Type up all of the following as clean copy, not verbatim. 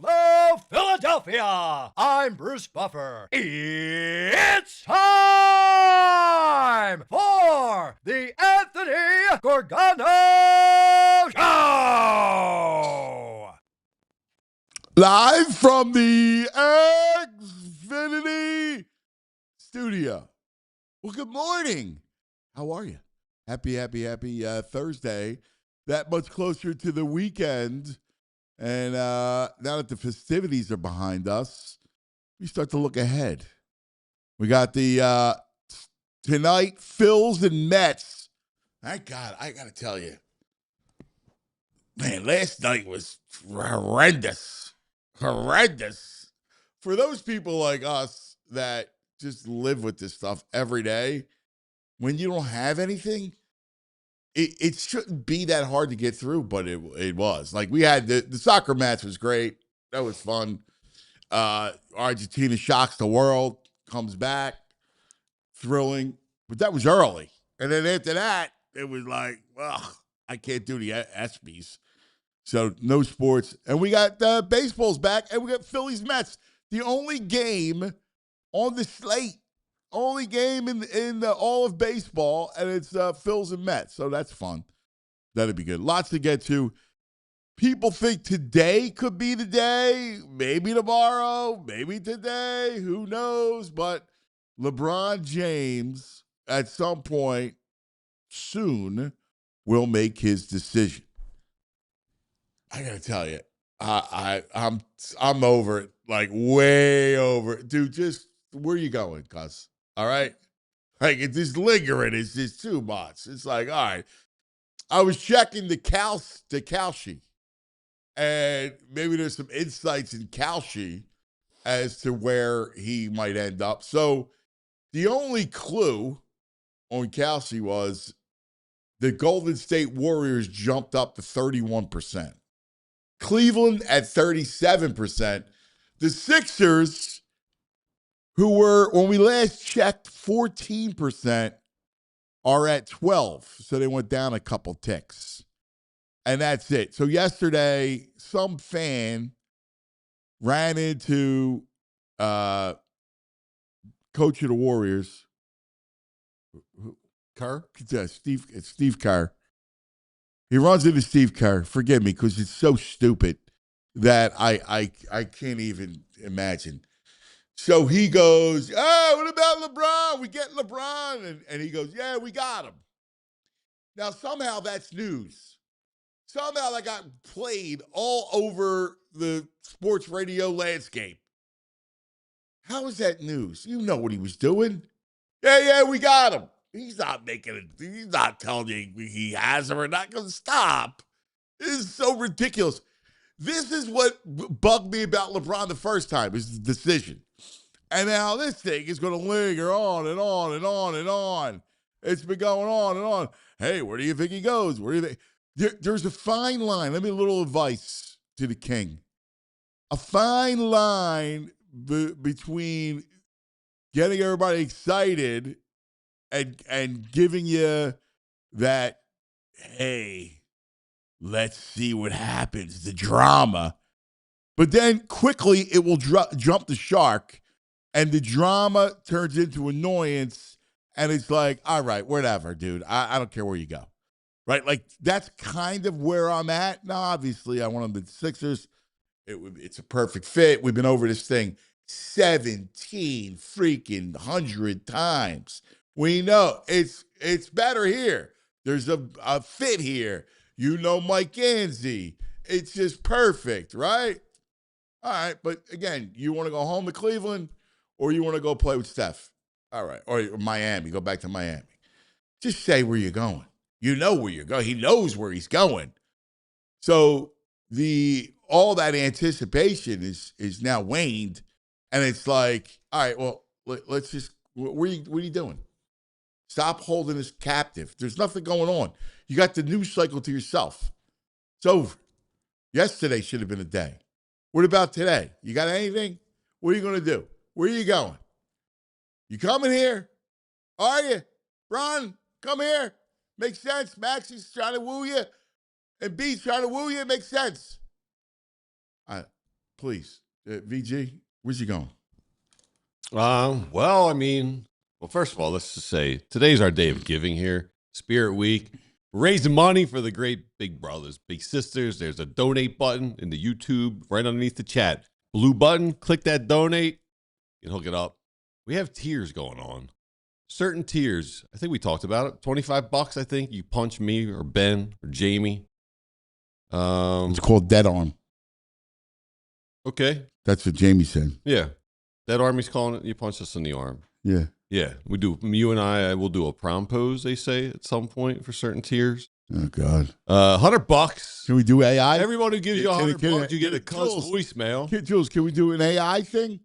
Hello, Philadelphia! I'm Bruce Buffer. It's time for the Anthony Gorgano Show! Live from the Xfinity Studio. Well, good morning. How are you? Happy Thursday. That much closer to the weekend. And now that the festivities are behind us, we start to look ahead. We got the tonight, Phillies and Mets. Thank God, I got to tell you. Man, last night was horrendous. Horrendous. For those people like us that just live with this stuff every day, when you don't have anything, it shouldn't be that hard to get through, but it was. Like, we had the soccer match was great. That was fun. Argentina shocks the world, comes back, thrilling. But that was early. And then after that, it was like, well, I can't do the ESPYs. So no sports. And we got baseball's back, and we got Phillies Mets. The only game on the slate. Only game in all of baseball, and it's Phillies and Mets. So that's fun. That'd be good. Lots to get to. People think today could be the day. Maybe tomorrow. Maybe today. Who knows? But LeBron James, at some point soon, will make his decision. I gotta tell you, I'm over it. Like, way over it. Dude, just where you going, cuz? All right? Like, it's just lingering. It's just too much. It's like, all right. I was checking the Kalshi, and maybe there's some insights in Kalshi as to where he might end up. So the only clue on Kalshi was the Golden State Warriors jumped up to 31%. Cleveland at 37%. The Sixers, who were, when we last checked, 14%, are at 12. So they went down a couple ticks. And that's it. So yesterday, some fan ran into coach of the Warriors, Kerr? Yeah, Steve Kerr. He runs into Steve Kerr. Forgive me, because it's so stupid that I can't even imagine. So he goes, oh, what about LeBron? We get LeBron. And he goes, yeah, we got him. Now, somehow that's news. Somehow that got played all over the sports radio landscape. How is that news? You know what he was doing. Yeah, we got him. He's not making it. He's not telling you he has him or not. Going to stop. This is so ridiculous. This is what bugged me about LeBron the first time, is the decision. And now this thing is going to linger on and on and on and on. It's been going on and on. Hey, where do you think he goes? Where do you think? There's a fine line. Let me a little advice to the king. A fine line between getting everybody excited and giving you that, hey, let's see what happens, the drama. But then quickly it will jump the shark, and the drama turns into annoyance, and it's like, all right, whatever, dude. I don't care where you go. Right? Like, that's kind of where I'm at. Now, obviously, I want them to the Sixers. It's a perfect fit. We've been over this thing 17 freaking 100 times. We know it's better here. There's a fit here. You know Mike Gansey. It's just perfect, right? All right, but again, you want to go home to Cleveland, or you want to go play with Steph? All right, or Miami. Go back to Miami. Just say where you're going. You know where you're going. He knows where he's going. So all that anticipation is now waned, and it's like, all right, well, let's just. What are you doing? Stop holding us captive. There's nothing going on. You got the news cycle to yourself. It's over. Yesterday should have been a day. What about today? You got anything? What are you going to do? Where are you going? You coming here? Are you? Ron, come here. Makes sense. Maxie's trying to woo you. And B's trying to woo you. It makes sense. please. VG, where's you going? Well, first of all, let's just say today's our day of giving here. Spirit Week. Raising money for the great big brothers, big sisters. There's a donate button in the YouTube right underneath the chat. Blue button, click that donate. You can hook it up. We have tiers going on. Certain tiers, I think we talked about it. $25, I think. You punch me or Ben or Jamie. It's called Dead Arm. Okay. That's what Jamie said. Yeah. That army's calling it. You punch us in the arm. Yeah. Yeah. We do. You and I will do a prom pose, they say, at some point for certain tiers. Oh, God. $100. Can we do AI? Everyone who gives you $100, you get a Jules, voicemail. Jules, can we do an AI thing?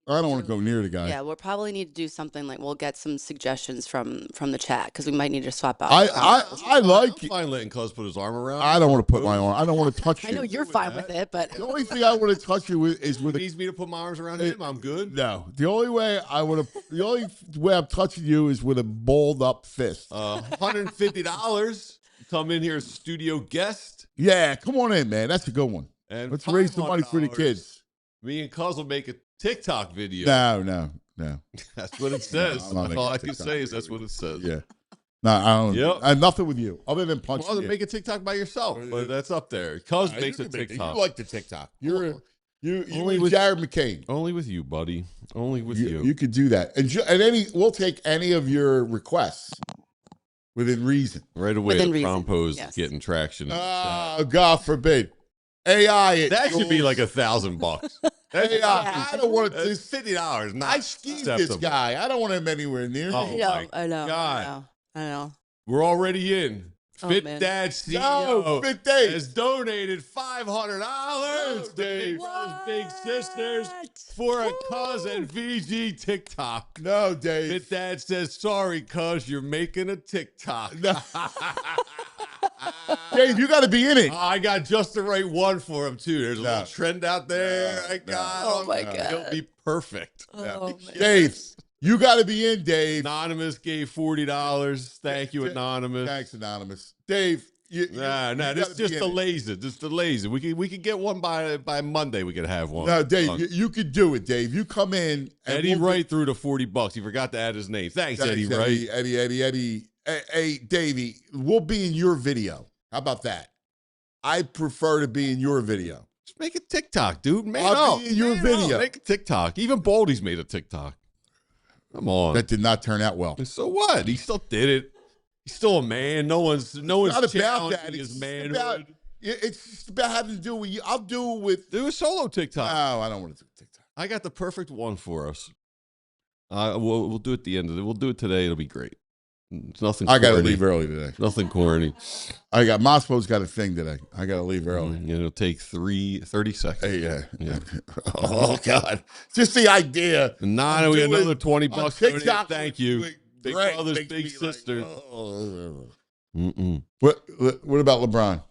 I don't want to go near the guy. Yeah, we'll probably need to do something like we'll get some suggestions from the chat because we might need to swap out. I like I'm fine letting Cuz put his arm around. I don't want to put my arm. I don't want to touch you. I know you're fine with it, but The only thing I want to touch you with is with If he needs me to put my arms around him, I'm good. No, the only way I'm touching you is with a balled up fist. $150. Come in here as studio guest. Yeah, come on in, man. That's a good one. And Let's raise some money for the $500. kids. Me and Cuz will make a TikTok video. No. That's what it says. I'm not making All I a can TikTok say is video. that's what it says. Yeah. No, I don't. Yep. I have nothing with you other than punching Well, you. make a TikTok by yourself, but that's up there. Cuz makes a TikTok. You like the TikTok. You Only with with- Jared McCain. Only with you, buddy. Only with you. You could do that, and we'll take any of your requests within reason. Right away, Within the reason, prom pose yes. is getting traction. Oh, God forbid. AI. It That should be like $1,000. AI. I don't want to. It's $50. Not I schemed this acceptable. guy. I don't want him anywhere near me. Oh, my I know. God. I know. We're already in. Oh, Fit man. Dad CEO No, Fit Dave. has donated $500 to Big Brothers Big Sisters for a Cuz and VG TikTok. No, Dave. Fit Dad says, sorry, Cuz, you're making a TikTok. No. Dave, you got to be in it. I got just the right one for him, too. There's a No. little trend out there. No. I got Oh, him. my God. It'll be perfect. Oh, man. Dave, you got to be in, Dave. Anonymous gave $40. Thank you, Anonymous. Thanks, Anonymous. Dave, you Nah, gotta this be just in the it. lazy. Just the lazy. We could get one by Monday. We could have one. No, Dave, Done. you could do it, Dave. You come in. And Eddie we'll Wright threw the $40. He forgot to add his name. Thanks, Thanks, Eddie Wright. Eddie. Hey, Davey, we'll be in your video. How about that? I prefer to be in your video. Just make a TikTok, dude. Man I'll up. be in your Man video. up. Make a TikTok. Even Baldy's made a TikTok. Come on. That did not turn out well. So what? He still did it. He's still a man. No one's Not about challenging that. his It's manhood. just about having to do with you. I'll do it with. Do a solo TikTok. No, I don't want to do TikTok. I got the perfect one for us. We'll do it at the end of it. We'll do it today. It'll be great. It's nothing. I got to corny. leave early today. Nothing corny. Moscow's got a thing today. I got to leave early. It'll take 30 seconds. Hey, Yeah. Oh God! Just the idea. Nah, we got doing another $20. on TikTok. TikTok Thank you. with Big Greg brothers, makes big me like, sisters. oh. Mm-mm. What about LeBron?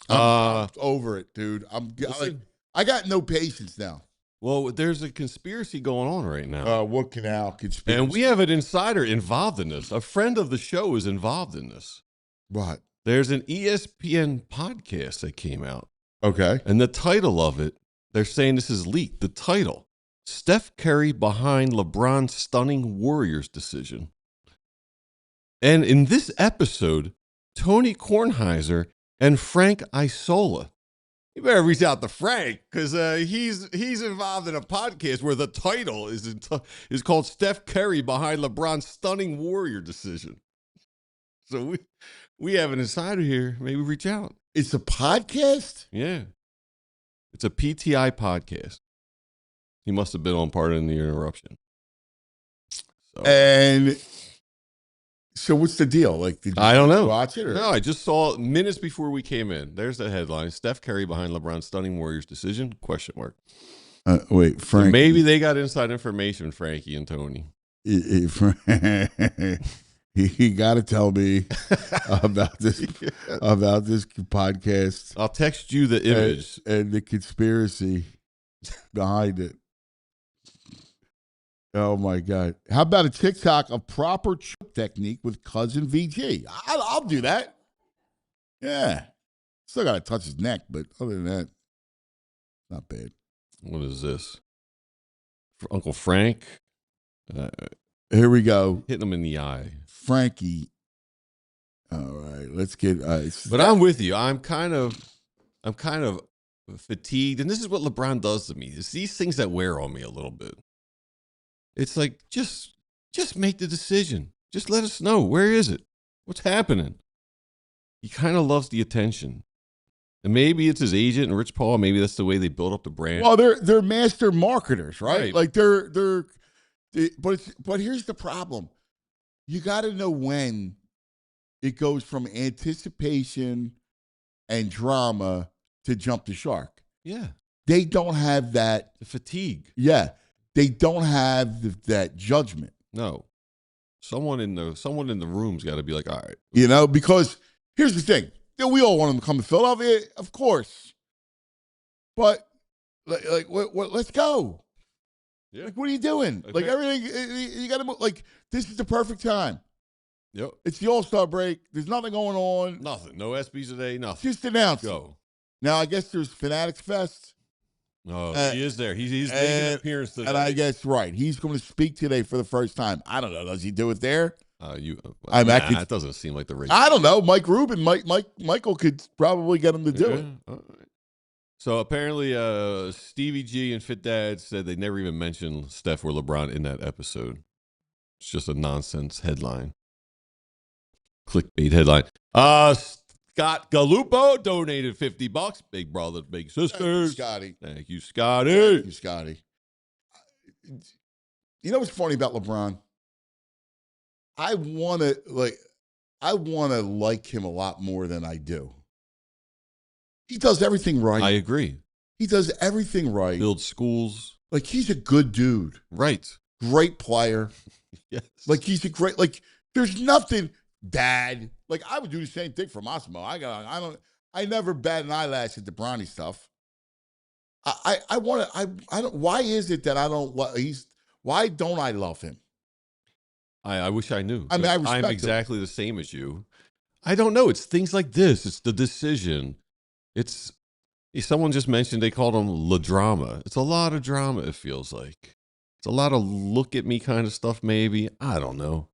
I'm Uh, over it, dude. listen. I got no patience now. Well, there's a conspiracy going on right now. What canal conspiracy? And we have an insider involved in this. A friend of the show is involved in this. what? There's an ESPN podcast that came out. Okay. And the title of it, they're saying this is leaked. The title, Steph Curry behind LeBron's stunning Warriors decision. And in this episode, Tony Kornheiser and Frank Isola. You better reach out to Frank because he's involved in a podcast where the title is called Steph Curry behind LeBron's stunning Warrior decision. So we have an insider here. Maybe reach out. It's a podcast? Yeah. It's a PTI podcast. He must have been on part in the interruption. So And so what's the deal? Like, did you I don't know. watch it? Or? No, I just saw it minutes before we came in. There's the headline. Steph Curry behind LeBron's stunning Warriors decision? Question mark. Wait, So Frank. maybe they got inside information, Frankie and Tony. He got to tell me about this podcast I'll text you the image. and the conspiracy behind it. Oh my God! How about a TikTok of proper choke technique with cousin VG? I'll do that. Yeah, still got to touch his neck, but other than that, Not bad. What is this? Uncle Frank? Here we go. Hitting him in the eye. Frankie. All right, let's get. But I'm with you. I'm kind of fatigued, and this is what LeBron does to me. It's these things that wear on me a little bit. It's like just make the decision. Just let us know, where is it? What's happening? He kind of loves the attention, and maybe it's his agent and Rich Paul. Maybe that's the way they build up the brand. Well, they're master marketers, right? Right. Like but here's the problem. You got to know when it goes from anticipation and drama to jump the shark. Yeah, They don't have that. the fatigue. Yeah, they don't have that judgment. No, someone in the room's got to be like, all right, You know, because here's the thing. We all want them to come to Philadelphia, of course. But let's go. Yeah. Like, what are you doing? Okay. Like, everything, you got to move. Like, this is the perfect time. Yep. It's the All-Star break. There's nothing going on. Nothing. No SBs today. Nothing. Just announce it. Go. Now, I guess there's Fanatics Fest. Oh, he is there. He's making an appearance today. And I guess, right, he's going to speak today for the first time. I don't know. Does he do it there? That doesn't seem like the race. I don't know. Mike Rubin, Michael could probably get him to do it. All right. So apparently, Stevie G and Fit Dad said they never even mentioned Steph or LeBron in that episode. It's just a nonsense headline. Clickbait headline. Scott Galupo donated $50. Big brothers, big sisters. Scotty. Thank you, Scotty. Thank you, Scotty. You know what's funny about LeBron? I want to like him a lot more than I do. He does everything right. I agree. He does everything right. Build schools. Like, he's a good dude. Right. Great player. Yes. Like, he's a great, like, there's nothing bad. Like, I would do the same thing for Massimo. I never bat an eyelash at the Bronny stuff. Why is it that why don't I love him? I wish I knew. I mean, I respect I'm exactly the same as you. I don't know. It's things like this. It's the decision. Someone just mentioned they called him La Drama. It's a lot of drama, it feels like. It's a lot of look at me kind of stuff, maybe. I don't know.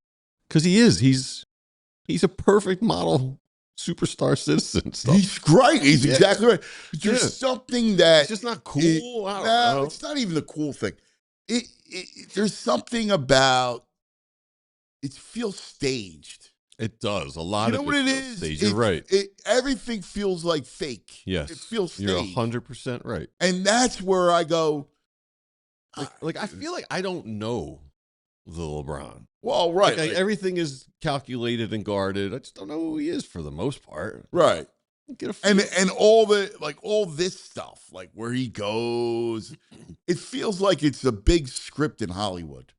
Because he's a perfect model superstar citizen stuff. He's great. He's exactly right. There's something that it's just not cool. I don't know. It's not even the cool thing. There's something about it feels staged. It does. A lot of you know what it is? Staged. You're right. Everything feels like fake. Yes. It feels staged. You're 100% right. And that's where I go. Like I feel like I don't know the LeBron. Well, right. Like, everything is calculated and guarded. I just don't know who he is for the most part. Right. Get a feel. And all this stuff, like where he goes, it feels like it's a big script in Hollywood.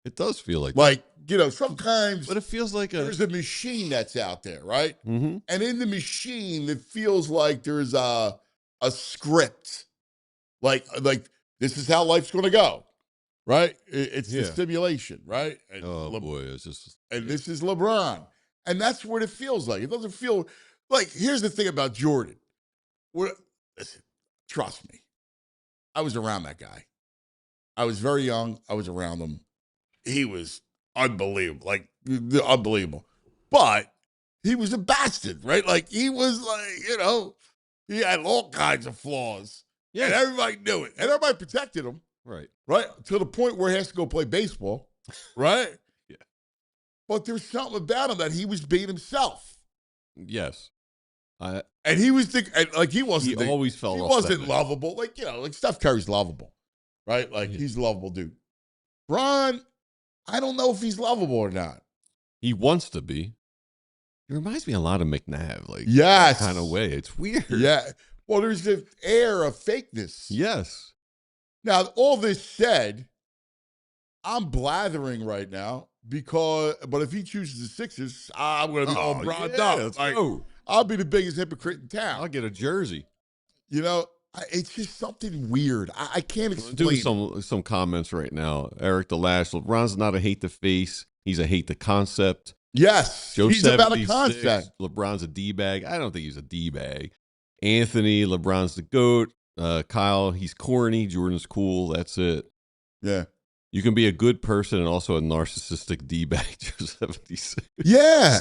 It does feel like Like, sometimes but it feels like there's a machine that's out there, right? Mm-hmm. And in the machine, it feels like there's a script. Like this is how life's going to go, right? It's the simulation, right? And boy, it's just. And this is LeBron. And that's what it feels like. It doesn't feel like, here's the thing about Jordan. Listen, trust me. I was around that guy. I was very young. I was around him. He was unbelievable, unbelievable. But he was a bastard, right? Like, he was he had all kinds of flaws. Yeah. And everybody knew it. And everybody protected him. Right. Right? To the point where he has to go play baseball. Right? Yeah. But there's something about him that he was being himself. Yes. And he was he wasn't. He always felt. He wasn't lovable. Like Steph Curry's lovable, right? Like he's a lovable dude. Bron, I don't know if he's lovable or not. He wants to be. He reminds me a lot of McNabb, like yes, kind of way. It's weird. Yeah. Well, there's the air of fakeness. Yes. Now, all this said, I'm blathering right now but if he chooses the Sixers, I'm going to be all bronzed up. Let's go. I'll be the biggest hypocrite in town. I'll get a jersey. It's just something weird. I can't explain. Doing some comments right now. Eric the Lash. LeBron's not a hate the face. He's a hate the concept. Yes, Joe he's about a concept. LeBron's a D-bag. I don't think he's a D-bag. Anthony, LeBron's the GOAT. Kyle, he's corny. Jordan's cool. That's it. Yeah. You can be a good person and also a narcissistic D-bag. 76. Yeah.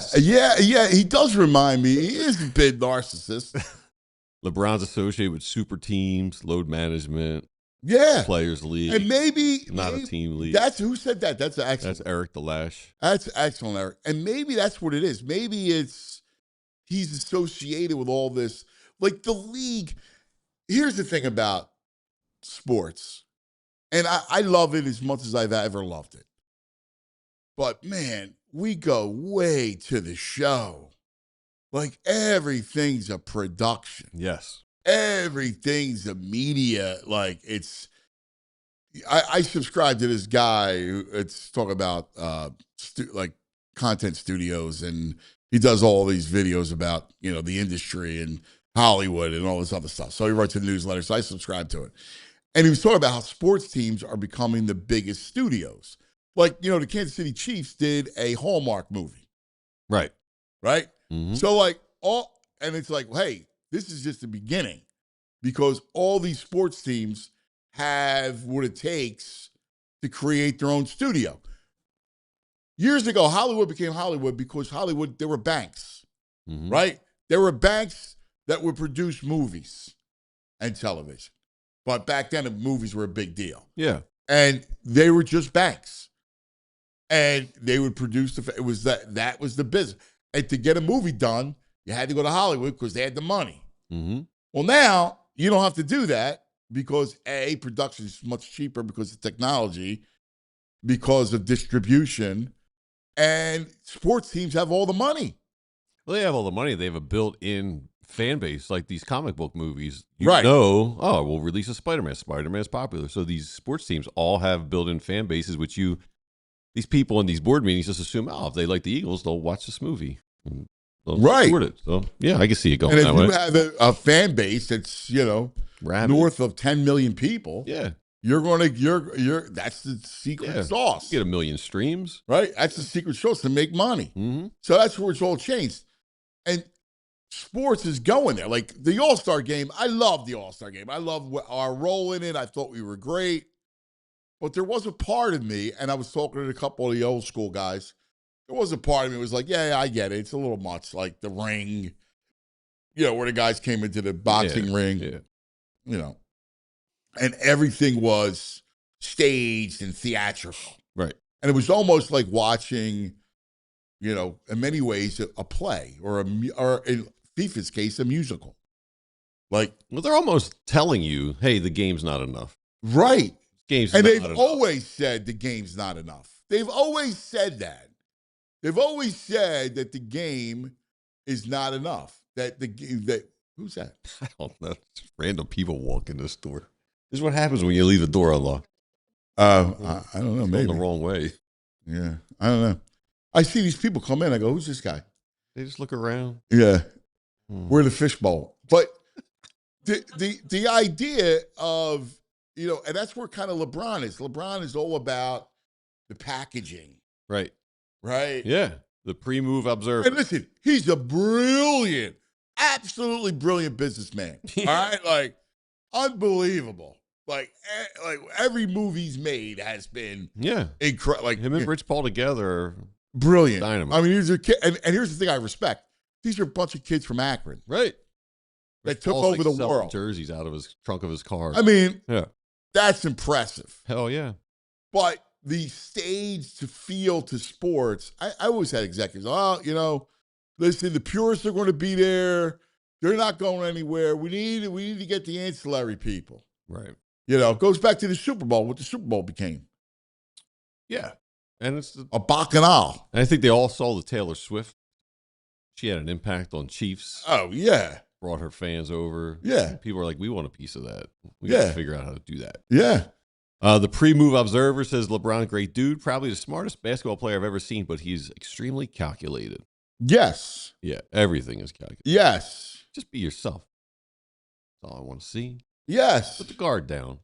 He does remind me. He is a bit narcissist. LeBron's associated with super teams, load management. Yeah. Players league. And maybe a team league. That's who said that. That's excellent. That's Eric DeLash. That's excellent, Eric. And maybe that's what it is. Maybe he's associated with all this. Like the league. Here's the thing about sports. And I love it as much as I've ever loved it. But man, we go way to the show. Like everything's a production. Yes. Everything's a media. Like I subscribe to this guy it's talking about like content studios, and he does all these videos about, the industry and Hollywood and all this other stuff. So he writes a newsletter. So I subscribe to it. And he was talking about how sports teams are becoming the biggest studios. Like, the Kansas City Chiefs did a Hallmark movie. Right. Right? Mm-hmm. So and it's like, hey, this is just the beginning, because all these sports teams have what it takes to create their own studio. Years ago, Hollywood became Hollywood because there were banks, right? There were banks that would produce movies and television. But back then, the movies were a big deal. Yeah. And they were just banks. And they would produce it was that was the business. And to get a movie done, you had to go to Hollywood because they had the money. Mm-hmm. Well, now you don't have to do that because production is much cheaper because of technology, because of distribution, and sports teams have all the money. Well, they have all the money. They have a built-in fan base, like these comic book movies. Right. We'll release a Spider-Man. Spider-Man's popular. So these sports teams all have built-in fan bases, which these people in these board meetings just assume, if they like the Eagles, they'll watch this movie. Right. Support it. So, yeah, I can see it going that way. And if you have a fan base that's, north of 10 million people, yeah, that's the secret sauce. You get 1 million streams. Right? That's the secret sauce to make money. Mm-hmm. So that's where it's all changed. And sports is going there. Like the All-Star game, I love the All-Star game. I love our role in it. I thought we were great. But there was a part of me, and I was talking to a couple of the old school guys, there was a part of me that was like, yeah, I get it. It's a little much. Like the ring, where the guys came into the boxing ring, and everything was staged and theatrical. Right. And it was almost like watching, in many ways, a play or in FIFA's case, a musical. Like, well, they're almost telling you, hey, the game's not enough. Right. And they've always said the game's not enough. They've always said that. They've always said that the game is not enough. Who's that? I don't know. It's random people walk in the store. This is what happens when you leave the door unlocked. I don't know. Maybe the wrong way. Yeah, I don't know. I see these people come in. I go, who's this guy? They just look around. Yeah, we're the fishbowl. But the idea of and that's where kind of LeBron is. LeBron is all about the packaging. Right. Right? Yeah. The pre-move observer. And listen, he's a absolutely brilliant businessman. All right? Like, unbelievable. Like every movie he's made has been incredible. Like him and Rich Paul together are brilliant. Dynamite. I mean, these are kids, and here's the thing I respect. These are a bunch of kids from Akron. Right. That took over the world. Jerseys out of his trunk of his car. I mean, that's impressive. Hell yeah. But the stage to feel to sports, I always had executives, listen, the purists are going to be there. They're not going anywhere. We need to get the ancillary people. Right. It goes back to the Super Bowl, what the Super Bowl became. Yeah. And it's a bacchanal. And I think they all saw the Taylor Swift. She had an impact on Chiefs. Oh, yeah. Brought her fans over. Yeah. And people are like, we want a piece of that. We got to figure out how to do that. Yeah. The pre-move observer says LeBron, great dude, probably the smartest basketball player I've ever seen, but he's extremely calculated. Yes. Yeah, everything is calculated. Yes. Just be yourself. That's all I want to see. Yes. Put the guard down.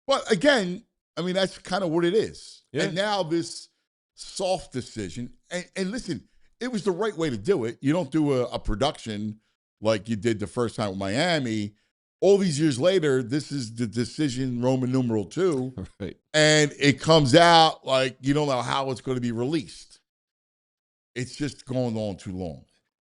But again, I mean, that's kind of what it is. Yeah. And now this soft decision, and listen, it was the right way to do it. You don't do a production like you did the first time with Miami all these years later, this is the decision Roman numeral 2. Right. And it comes out like you don't know how it's going to be released. It's just going on too long.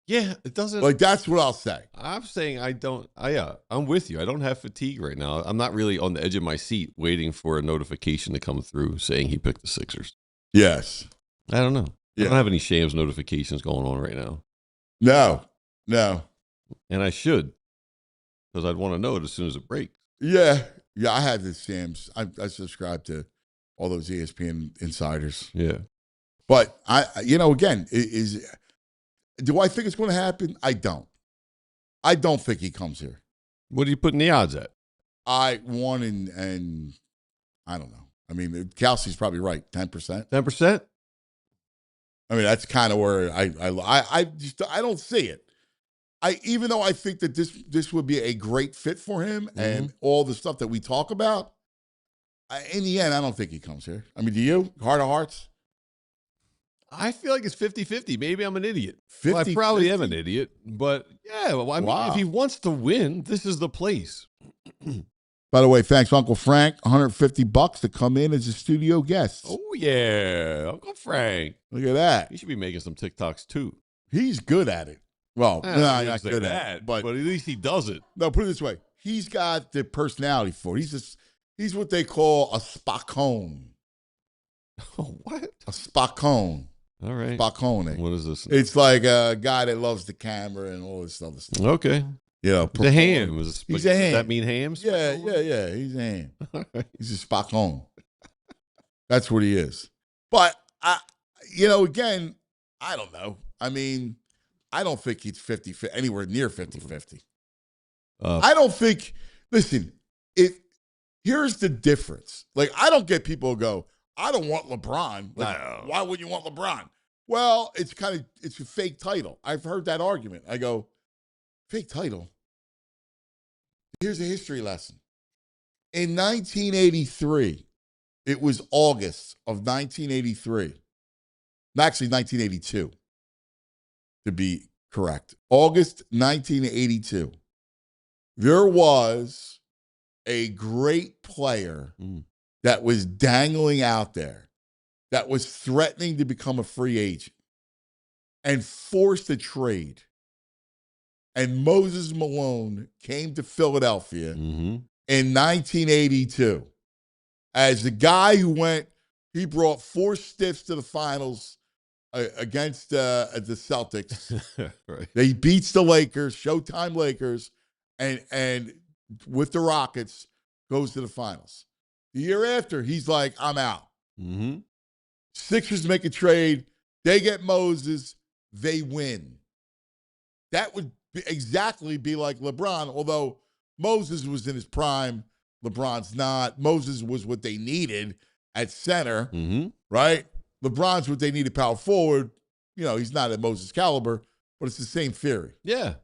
Yeah, it doesn't. Like, that's what I'll say. I'm saying I'm with you. I don't have fatigue right now. I'm not really on the edge of my seat waiting for a notification to come through saying he picked the Sixers. Yes. I don't know. Yeah. I don't have any Shams notifications going on right now. No. And I should, because I'd want to know it as soon as it breaks. Yeah, I have the Shams. I subscribe to all those ESPN insiders. Yeah. But again, do I think it's going to happen? I don't. I don't think he comes here. What are you putting the odds at? I won and I don't know. I mean, Kelsey's probably right. 10%. 10%? I mean, that's kind of where I don't see it. Even though I think that this would be a great fit for him and all the stuff that we talk about, in the end, I don't think he comes here. I mean, do you? Heart of hearts? I feel like it's 50-50. Maybe I'm an idiot. 50, well, I probably am an idiot. But, yeah, well, I mean, Wow. if he wants to win, this is the place. By the way, thanks, Uncle Frank. $150 to come in as a studio guest. Oh, yeah. Uncle Frank. Look at that. He should be making some TikToks, too. He's good at it. Well, I no, wouldn't not say good that, at it. But at least he does it. no, put it this way. He's got the personality for it. He's what they call a Spockone. Oh, what? A Spockone. All right. Spockone. What is this? It's like a guy that loves the camera and all this other stuff. Okay. The ham. He's a ham. Does that mean hams? Yeah. He's a ham. He's a Spockone. That's what he is. But, again, I don't know. I mean, I don't think he's 50, anywhere near 50-50. I don't think, listen, here's the difference. Like, I don't get people who go, I don't want LeBron. Like, why would you want LeBron? Well, it's a fake title. I've heard that argument. I go, fake title? Here's a history lesson. In 1983, it was August of 1983. Actually, 1982, to be correct. August 1982. There was a great player that was dangling out there, that was threatening to become a free agent and forced a trade. And Moses Malone came to Philadelphia in 1982 as the guy who he brought 4 stiffs to the finals against the Celtics. Right. They beats the Lakers, Showtime Lakers, and with the Rockets goes to the finals. The year after, he's like, I'm out. Sixers make a trade. They get Moses. They win. That would exactly be like LeBron, although Moses was in his prime. LeBron's not. Moses was what they needed at center, right? LeBron's what they needed power forward. He's not at Moses' caliber, but it's the same theory. Yeah.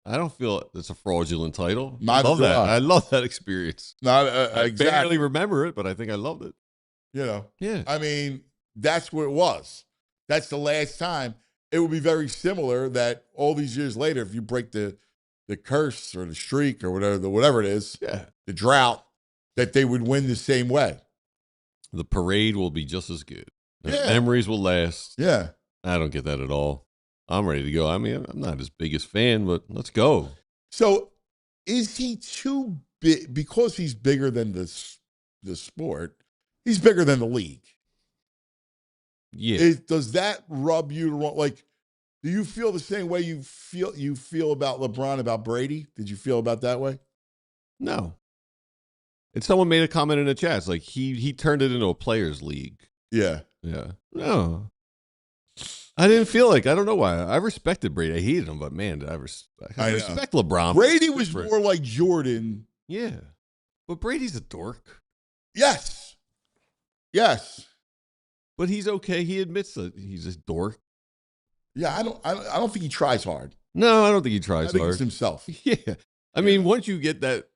I don't feel it's a fraudulent title. I love that. I love that experience. Not I exactly. barely remember it, but I think I loved it. Yeah. I mean, that's what it was. That's the last time. It would be very similar that all these years later, if you break the curse or the streak or whatever it is, the drought, that they would win the same way. The parade will be just as good. The Yeah. memories will last. Yeah. I don't get that at all. I'm ready to go. I mean, I'm not his biggest fan, but let's go. So is he too big? Because he's bigger than the sport, he's bigger than the league. Yeah. Does that rub you the wrong? Like, do you feel the same way you feel about LeBron, about Brady? Did you feel about that way? No. And someone made a comment in the chat. It's like he turned it into a players' league. Yeah. Yeah. No. I didn't feel like, I don't know why. I respected Brady. I hated him, but man, I respect LeBron. Brady was more like Jordan. Yeah. But Brady's a dork. Yes. But he's okay. He admits that he's a dork. Yeah, I don't think he tries hard. No, I don't think he tries I think hard. it's himself. Yeah. I mean, once you get that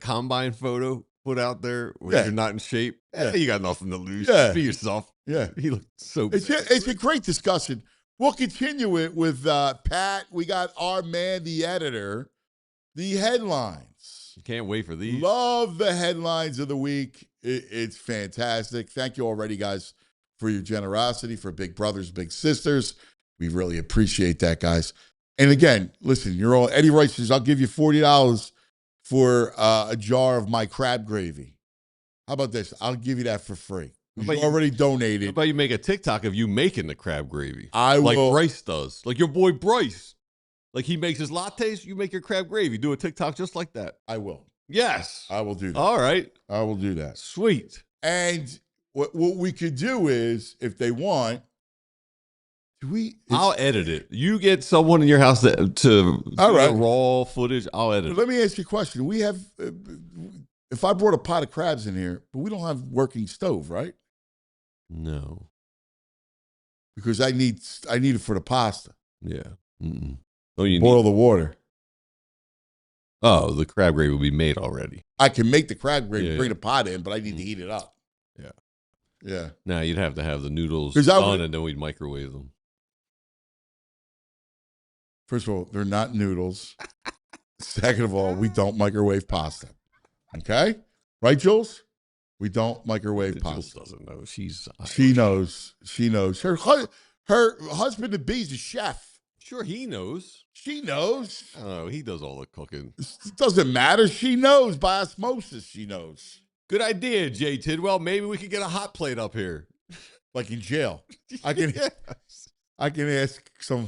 combine photo put out there where you're not in shape, you got nothing to lose. Yeah. Be yourself. Yeah. He looked so bad. It's a great discussion. We'll continue it with Pat. We got our man, the editor, the headlines. Can't wait for these. Love the headlines of the week. It's fantastic. Thank you already, guys, for your generosity, for big brothers, big sisters. We really appreciate that, guys. And again, listen, you're all Eddie Wright says, I'll give you $40 for a jar of my crab gravy. How about this? I'll give you that for free. You already donated. How about you make a TikTok of you making the crab gravy? I will. Like Bryce does. Like your boy Bryce. Like he makes his lattes, you make your crab gravy. Do a TikTok just like that. I will. Yes. I will do that. All right. I will do that. Sweet. And what we could do is, if they want, I'll edit it. You get someone in your house to all right. raw footage, I'll edit it. Let me ask you a question. We have, if I brought a pot of crabs in here, but we don't have working stove, right? No. Because I need it for the pasta. Yeah. Oh, you boil the water. Oh, the crab gravy will be made already. I can make the crab gravy, bring the pot in, but I need to heat it up. Yeah. Yeah. Now you'd have to have the noodles done, and then we'd microwave them. First of all, they're not noodles. Second of all, we don't microwave pasta. Okay? Right, Jules? We don't microwave pasta. Jules doesn't know. She knows. She knows. Her husband to be is a chef. Sure, he knows. She knows. Oh, he does all the cooking. It doesn't matter. She knows by osmosis. She knows. Good idea, Jay Tidwell. Maybe we could get a hot plate up here, like in jail. I can ask some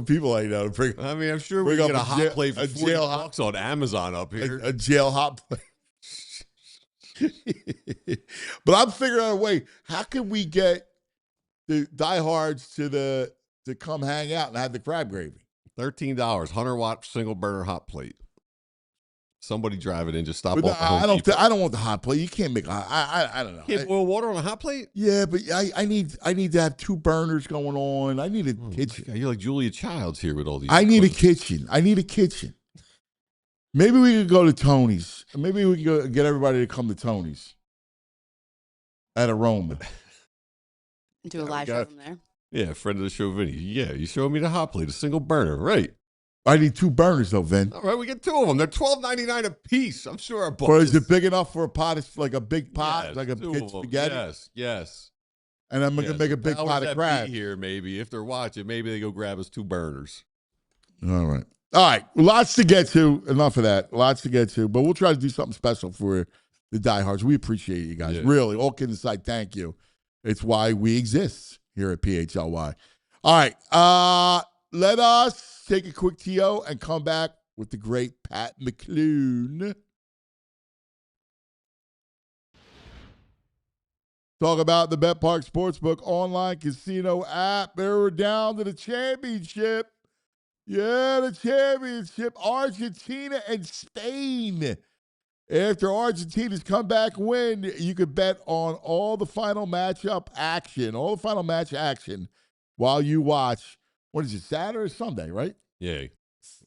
people I know to bring. I mean, I'm sure we can get a hot plate for $40 on Amazon up here. A jail hot plate. But I'm figuring out a way. How can we get the diehards to come hang out and have the crab gravy? $13, 100-watt single burner hot plate. Somebody drive it in. Just stop. I don't want the hot plate. You can't make. I don't know. Can't boil water on a hot plate. Yeah, but I need to have two burners going on. I need a kitchen. God, you're like Julia Childs here with all these. I need a kitchen. Maybe we could go to Tony's. Maybe we could get everybody to come to Tony's at Aroma. Do a live show from there. Yeah, friend of the show, Vinny. Yeah, you showed me the hot plate, a single burner, right? I need two burners though, Vin. All right, we get two of them. They're $12.99 a piece. I'm sure our Or is it big enough for a pot? It's like a big pot, yes, like a big spaghetti. Yes. And I'm gonna make a big pot of crabs here. Maybe if they're watching, maybe they go grab us two burners. All right. Lots to get to. Enough of that. Lots to get to. But we'll try to do something special for the diehards. We appreciate you guys. Really, all kidding aside, thank you. It's why we exist here at PHLY. All right. Let us take a quick TO and come back with the great Pat McLoone. Talk about the Bet Park Sportsbook online casino app. We're down to the championship. Yeah, the championship. Argentina and Spain. After Argentina's comeback win, you could bet on all the final match action while you watch. What is it, Saturday or Sunday, right? Yeah.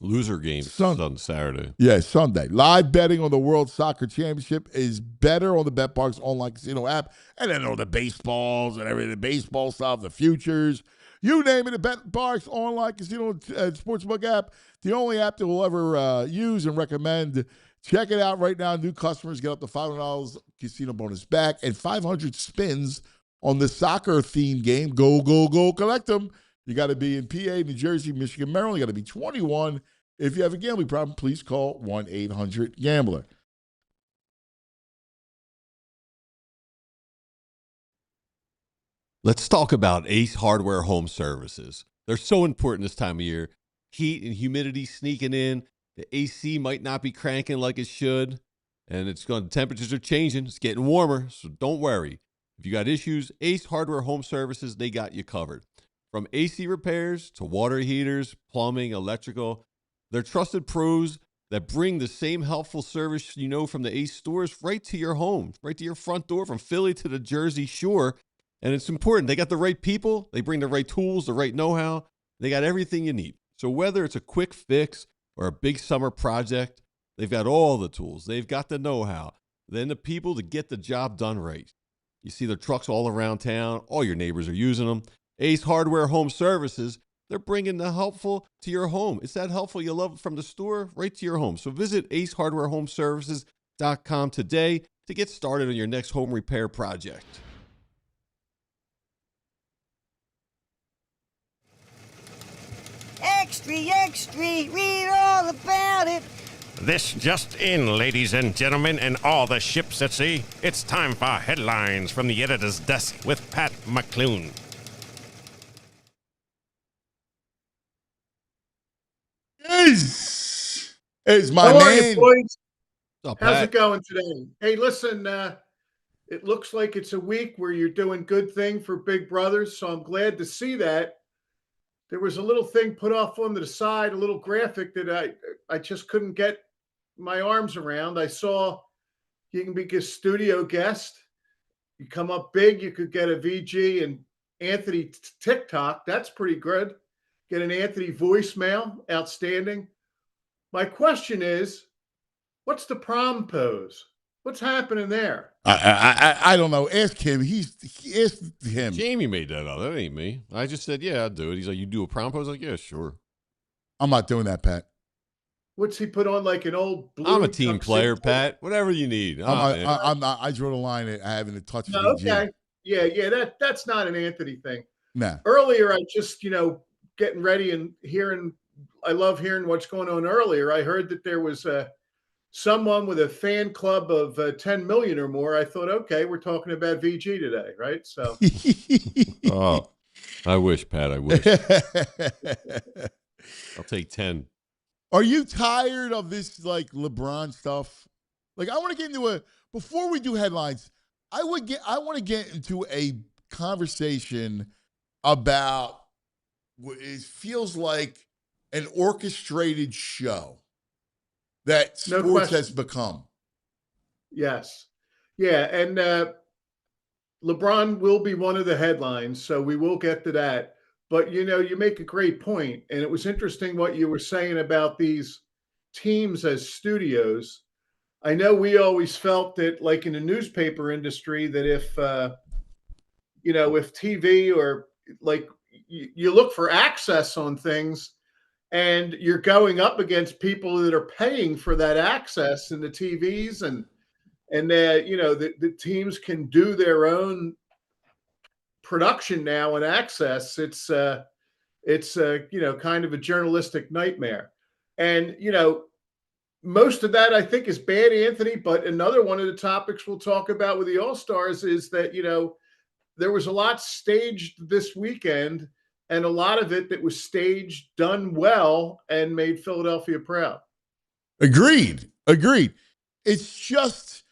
Loser games on Saturday. Yeah, Sunday. Live betting on the World Soccer Championship is better on the BetParks online casino app. And then all the baseballs and everything, the baseball stuff, the futures. You name it, the BetParks online casino sportsbook app. The only app that we'll ever use and recommend. Check it out right now. New customers get up to $500 casino bonus back and 500 spins on the soccer-themed game. Go, go, go. Collect them. You got to be in PA, New Jersey, Michigan, Maryland. You got to be 21. If you have a gambling problem, please call 1-800-GAMBLER. Let's talk about Ace Hardware Home Services. They're so important this time of year. Heat and humidity sneaking in. The AC might not be cranking like it should. And the temperatures are changing. It's getting warmer, so don't worry. If you got issues, Ace Hardware Home Services, they got you covered. From AC repairs to water heaters, plumbing, electrical, they're trusted pros that bring the same helpful service you know from the Ace stores right to your home, right to your front door, from Philly to the Jersey Shore. And it's important. They got the right people. They bring the right tools, the right know-how. They got everything you need. So whether it's a quick fix or a big summer project, they've got all the tools. They've got the know-how. Then the people to get the job done right. You see their trucks all around town. All your neighbors are using them. Ace Hardware Home Services, they're bringing the helpful to your home. It's that helpful you love from the store right to your home. So visit acehardwarehomeservices.com today to get started on your next home repair project. Extra, extra, read all about it. This just in, ladies and gentlemen, and all the ships at sea. It's time for headlines from the editor's desk with Pat McLoone. Is my How are man. you, boys? What's up, How's Pat? it going today? Hey, listen, it looks like it's a week where you're doing good thing for Big Brothers, so I'm glad to see that. There was a little thing put off on the side, a little graphic that I just couldn't get my arms around. I saw you can be a studio guest. You come up big, you could get a VG and Anthony TikTok. That's pretty good. Get an Anthony voicemail. Outstanding. My question is, what's the prom pose? What's happening there? I don't know. Ask him. Ask him. Jamie made that up. That ain't me. I just said, yeah, I'll do it. He's like, you do a prom pose? I was like, yeah, sure. I'm not doing that, Pat. What's he put on, like an old blue I'm a team tuxedo? player, Pat. Whatever you need. I'm not. I drew the line at having to touch No, VG. okay. Yeah, that's not an Anthony thing. Nah. Earlier, I just, getting ready and I love hearing what's going on earlier. I heard that there was someone with a fan club of 10 million or more. I thought, okay, we're talking about VG today, right? So Oh, I wish, Pat. I wish. I'll take 10. Are you tired of this like LeBron stuff? Like, I want to get into before we do headlines, I want to get into a conversation about what it feels like an orchestrated show that sports has become. yes. Yeah, and LeBron will be one of the headlines, so we will get to that. But, you make a great point, and it was interesting what you were saying about these teams as studios. I know we always felt that, like in the newspaper industry, that if TV or like you look for access on things and you're going up against people that are paying for that access in the TVs and the teams can do their own production now and access. It's kind of a journalistic nightmare. And, most of that I think is bad, Anthony. But another one of the topics we'll talk about with the All-Stars is that, there was a lot staged this weekend and a lot of it that was staged, done well, and made Philadelphia proud. Agreed. It's just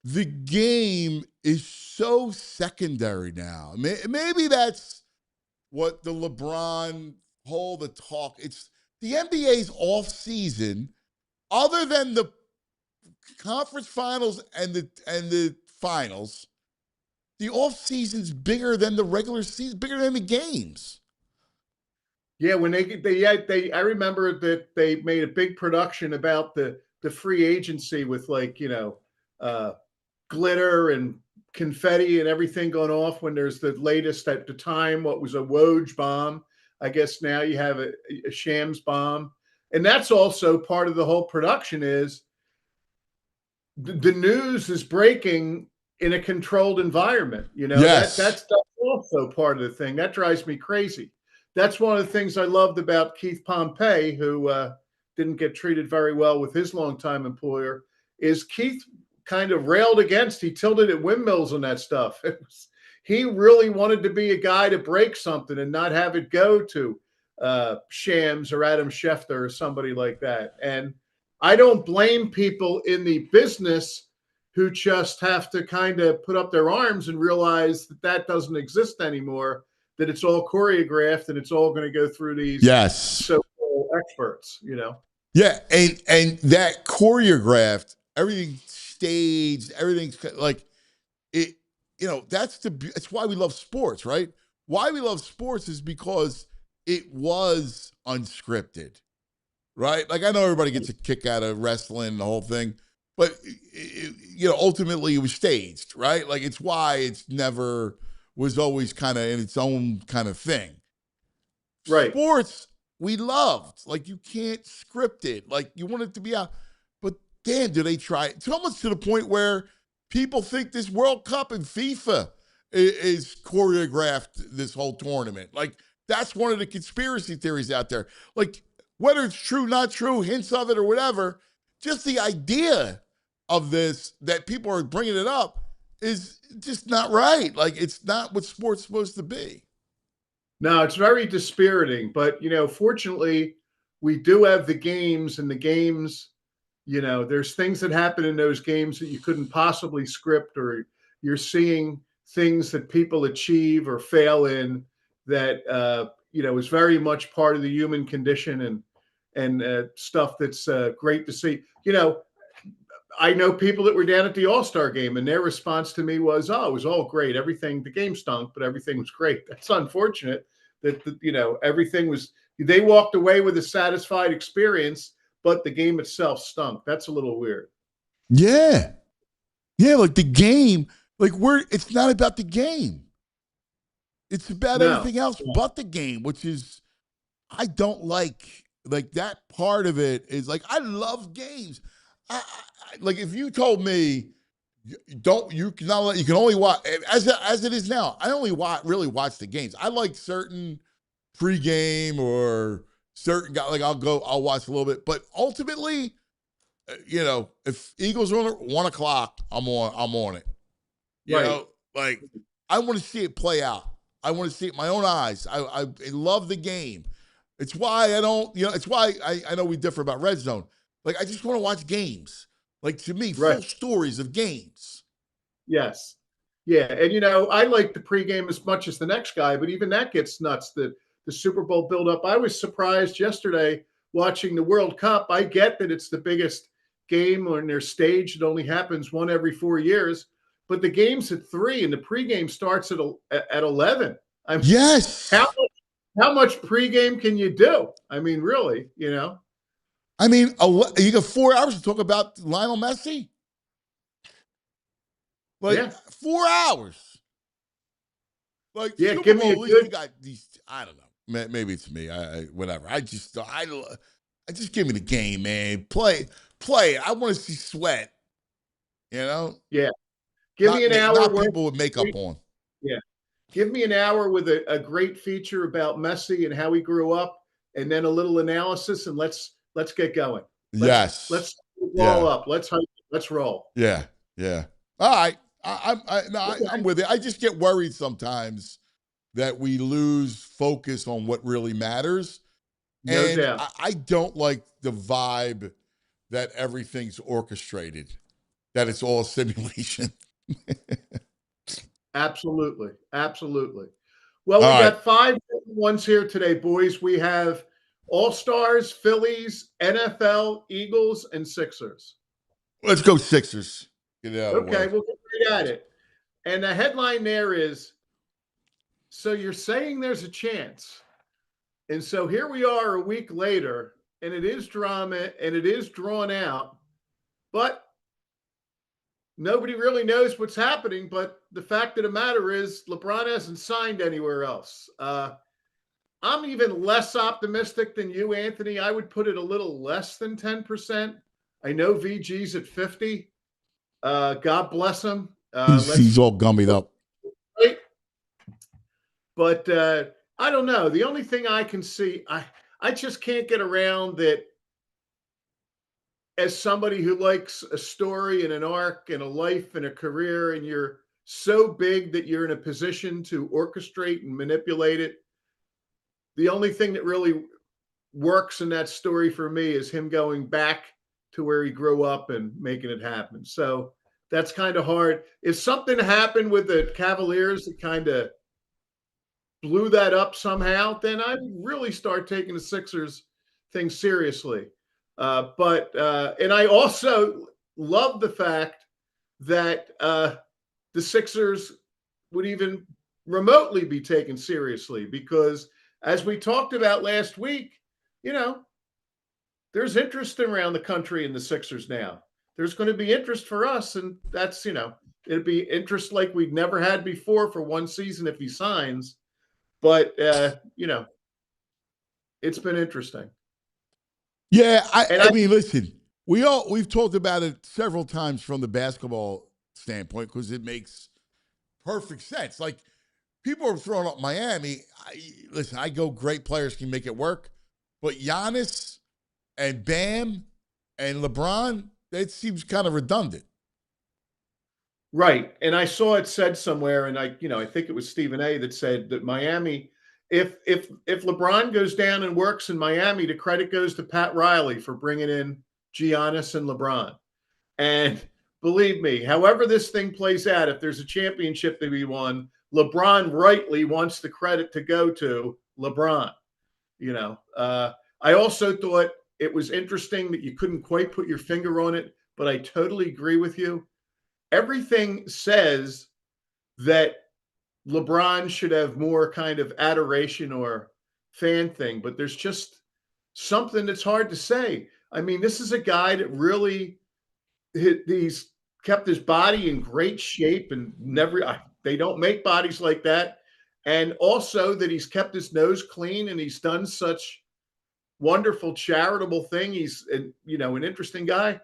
the game is so secondary now. Maybe that's what the LeBron the talk. It's the NBA's off season, other than the conference finals and the finals. The off season's bigger than the regular season, bigger than the games. Yeah, when I remember that they made a big production about the free agency with glitter and confetti and everything going off when there's the latest at the time, what was a Woj bomb. I guess now you have a Shams bomb. And that's also part of the whole production is the news is breaking in a controlled environment. Yes. That's also part of the thing. That drives me crazy. That's one of the things I loved about Keith Pompey, who didn't get treated very well with his longtime employer, is Keith kind of railed against, he tilted at windmills on that stuff. He really wanted to be a guy to break something and not have it go to Shams or Adam Schefter or somebody like that. And I don't blame people in the business who just have to kind of put up their arms and realize that doesn't exist anymore, that it's all choreographed and it's all going to go through these so-called experts, Yeah, and that choreographed, everything staged, everything's like it. That's why we love sports, right? Why we love sports is because it was unscripted, right? Like, I know everybody gets a kick out of wrestling and the whole thing, but ultimately it was staged, right? Like, it's why it's never was always kind of in its own kind of thing. Right. Sports we loved. Like, you can't script it. Like, you want it to be out. But damn, do they try it? It's almost to the point where people think this World Cup in FIFA is choreographed, this whole tournament. Like, that's one of the conspiracy theories out there. Like, whether it's true, not true, hints of it or whatever, just the idea of this, that people are bringing it up, is just not right. Like, it's not what sports is supposed to be. No, it's very dispiriting. But, fortunately, we do have the games, and the games, there's things that happen in those games that you couldn't possibly script, or you're seeing things that people achieve or fail in that, is very much part of the human condition, and stuff that's great to see. I know people that were down at the All-Star game, and their response to me was, "Oh, it was all great. Everything, the game stunk, but everything was great." That's unfortunate that, everything was, they walked away with a satisfied experience, but the game itself stunk. That's a little weird. Yeah. Yeah, like the game, like it's not about the game. It's about everything else but the game, which is, I don't like that part of it is like, I love games. Like, if you told me you can only watch as it is now, I only really watch the games. I like certain pregame or certain guys, like I'll watch a little bit, but ultimately, if Eagles are on at 1 o'clock, I'm on it. You know, like, I want to see it play out. I want to see it with my own eyes. I love the game. It's why I don't, it's why I know we differ about Red Zone. Like, I just want to watch games. Like, to me, full stories of games. Yes. Yeah. And, I like the pregame as much as the next guy, but even that gets nuts. The Super Bowl buildup. I was surprised yesterday watching the World Cup. I get that it's the biggest game on their stage. It only happens one every 4 years, but the game's at 3 and the pregame starts at 11. Yes. How much pregame can you do? I mean, really, I mean, you got 4 hours to talk about Lionel Messi? Like, 4 hours. Like, Super give Bowl, me at least you got these, I don't know. Maybe it's me. Whatever. I just give me the game, man. Play it. I want to see sweat. Yeah. Give me an hour. Not people with makeup on. Yeah. Give me an hour with a great feature about Messi and how he grew up, and then a little analysis, and let's get going. Let's roll up. Let's roll. Yeah. Yeah. All right. I'm with it. I just get worried sometimes that we lose focus on what really matters. No doubt. I don't like the vibe that everything's orchestrated, that it's all simulation. Absolutely. Well, we got 5 ones here today, boys. We have All-Stars, Phillies, NFL, Eagles, and Sixers. Let's go Sixers. Get it out of the way. Okay, we'll get right at it. And the headline there is, so you're saying there's a chance. And so here we are a week later, and it is drama, and it is drawn out, but nobody really knows what's happening. But the fact of the matter is, LeBron hasn't signed anywhere else. I'm even less optimistic than you, Anthony. I would put it a little less than 10%. I know VG's at 50. God bless him. He's all gummied up. Right? But I don't know. The only thing I can see, I just can't get around that. As somebody who likes a story and an arc and a life and a career, and you're so big that you're in a position to orchestrate and manipulate it, the only thing that really works in that story for me is him going back to where he grew up and making it happen. So that's kind of hard. If something happened with the Cavaliers that kind of blew that up somehow, then I'd really start taking the Sixers thing seriously. But I also love the fact that the Sixers would even remotely be taken seriously, because as we talked about last week, there's interest around the country in the Sixers now. There's going to be interest for us, and that's, it'd be interest like we'd never had before for one season if he signs. But, It's been interesting. Yeah, I mean, listen, we've talked about it several times from the basketball standpoint because it makes perfect sense. Like, people are throwing up Miami. Listen, I go, great players can make it work, but Giannis and Bam and LeBron, it seems kind of redundant. Right. And I saw it said somewhere, and I think it was Stephen A that said that Miami, if LeBron goes down and works in Miami, the credit goes to Pat Riley for bringing in Giannis and LeBron. And believe me, however this thing plays out, if there's a championship to be won, LeBron rightly wants the credit to go to LeBron. I also thought it was interesting that you couldn't quite put your finger on it, but I totally agree with you. Everything says that LeBron should have more kind of adoration or fan thing, but there's just something that's hard to say. I mean, this is a guy that really he's kept his body in great shape, and they don't make bodies like that. And also that he's kept his nose clean, and he's done such wonderful charitable thing. He's an interesting guy.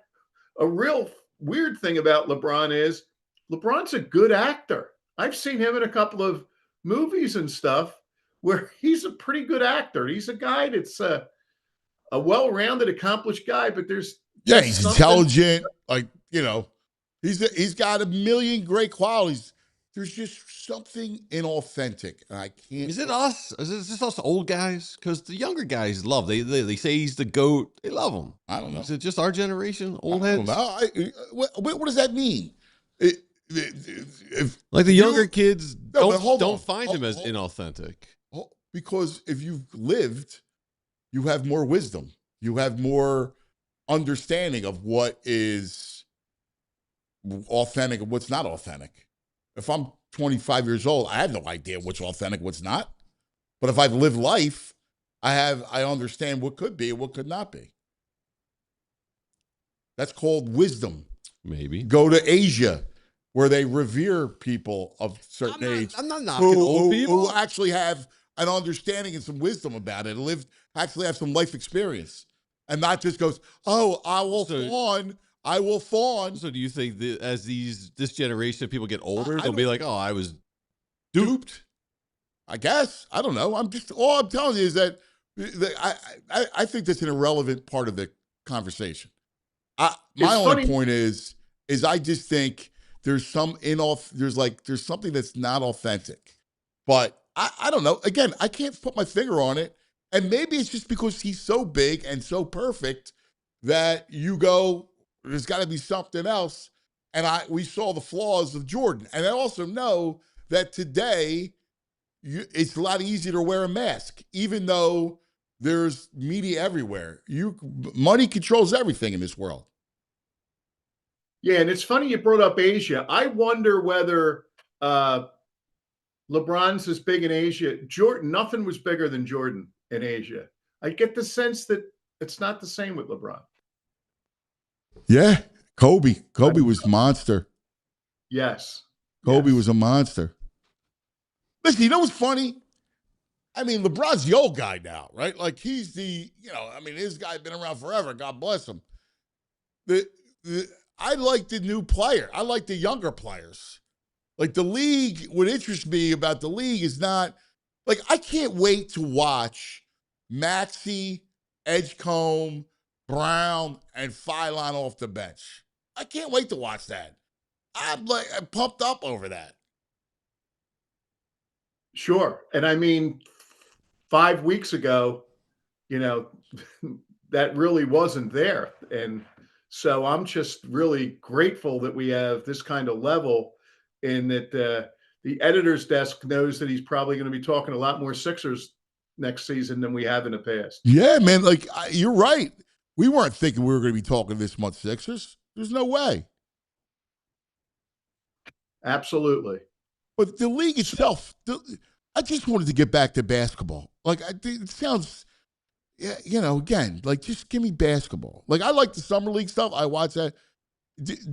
A real weird thing about LeBron is LeBron's a good actor. I've seen him in a couple of movies and stuff where he's a pretty good actor. He's a guy that's a well-rounded, accomplished guy, but he's intelligent. Like, he's got a million great qualities. There's just something inauthentic. I can't. Is it us? Is this us old guys? Because the younger guys love. They say he's the GOAT. They love him. I don't know. Is it just our generation, old heads? What does that mean? Like the younger kids don't find him as inauthentic. Because if you've lived, you have more wisdom. You have more understanding of what is authentic and what's not authentic. If I'm 25 years old, I have no idea what's authentic, what's not. But if I've lived life, I understand what could be and what could not be. That's called wisdom. Maybe. Go to Asia, where they revere people of certain age. I'm not knocking old people. Who actually have an understanding and some wisdom about it, and actually have some life experience. And not just goes, oh, I will fawn. So do you think that as this generation of people get older, they'll be like, oh, I was duped? I guess. I don't know. All I'm telling you is that I think that's an irrelevant part of the conversation. My only point is I just think there's there's something that's not authentic. But I don't know. Again, I can't put my finger on it. And maybe it's just because he's so big and so perfect that you go, there's got to be something else. And we saw the flaws of Jordan. And I also know that today it's a lot easier to wear a mask, even though there's media everywhere. Money controls everything in this world. Yeah, and it's funny you brought up Asia. I wonder whether LeBron's as big in Asia. Nothing was bigger than Jordan in Asia. I get the sense that it's not the same with LeBron. Yeah, Kobe was a monster. Yes. Kobe was a monster. Listen, you know what's funny? I mean, LeBron's the old guy now, right? Like, he's this guy's been around forever. God bless him. I like the new player. I like the younger players. Like, the league, what interests me about the league is not, like, I can't wait to watch Maxey, Edgecombe, Brown, and Philon off the bench. I can't wait to watch that. I'm pumped up over that. Sure. And I mean, 5 weeks ago, that really wasn't there. And so I'm just really grateful that we have this kind of level, and that the editor's desk knows that he's probably going to be talking a lot more Sixers next season than we have in the past. Yeah, man. Like, you're right. We weren't thinking we were going to be talking this much Sixers. There's no way. Absolutely. But the league itself, I just wanted to get back to basketball. Like, it sounds, again, like, just give me basketball. Like, I like the summer league stuff. I watch that.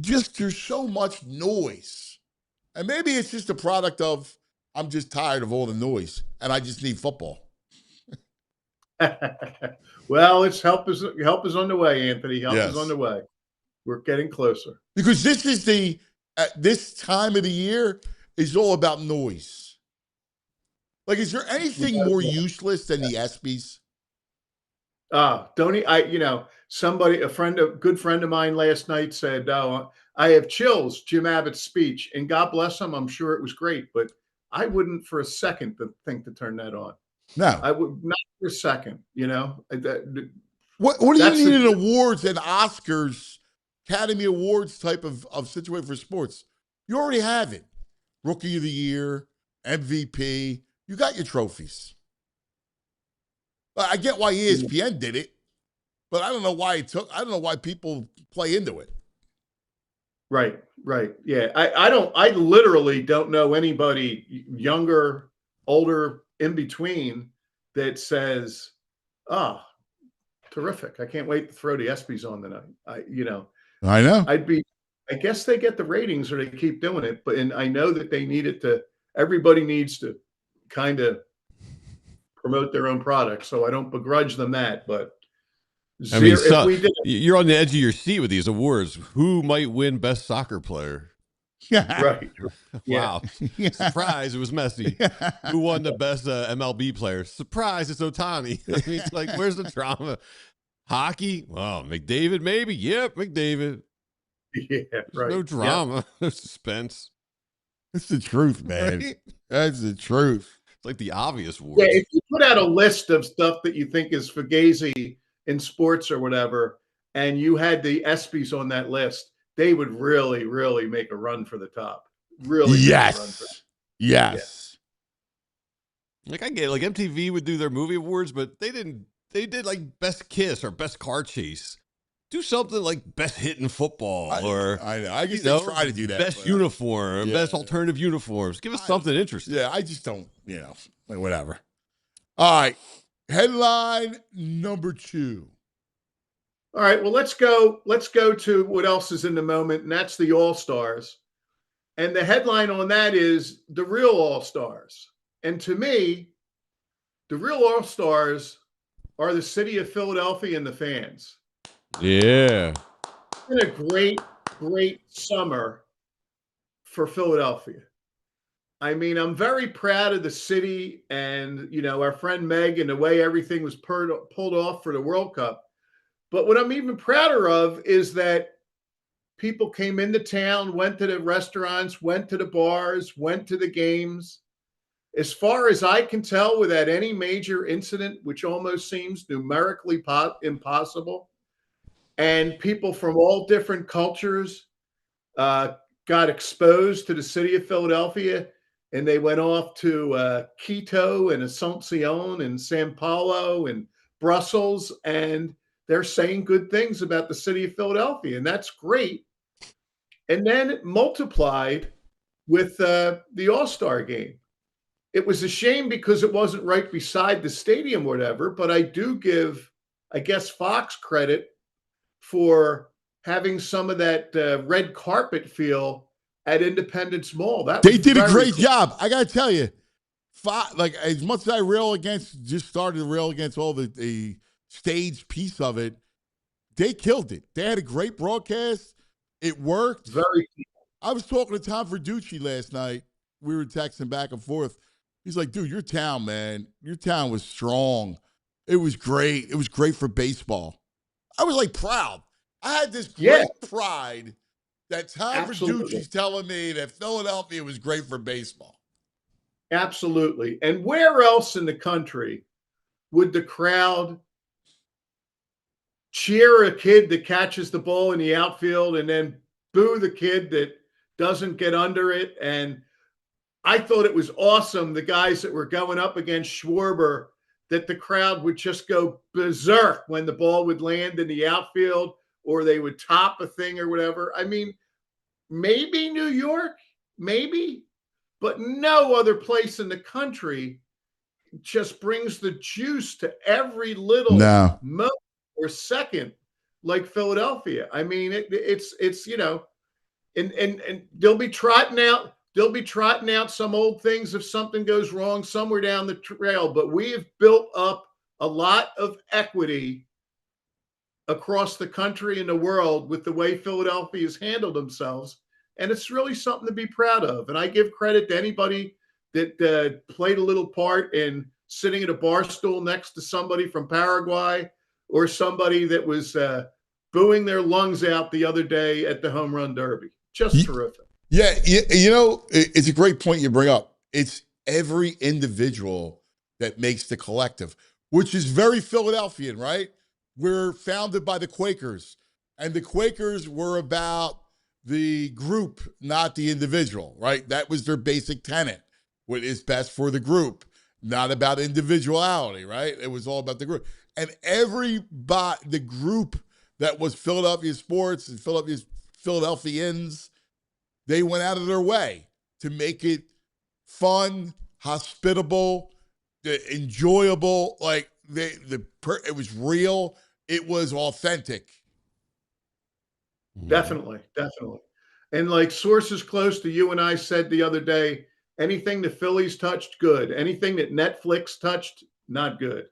Just, there's so much noise. And maybe it's just a product of, I'm just tired of all the noise, and I just need football. Well, it's help is on the way, Anthony. Help is on Yes. the way. We're getting closer. Because this is this time of the year is all about noise. Like, is there anything more useless than the ESPYs? Don't he? A good friend of mine last night said, "Oh, I have chills." Jim Abbott's speech, and God bless him. I'm sure it was great, but I wouldn't for a second think to turn that on. No. I would not for a second. What do you That's need the- in awards and Oscars, Academy Awards type of situation for sports? You already have it. Rookie of the Year, MVP. You got your trophies. I get why ESPN did it, but I don't know why people play into it. Right. Yeah. I literally don't know anybody younger, older, in between that says, "Oh, terrific. I can't wait to throw the ESPYs on tonight." I know. I guess they get the ratings or they keep doing it, and I know that they need it everybody needs to kind of promote their own product. So I don't begrudge them that, but I mean, if we did you're on the edge of your seat with these awards. Who might win best soccer player? right. Wow. Surprise, it was Messi. Who won the best MLB player? Surprise, it's Ohtani. I mean, it's like, where's the drama? Hockey? Well, McDavid, maybe. Yep, McDavid. Yeah, right. No drama. No suspense. That's the truth, man. Right? That's the truth. It's like the obvious awards. Yeah, if you put out a list of stuff that you think is fugazi in sports or whatever, and you had the ESPYs on that list, they would really, really make a run for the top. Really? Yes. Yes. Like, I get it. Like, MTV would do their movie awards, but they didn't. They did like best kiss or best car chase. Do something like best hit in football, or I know. I guess they try to do that. Best uniform, best alternative uniforms. Give us something interesting. Yeah, I just don't. Like whatever. All right. Headline number 2. All right. Well, let's go to what else is in the moment, and that's the All-Stars. And the headline on that is the real All-Stars. And to me, the real All-Stars are the city of Philadelphia and the fans. Yeah. It's been a great, great summer for Philadelphia. I mean, I'm very proud of the city and, our friend Meg and the way everything was pulled off for the World Cup. But what I'm even prouder of is that people came into town, went to the restaurants, went to the bars, went to the games. As far as I can tell, without any major incident, which almost seems numerically impossible, and people from all different cultures got exposed to the city of Philadelphia, and they went off to Quito and Asuncion and Sao Paulo and Brussels, and they're saying good things about the city of Philadelphia, and that's great. And then multiplied with the All-Star game. It was a shame because it wasn't right beside the stadium or whatever, but I do give, I guess, Fox credit for having some of that red carpet feel at Independence Mall. They did a great job. I got to tell you, like as much as I started to rail against all the stage piece of it, they killed it. They had a great broadcast. It worked. Very. I was talking to Tom Verducci last night. We were texting back and forth. He's like, dude, your town, man, your town was strong. It was great. It was great for baseball. I was like proud. I had this great pride that Tom Verducci's telling me that Philadelphia was great for baseball. Absolutely. And where else in the country would the crowd cheer a kid that catches the ball in the outfield and then boo the kid that doesn't get under it? And I thought it was awesome, the guys that were going up against Schwarber, that the crowd would just go berserk when the ball would land in the outfield or they would top a thing or whatever. I mean, maybe New York, maybe, but no other place in the country just brings the juice to every little moment or second like Philadelphia. I mean, it's and they'll be trotting out some old things if something goes wrong somewhere down the trail, but we have built up a lot of equity across the country and the world with the way Philadelphia has handled themselves. And it's really something to be proud of. And I give credit to anybody that played a little part in sitting at a bar stool next to somebody from Paraguay, or somebody that was booing their lungs out the other day at the home run derby. Just terrific. Yeah, it's a great point you bring up. It's every individual that makes the collective, which is very Philadelphian, right? We're founded by the Quakers, and the Quakers were about the group, not the individual, right? That was their basic tenet. What is best for the group, not about individuality, right? It was all about the group. And everybody, the group that was Philadelphia sports and Philadelphians, they went out of their way to make it fun, hospitable, enjoyable. Like it was real. It was authentic. Definitely. And like sources close to you and I said the other day, anything the Phillies touched, good. Anything that Netflix touched, not good.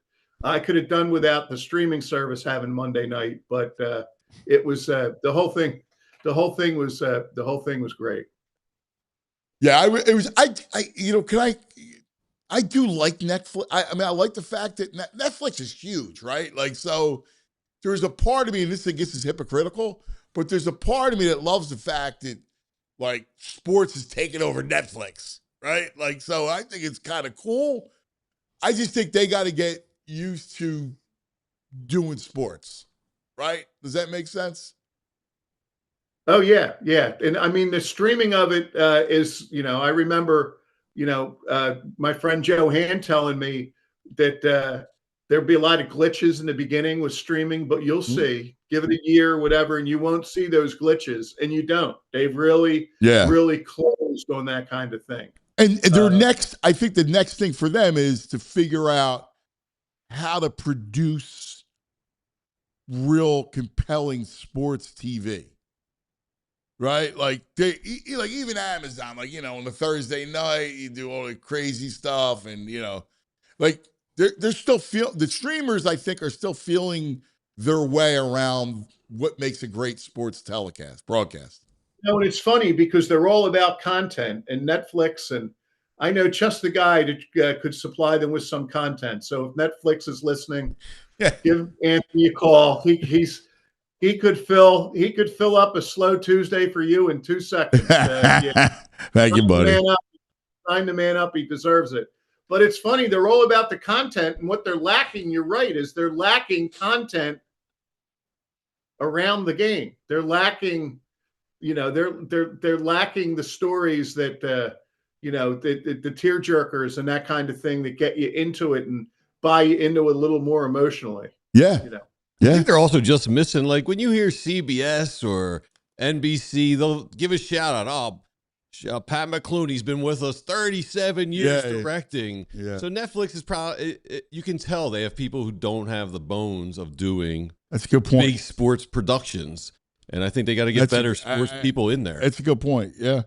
I could have done without the streaming service having Monday night, but it was the whole thing. The whole thing was great. Yeah, I do like Netflix. I mean, I like the fact that Netflix is huge, right? Like, so there's a part of me, and this I guess is hypocritical, but there's a part of me that loves the fact that like sports is taking over Netflix, right? Like, so I think it's kind of cool. I just think they got to get used to doing sports, right? Does that make sense? Oh yeah. And I mean, the streaming of it is, I remember, my friend Joe Hand telling me that there'd be a lot of glitches in the beginning with streaming, but you'll see, give it a year, whatever, and you won't see those glitches, and you don't. They've really closed on that kind of thing. And I think the next thing for them is to figure out how to produce real compelling sports TV. Right? Like even Amazon, on the Thursday night, you do all the crazy stuff, and they're still the streamers, I think, are still feeling their way around what makes a great sports broadcast. And it's funny because they're all about content, and Netflix, and I know just the guy that could supply them with some content. So if Netflix is listening, give Anthony a call. He could fill up a slow Tuesday for you in 2 seconds. Thank you, buddy. Sign the man up. He deserves it. But it's funny. They're all about the content, and what they're lacking, you're right, is they're lacking content around the game. They're lacking, they're lacking the stories that, the tearjerkers and that kind of thing that get you into it and buy you into it a little more emotionally. Yeah. I think they're also just missing, like when you hear CBS or NBC, they'll give a shout out. Pat McLoone, he's been with us 37 years directing. Yeah. So Netflix is probably, you can tell they have people who don't have the bones of doing That's a good point. Big sports productions. And I think they got to get better sports people in there. That's a good point. Yeah.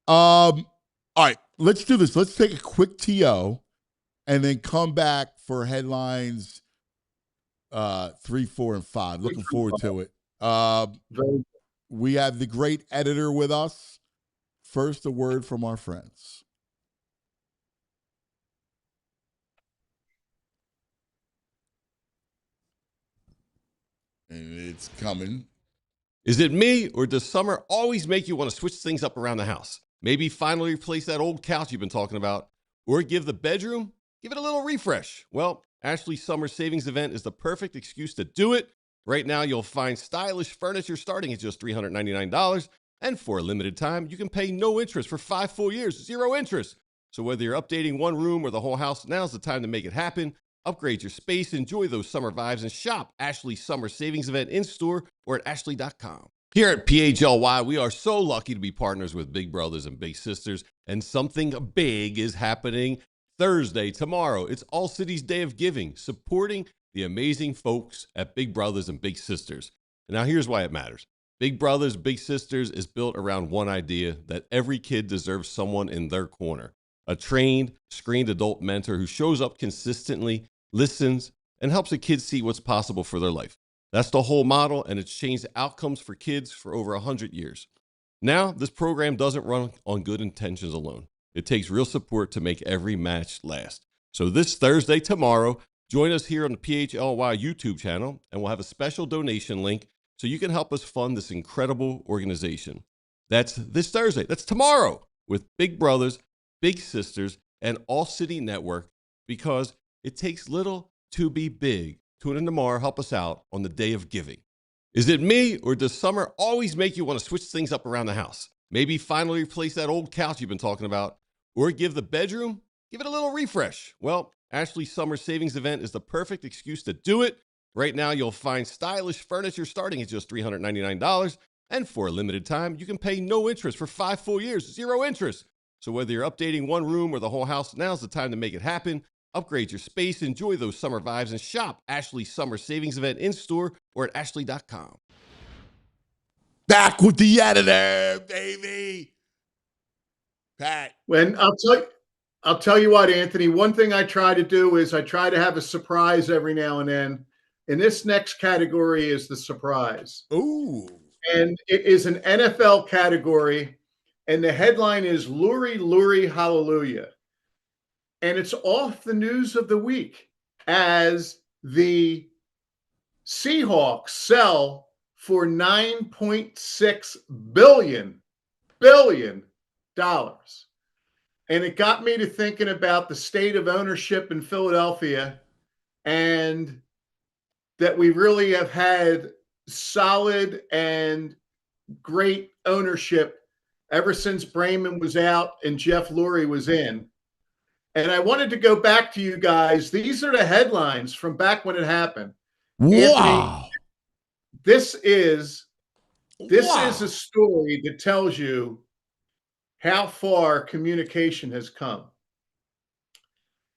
All right, let's do this. Let's take a quick TO and then come back for headlines 3, 4, and 5. Looking forward to it. We have the great editor with us. First, a word from our friends. And it's coming. Is it me, or does summer always make you want to switch things up around the house? Maybe finally replace that old couch you've been talking about, or give the bedroom, give it a little refresh. Well, Ashley's Summer Savings Event is the perfect excuse to do it. Right now, you'll find stylish furniture starting at just $399. And for a limited time, you can pay no interest for 5 full years, 0 interest. So whether you're updating one room or the whole house, now's the time to make it happen. Upgrade your space, enjoy those summer vibes, and shop Ashley's Summer Savings Event in-store or at ashley.com. Here at PHLY, we are so lucky to be partners with Big Brothers and Big Sisters, and something big is happening Thursday, tomorrow. It's All Cities Day of Giving, supporting the amazing folks at Big Brothers and Big Sisters. And now here's why it matters. Big Brothers, Big Sisters is built around one idea, that every kid deserves someone in their corner. A trained, screened adult mentor who shows up consistently, listens, and helps a kid see what's possible for their life. That's the whole model, and it's changed outcomes for kids for over 100 years. Now, this program doesn't run on good intentions alone. It takes real support to make every match last. So this Thursday, tomorrow, join us here on the PHLY YouTube channel, and we'll have a special donation link so you can help us fund this incredible organization. That's this Thursday. That's tomorrow with Big Brothers, Big Sisters, and All City Network, because it takes little to be big. Tune in tomorrow. Help us out on the day of giving. Is it me, or does summer always make you want to switch things up around the house? Maybe finally replace that old couch you've been talking about, or give the bedroom, give it a little refresh. Well, Ashley Summer Savings Event is the perfect excuse to do it. Right now, you'll find stylish furniture starting at just $399. And for a limited time, you can pay no interest for 5 full years, 0 interest. So whether you're updating one room or the whole house, now's the time to make it happen. Upgrade your space, enjoy those summer vibes, and shop Ashley Summer Savings Event in-store or at ashley.com. Back with the editor, baby. Pat. When I'll tell you what, Anthony, one thing I try to do is I try to have a surprise every now and then. And this next category is the surprise. Ooh. And it is an NFL category. And the headline is Lurie, Lurie, Hallelujah. And it's off the news of the week as the Seahawks sell for $9.6 billion. And it got me to thinking about the state of ownership in Philadelphia, and that we really have had solid and great ownership ever since Brayman was out and Jeff Lurie was in. And I wanted to go back to you guys. These are the headlines from back when it happened. Wow. Anthony, this is a story that tells you how far communication has come.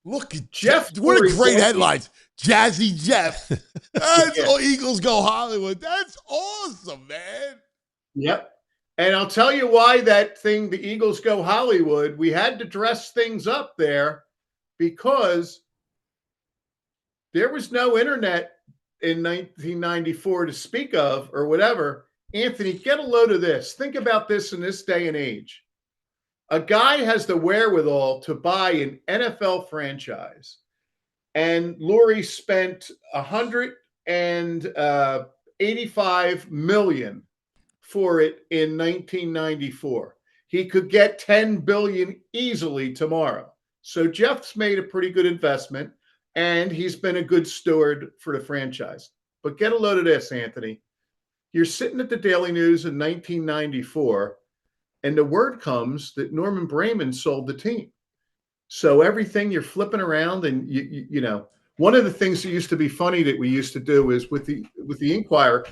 Look at Jeff. What a great Lurie, headlines. Jazzy Jeff. That's Yeah. all Eagles go Hollywood. That's awesome, man. Yep. And I'll tell you why that thing, the Eagles go Hollywood, we had to dress things up there because there was no internet in 1994 to speak of or whatever. Anthony, get a load of this. Think about this in this day and age. A guy has the wherewithal to buy an NFL franchise, and Lurie spent $185 million for it in 1994. He could get $10 billion easily tomorrow. So Jeff's made a pretty good investment, and he's been a good steward for the franchise. But get a load of this, Anthony. You're sitting at the Daily News in 1994, and the word comes that Norman Brayman sold the team. So everything you're flipping around, and you know, one of the things that used to be funny that we used to do is with the Inquirer,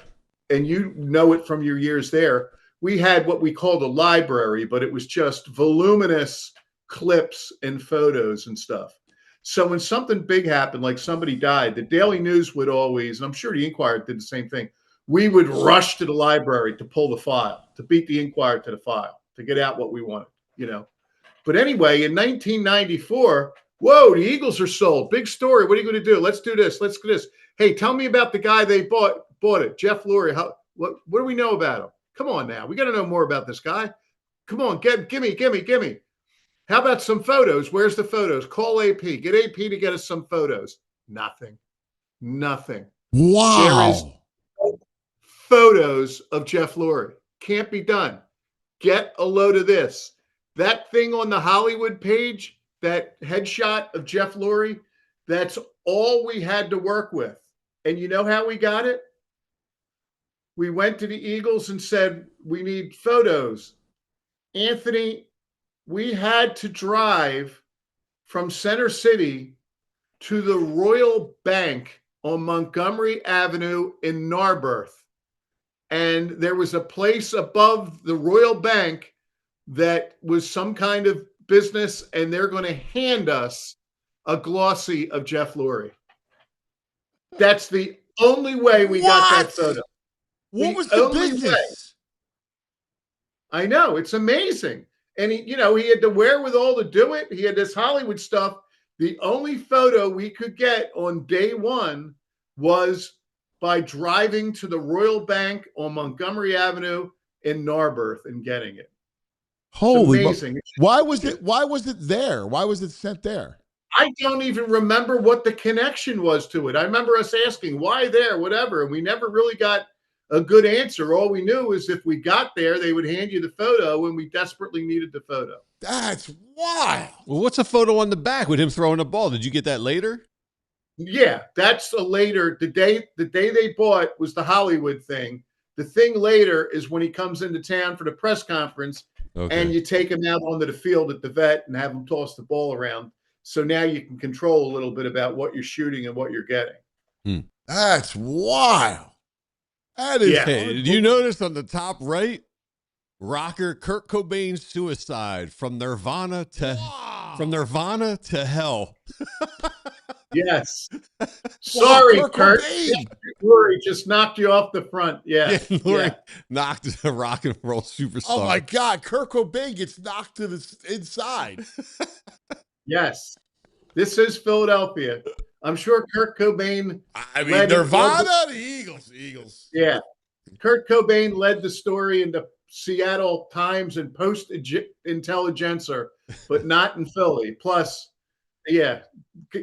and you know it from your years there, we had what we called a library, but it was just voluminous clips and photos and stuff. So when something big happened, like somebody died, the Daily News would always, and I'm sure the Inquirer did the same thing, we would rush to the library to pull the file, to beat the Inquirer to the file, to get out what we wanted, you know. But anyway, in 1994, whoa, the Eagles are sold. Big story. What are you going to do? Let's do this. Let's do this. Hey, tell me about the guy they bought it. Jeff Lurie. What do we know about him? Come on now. We got to know more about this guy. Come on, give me. How about some photos? Where's the photos? Call AP. Get AP to get us some photos. Nothing. Wow. There is no photos of Jeff Lurie. Can't be done. Get a load of this. That thing on the Hollywood page, that headshot of Jeff Lurie, that's all we had to work with. And you know how we got it? We went to the Eagles and said, we need photos. Anthony, we had to drive from Center City to the Royal Bank on Montgomery Avenue in Narberth. And there was a place above the Royal Bank that was some kind of business, and they're going to hand us a glossy of Jeff Lurie. That's the only way we got that photo. What was the business? Way. I know. It's amazing. And he had the wherewithal to do it. He had this Hollywood stuff. The only photo we could get on day one was by driving to the Royal Bank on Montgomery Avenue in Narberth and getting it. Holy, amazing. Why was it there? Why was it sent there? I don't even remember what the connection was to it. I remember us asking why there, whatever, and we never really got a good answer. All we knew is if we got there, they would hand you the photo when we desperately needed the photo. That's wild. Well, what's a photo on the back with him throwing a ball? Did you get that later? Yeah, that's a later. The day they bought was the Hollywood thing. The thing later is when he comes into town for the press conference, and you take him out onto the field at the vet and have him toss the ball around. So now you can control a little bit about what you're shooting and what you're getting. That's wild. That is. Yeah. Hey, did you notice on the top right, rocker Kurt Cobain's suicide from Nirvana to hell. Yes. Sorry, Kurt. Lori just knocked you off the front. Yeah. Lori knocked the rock and roll superstar. Oh my God, Kurt Cobain gets knocked to the inside. Yes. This is Philadelphia. I'm sure Kurt Cobain. I mean, Nirvana, the Eagles. Yeah. Kurt Cobain led the story in the Seattle Times and Post-Intelligencer, but not in Philly. Plus, yeah,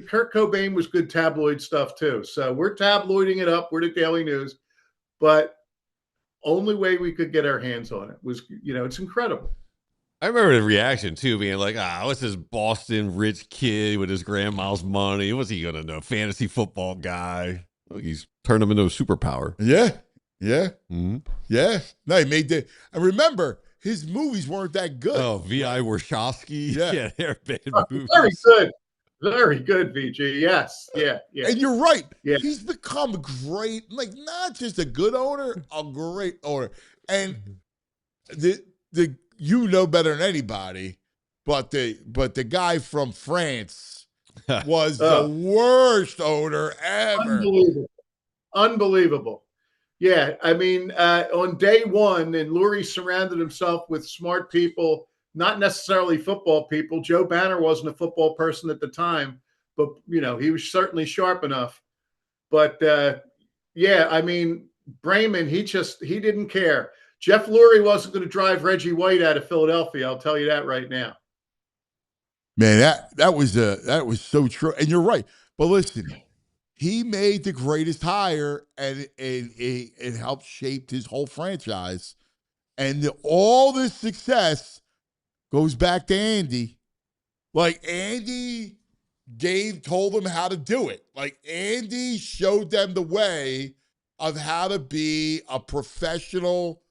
Kurt Cobain was good tabloid stuff too. So we're tabloiding it up. We're the Daily News. But only way we could get our hands on it was, it's incredible. I remember the reaction too, being like, what's this Boston rich kid with his grandma's money? What's he gonna know? Fantasy football guy. Look, he's turned him into a superpower. Yeah. Mm-hmm. Yeah. No, he made the. And remember, his movies weren't that good. Oh, V.I. Warshawski. Yeah, they're bad movies. Very good. Very good, VG. Yes. Yeah. And you're right. Yeah. He's become a great, not just a good owner, a great owner. And the you know better than anybody, but the guy from France was the worst owner ever. Unbelievable. Yeah, I mean, on day one, and Lurie surrounded himself with smart people, not necessarily football people. Joe Banner wasn't a football person at the time, but, he was certainly sharp enough. But, yeah, I mean, Brayman, he didn't care. Jeff Lurie wasn't going to drive Reggie White out of Philadelphia. I'll tell you that right now. Man, that was so true. And you're right. But listen, he made the greatest hire, and it helped shape his whole franchise. And all this success goes back to Andy. Like, Andy told them how to do it. Like, Andy showed them the way of how to be a professional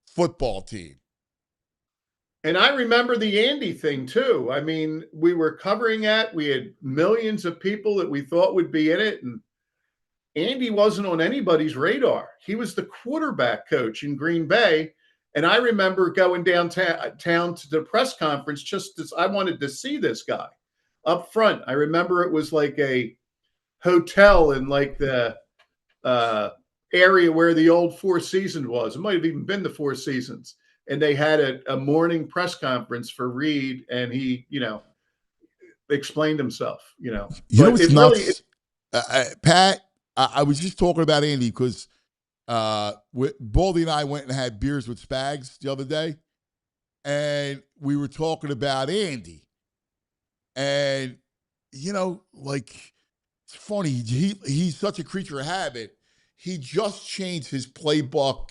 football team. And I remember the Andy thing too. I mean, we were covering that. We had millions of people that we thought would be in it. And Andy wasn't on anybody's radar. He was the quarterback coach in Green Bay. And I remember going downtown to the press conference just as I wanted to see this guy up front. I remember it was like a hotel in like the area where the old Four Seasons was. It might have even been the Four Seasons. And they had a morning press conference for Reed, and he, explained himself, You know what's nuts? Pat, I was just talking about Andy because Baldy and I went and had beers with Spags the other day, and we were talking about Andy. And, it's funny. He's such a creature of habit. He just changed his playbook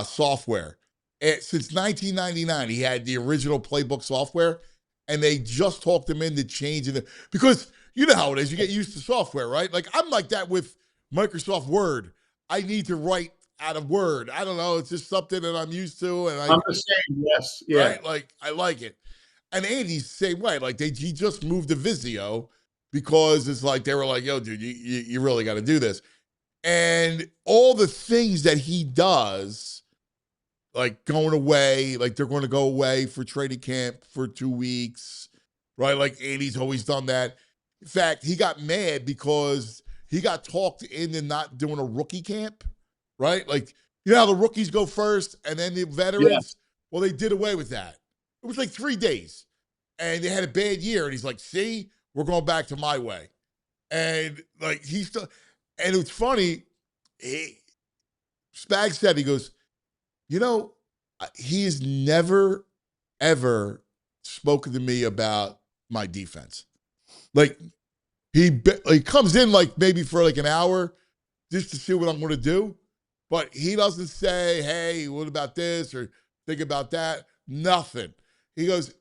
software. Since 1999, he had the original playbook software, and they just talked him into changing it. Because you know how it is. You get used to software, right? Like, I'm like that with Microsoft Word. I need to write out of Word. I don't know. It's just something that I'm used to. And I'm the same, yes. Yeah. Right? Like, I like it. And Andy's the same way. Like, he just moved to Vizio because it's like, they were like, yo, dude, you really got to do this. And all the things that he does, like going away, like they're going to go away for training camp for 2 weeks, right? Like Andy's always done that. In fact, he got mad because he got talked into not doing a rookie camp, right? Like, how the rookies go first and then the veterans? Yeah. Well, they did away with that. It was like 3 days. And they had a bad year. And he's like, see, we're going back to my way. And like, he's still, and it's funny. Spag said, he goes, you know, he has never, ever spoken to me about my defense. Like, he comes in like maybe for like an hour just to see what I'm going to do. But he doesn't say, hey, what about this or think about that? Nothing. He goes,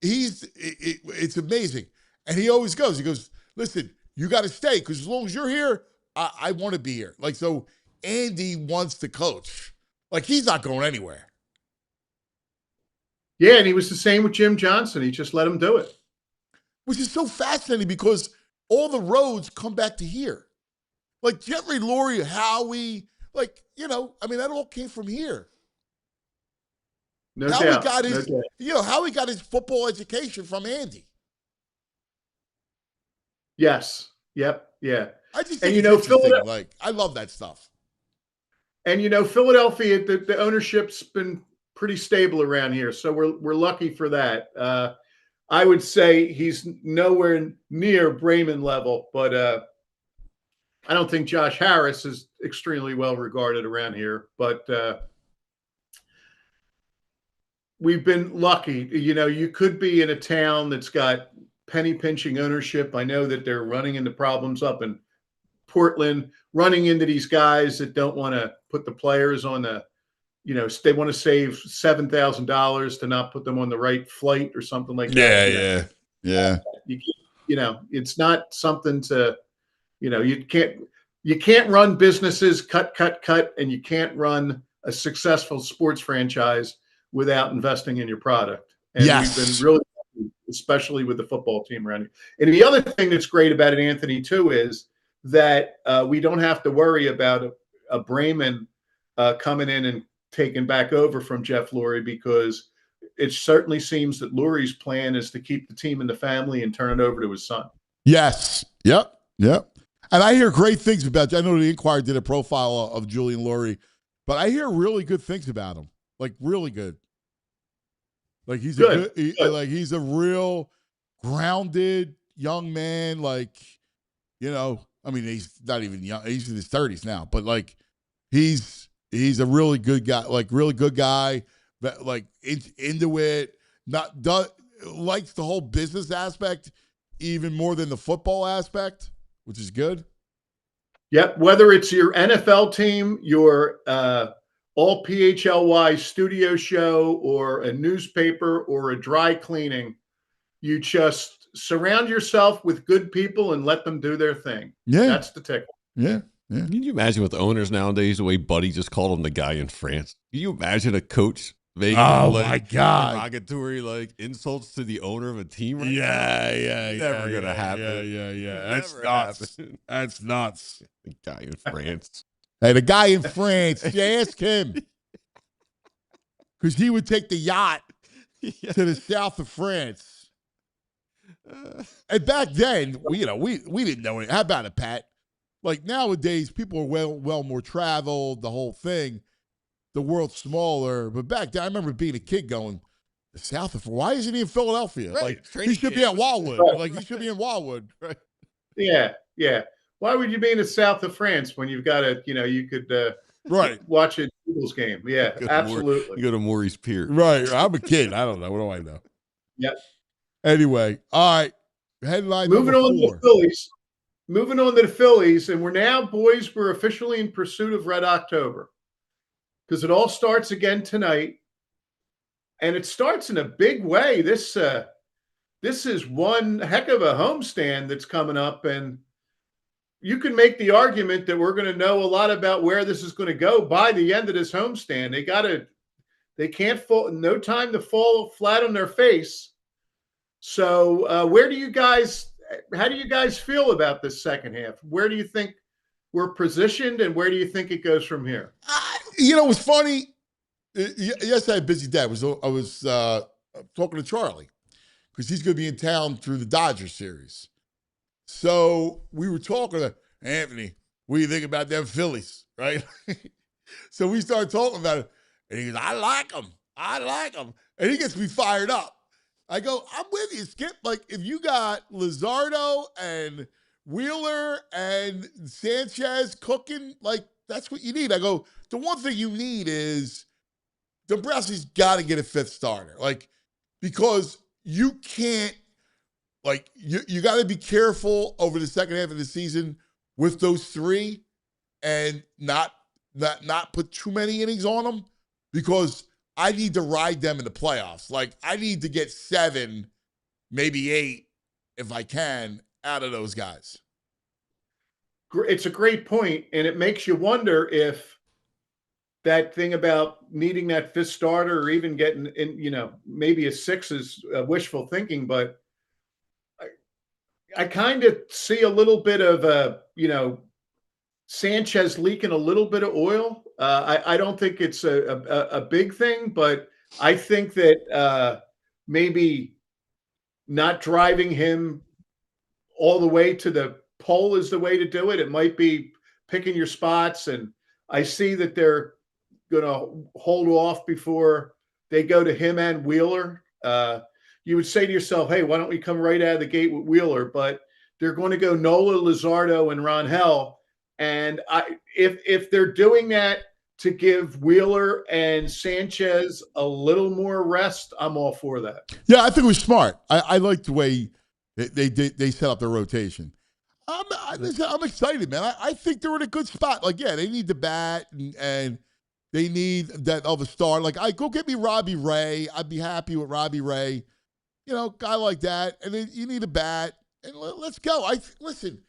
it's amazing. And he always goes, he goes, listen, you got to stay because as long as you're here, I want to be here. Like, so Andy wants to coach. Like, he's not going anywhere. Yeah, and he was the same with Jim Johnson. He just let him do it. Which is so fascinating because all the roads come back to here. Like Jeffrey Lurie, Howie, like, you know, I mean, that all came from here. No Howie doubt. got his, No doubt. you know, Howie got his football education from Andy. Yes. Yep. Yeah. I just think And, you it's know, interesting. Like, I love that stuff. And, you know, Philadelphia, the ownership's been pretty stable around here. So we're lucky for that. I would say he's nowhere near Bremen level, but I don't think Josh Harris is extremely well regarded around here. But we've been lucky. You know, you could be in a town that's got penny pinching ownership. I know that they're running into problems up in Portland, running into these guys that don't want to put the players on the, you know, they want to save $7,000 to not put them on the right flight or something like that. Yeah. You know, it's not something to, you know, you can't run businesses cut, and you can't run a successful sports franchise without investing in your product. And Yes. we've been really, especially with the football team around here. And the other thing that's great about it, Anthony, too, is that we don't have to worry about a Bremen coming in and taking back over from Jeff Lurie, because it certainly seems that Lurie's plan is to keep the team in the family and turn it over to his son. Yes. Yep. And I hear great things about you. I know the Inquirer did a profile of Julian Lurie, but I hear really good things about him. Like, really good. Like, he's Good. He's a real grounded young man. Like, you know, I mean, he's not even young. He's in his 30s now, but like, he's a really good guy. Like, really good guy. That like into it. Likes the whole business aspect even more than the football aspect, which is good. Yep. Whether it's your NFL team, your all PHLY studio show, or a newspaper, or a dry cleaning, you just surround yourself with good people and let them do their thing. Yeah. That's the ticket. Yeah. Can you imagine with owners nowadays, the way Buddy just called him the guy in France? Can you imagine a coach making my God, derogatory like insults to the owner of a team? Right Yeah. Never gonna happen. Yeah. That's Never nuts. happen. That's nuts. The guy in France. Hey, the guy in France, you ask him. Because he would take the yacht to the south of France. And back then, we didn't know it. How about it, Pat? Like, nowadays, people are well more traveled, the whole thing. The world's smaller. But back then, I remember being a kid going, the south of France? Why isn't he in Philadelphia? Right. Like, he should be at Wildwood. Like, he should be in Wildwood. Right. Yeah. Why would you be in the south of France when you've got you could watch a Eagles game? Yeah, absolutely. You go to Maurice Pier. Right. I'm a kid. I don't know. What do I know? Yep. Anyway, all right. Headline Moving number on 4. to the Phillies. Moving on to the Phillies, and we're officially in pursuit of Red October, because it all starts again tonight, and it starts in a big way. This is one heck of a homestand that's coming up, and you can make the argument that we're going to know a lot about where this is going to go by the end of this homestand. They can't fall, no time to fall flat on their face. So how do you guys feel about this second half? Where do you think we're positioned, and where do you think it goes from here? It was funny. Yes, I had a busy day. I was talking to Charlie because he's going to be in town through the Dodgers series. So we were talking to Anthony. What do you think about them Phillies, right? So we started talking about it, and he goes, "I like them. I like him. And he gets me fired up. I go, I'm with you, Skip. Like, if you got Luzardo and Wheeler and Sanchez cooking, like, that's what you need. I go, the one thing you need is Dombrowski's got to get a fifth starter. Like, because you can't, like, you got to be careful over the second half of the season with those three and not put too many innings on them, because I need to ride them in the playoffs. Like, I need to get 7, maybe 8, if I can, out of those guys. It's a great point, and it makes you wonder if that thing about needing that fifth starter or even getting in, maybe a 6 is wishful thinking, but I kind of see a little bit of Sanchez leaking a little bit of oil. I don't think it's a big thing, but I think that maybe not driving him all the way to the pole is the way to do it. It might be picking your spots, and I see that they're going to hold off before they go to him and Wheeler. You would say to yourself, hey, why don't we come right out of the gate with Wheeler? But they're going to go Nola, Luzardo, and Rangel. And if they're doing that to give Wheeler and Sanchez a little more rest, I'm all for that. Yeah, I think it was smart. I like the way they set up their rotation. I'm excited, man. I think they're in a good spot. Like, yeah, they need the bat and they need that other star. Like, go get me Robbie Ray. I'd be happy with Robbie Ray. Guy like that. And then you need a bat. And let's go. Listen,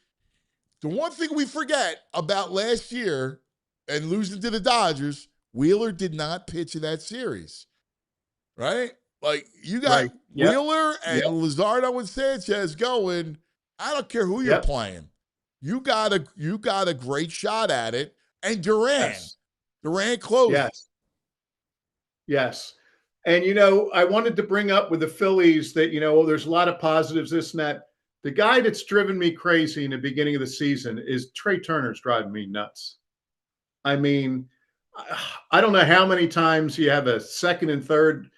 the one thing we forget about last year and losing to the Dodgers, Wheeler did not pitch in that series. Right? Like, you got Right. Yep. Wheeler and Luzardo and Sanchez going. I don't care who you're playing. You got a great shot at it. And Duran closed. Yes. And, I wanted to bring up with the Phillies that, there's a lot of positives, this and that. The guy that's driven me crazy in the beginning of the season is Trey Turner's driving me nuts. I mean, I don't know how many times you have a second and third,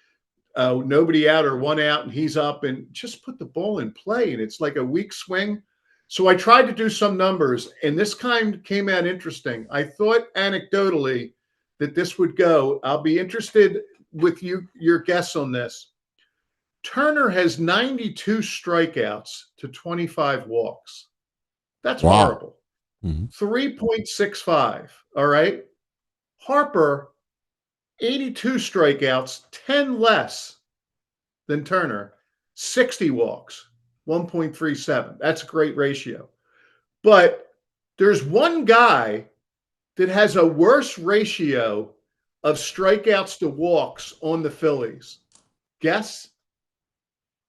nobody out or one out, and he's up, and just put the ball in play. And it's like a weak swing. So I tried to do some numbers, and this kind came out interesting. I thought anecdotally that this would go. I'll be interested with your guess on this. Turner has 92 strikeouts to 25 walks. That's horrible. Mm-hmm. 3.65. All right. Harper, 82 strikeouts, 10 less than Turner, 60 walks, 1.37. That's a great ratio. But there's one guy that has a worse ratio of strikeouts to walks on the Phillies. Guess?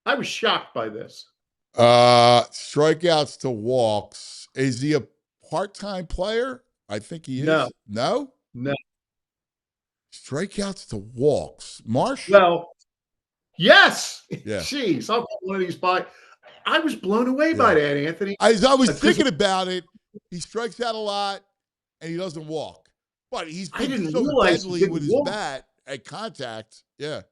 I was shocked by this. Strikeouts to walks. Is he a part-time player? I think he is. No. Strikeouts to walks. Marsh? Well, yes. Yeah. Jeez, I'll put one of these by. I was blown away by that, Anthony. As I was thinking about it, he strikes out a lot and he doesn't walk. But he's been so deadly with his bat at contact. Yeah.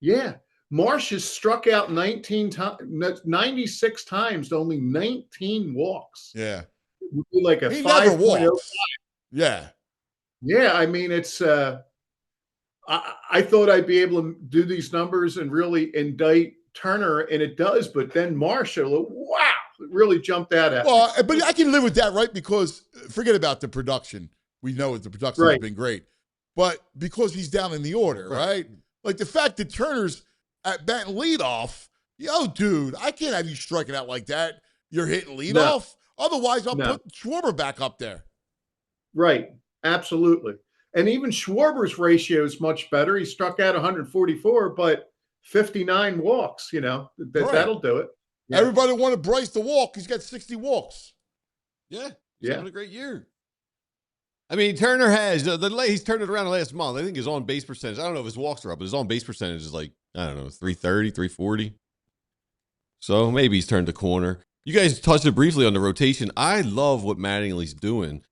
Yeah. Marsh has struck out 96 times to only 19 walks. Yeah. It would be like a 5.05. Yeah. Yeah, I mean, it's I thought I'd be able to do these numbers and really indict Turner, and it does, but then Marsh, wow, it really jumped out at me. But I can live with that, right? Because forget about the production. We know the production has been great. But because he's down in the order, right? Like the fact that Turner's at batting leadoff, dude, I can't have you striking out like that. You're hitting leadoff. No. Otherwise, I'll put Schwarber back up there. Right. Absolutely. And even Schwarber's ratio is much better. He struck out 144, but 59 walks, that'll do it. Yeah. Everybody wanted Bryce to walk. He's got 60 walks. Yeah. He's having a great year. I mean, Turner has, he's turned it around the last month. I think his on-base percentage, I don't know if his walks are up, but his on-base percentage is like, I don't know, 330, 340. So maybe he's turned the corner. You guys touched it briefly on the rotation. I love what Mattingly's doing.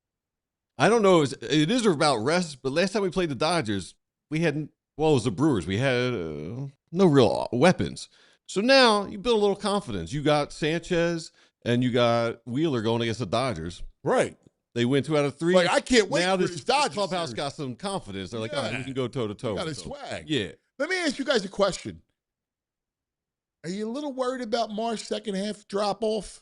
I don't know if it is about rest, but last time we played the Dodgers, we had Well, it was the Brewers. We had no real weapons. So now you build a little confidence. You got Sanchez and you got Wheeler going against the Dodgers. Right. They win 2 out of 3. Like, I can't wait now for this this Dodgers clubhouse series. got some confidence. They're like, all right, we can go toe-to-toe. Got a swag. Yeah. Let me ask you guys a question. Are you a little worried about Marsh's second half drop off?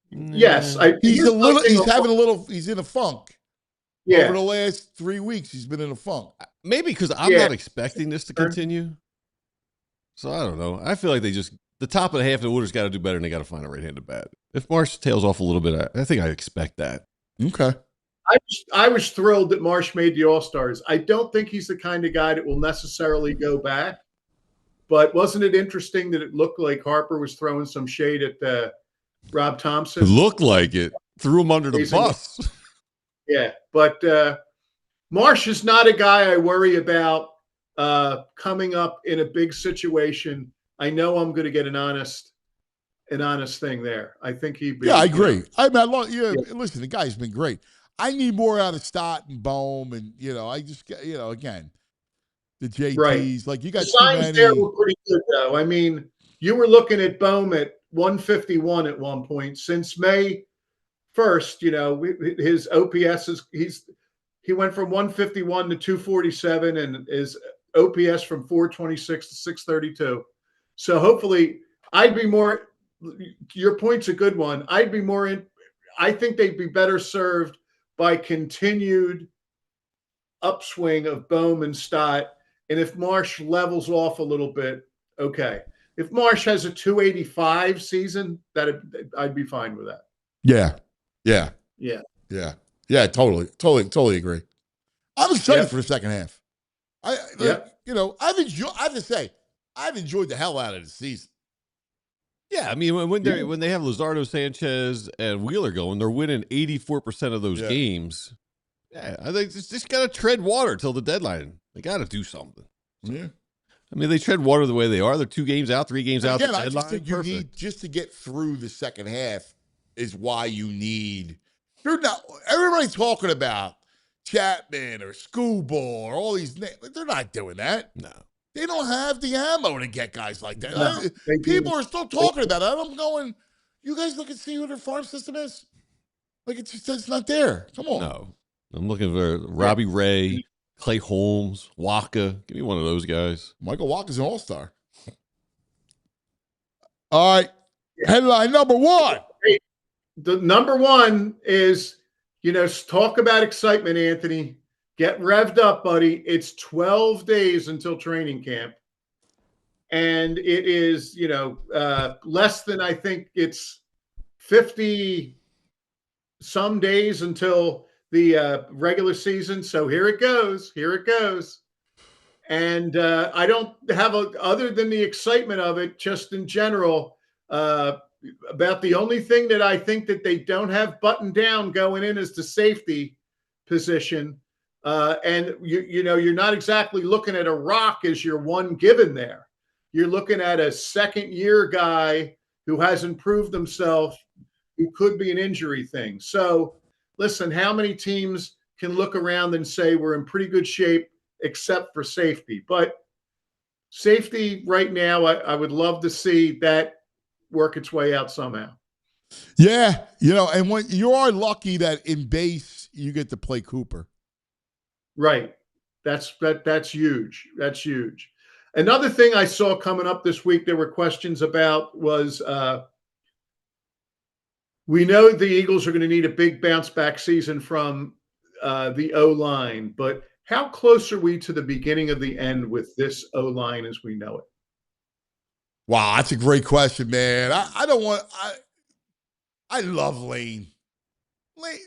Yes, He's in a funk. Yeah. Over the last 3 weeks, he's been in a funk. Maybe because I'm not expecting this to continue. So I don't know. I feel like the top of the half, the order's got to do better, and they got to find a right-handed bat. If Marsh tails off a little bit, I think I expect that. Okay. I was thrilled that Marsh made the All-Stars. I don't think he's the kind of guy that will necessarily go back. But wasn't it interesting that it looked like Harper was throwing some shade at Rob Thompson? It looked like it. Threw him under the bus. Yeah, but Marsh is not a guy I worry about coming up in a big situation. I know I'm going to get an honest thing there. I think he'd be. Yeah, I agree. Listen, the guy's been great. I need more out of Stott and Bohm, and I just again, the JTs. Right. Like, you got the signs too many. There were pretty good though. I mean, you were looking at Bohm at 151 at one point. Since May 1st, his OPS he went from 151 to 247, and his OPS from 426 to 632. So hopefully, I'd be more. Your point's a good one. I'd be more in. I think they'd be better served by continued upswing of Bohm and Stott. And if Marsh levels off a little bit, okay. If Marsh has a 285 season, I'd be fine with that. Yeah. Totally agree. I'm excited for the second half. I've enjoyed the hell out of the season. Yeah, I mean, when they have Luzardo, Sanchez, and Wheeler going, they're winning 84% of those games. Yeah, I think just got to tread water till the deadline. They got to do something. Yeah. I mean, they tread water the way they are. They're 2 games out, 3 games out. Again, I just think you need, just to get through the second half is why you need. Everybody's talking about Chapman or Schoolball or all these names. They're not doing that. No. They don't have the ammo to get guys like that. No, People are still talking about it. I'm going, you guys look and see who their farm system is? Like, it's not there. Come on. No. I'm looking for Robbie Ray, Clay Holmes, Waka. Give me one of those guys. Michael Waka's an all-star. All right. Headline number 1. The number 1 is, talk about excitement, Anthony. Get revved up, buddy. It's 12 days until training camp. And it is, less than, I think it's 50 some days until the regular season. So here it goes. And I don't have, other than the excitement of it, just in general, about the only thing that I think that they don't have buttoned down going in is the safety position. And you're not exactly looking at a rock as your one given there. You're looking at a second-year guy who hasn't proved himself, who could be an injury thing. So, listen, how many teams can look around and say we're in pretty good shape except for safety? But safety right now, I would love to see that work its way out somehow. Yeah, and when you are lucky that in base you get to play Cooper. Right. That's huge. That's huge. Another thing I saw coming up this week there were questions about was we know the Eagles are going to need a big bounce back season from the O-line, but how close are we to the beginning of the end with this O-line as we know it? Wow, that's a great question, man. I love Lane.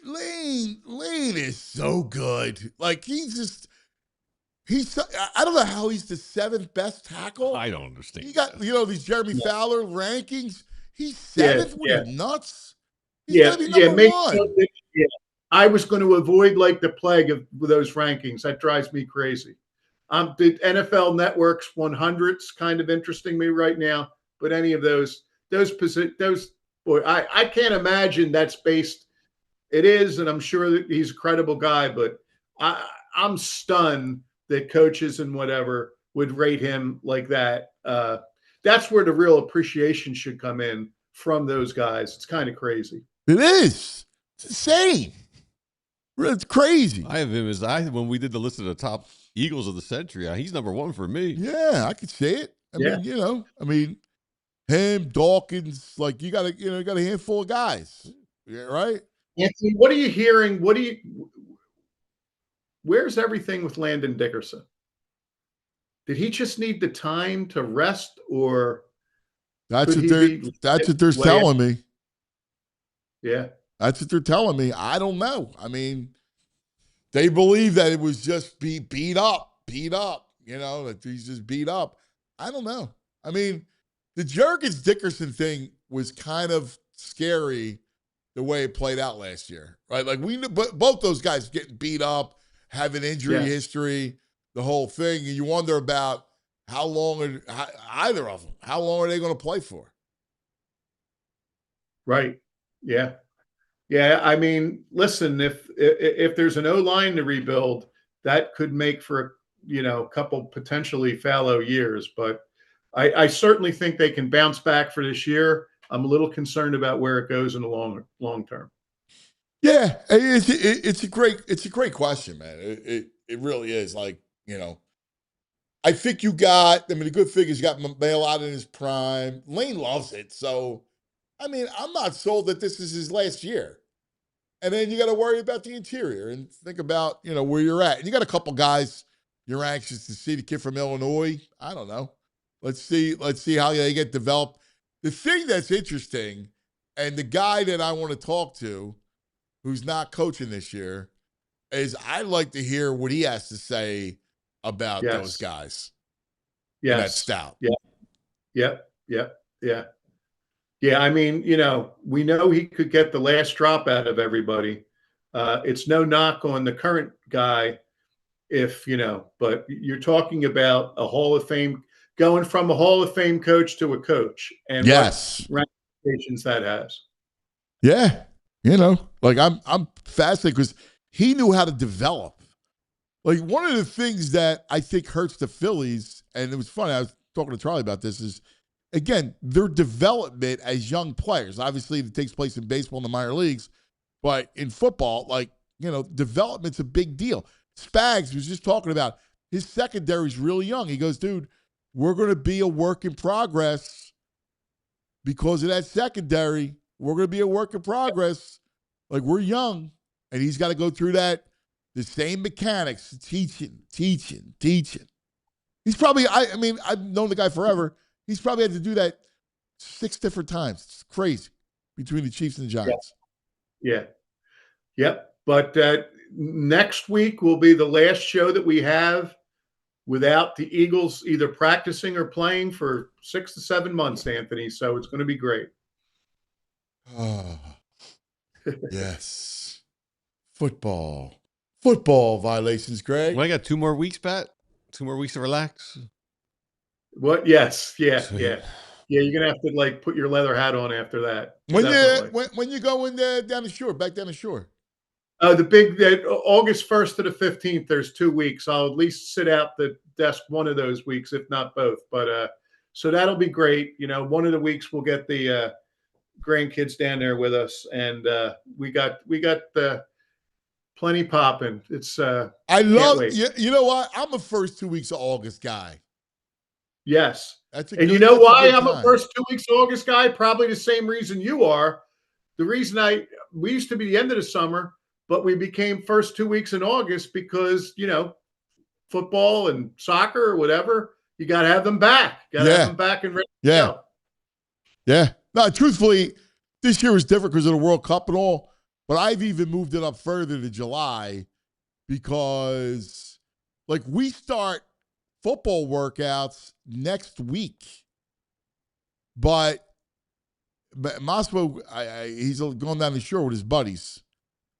Lane is so good. Like, I don't know how he's the 7th best tackle. I don't understand. He got, these Jeremy Fowler rankings. He's 7th? What are you, nuts? He's got to be number 1. I was going to avoid like the plague of those rankings. That drives me crazy. The NFL Network's 100's kind of interesting me right now, but any of those, I can't imagine that's based. It is, and I'm sure that he's a credible guy, but I'm stunned that coaches and whatever would rate him like that. That's where the real appreciation should come in from those guys. It's kind of crazy. It is. It's insane. It's crazy. I have him as when we did the list of the top Eagles of the century. He's number one for me. Yeah, I could say it. I mean, him, Dawkins, like you got a handful of guys. Yeah, right? Anthony, what are you hearing? Where's everything with Landon Dickerson? Did he just need the time to rest, or that's what they're telling me. Yeah. That's what they're telling me. I don't know. I mean, they believe that it was just beat up, that he's just beat up. I don't know. I mean, the Jurgens Dickerson thing was kind of scary the way it played out last year, right? Like we knew both those guys getting beat up, having injury history, the whole thing. And you wonder about how long either of them, how long are they going to play for? Right. Yeah. Yeah. I mean, listen, if there's an O-line to rebuild, that could make for, a couple potentially fallow years, but I certainly think they can bounce back for this year. I'm a little concerned about where it goes in the long term. Yeah, it's a great question, man. It really is. Like, I think the good thing is you got Mail out in his prime. Lane loves it. So, I mean, I'm not sold that this is his last year. And then you got to worry about the interior and think about, where you're at. And you got a couple guys you're anxious to see. The kid from Illinois, I don't know. Let's see how they get developed. The thing that's interesting, and the guy that I want to talk to, who's not coaching this year, is I'd like to hear what he has to say about those guys. Yes. That stout. Yeah. Yeah, I mean, we know he could get the last drop out of everybody. It's no knock on the current guy but you're talking about a Hall of Fame, going from a Hall of Fame coach to a coach, and what ramifications that has. Yeah. Like I'm fascinated because he knew how to develop. Like one of the things that I think hurts the Phillies, and it was funny, I was talking to Charlie about this, is again, their development as young players. Obviously, it takes place in baseball in the minor leagues, but in football, development's a big deal. Spags was just talking about his secondary's really young. He goes, dude, we're going to be a work in progress because of that secondary. We're going to be a work in progress. Like, we're young, and he's got to go through the same mechanics, teaching. He's probably, I've known the guy forever. He's probably had to do that 6 different times. It's crazy between the Chiefs and the Giants. Yeah. Yep. But next week will be the last show that we have without the Eagles either practicing or playing for 6 to 7 months, Anthony. So it's going to be great. Oh, yes. Football violations, Greg. Well, I got 2 more weeks, Pat. 2 more weeks to relax. What? Yes. Yeah. Yeah. Yeah. You're going to have to put your leather hat on after that. When you going down the shore, back down the shore? August 1st to the 15th, there's 2 weeks. I'll at least sit out the desk one of those weeks, if not both. But so that'll be great. One of the weeks we'll get the grandkids down there with us, and we got plenty popping. It's I love you know what? I'm a first 2 weeks of August guy. Yes. And you know why I'm a first 2 weeks of August guy? Probably the same reason you are. The reason we used to be the end of the summer, but we became first 2 weeks in August because, football and soccer or whatever, you got to have them back. Got to have them back and ready to go. Yeah. No, truthfully, this year was different because of the World Cup and all, but I've even moved it up further to July because, we start football workouts next week. But Moscow, he's going down the shore with his buddies.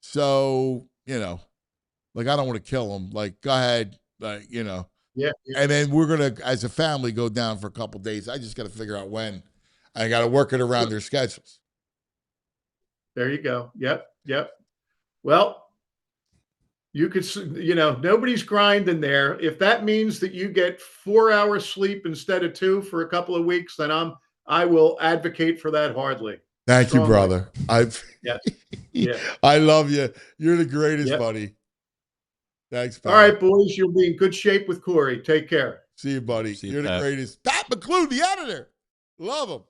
So, I don't want to kill him. Go ahead, Yeah. And then we're going to, as a family, go down for a couple of days. I just got to figure out when. I got to work it around their schedules. There you go. Yep. Well, You could, nobody's grinding there. If that means that you get 4 hours sleep instead of 2 for a couple of weeks, then I will advocate for that hardly. Thank Strongly. you, brother. Yes. Yeah. I love you. You're the greatest, Yep. buddy. Thanks, pal. All right, boys. You'll be in good shape with Corey. Take care. See you, buddy. See you, You're the Pat. greatest. Pat McLoone, the editor. Love him.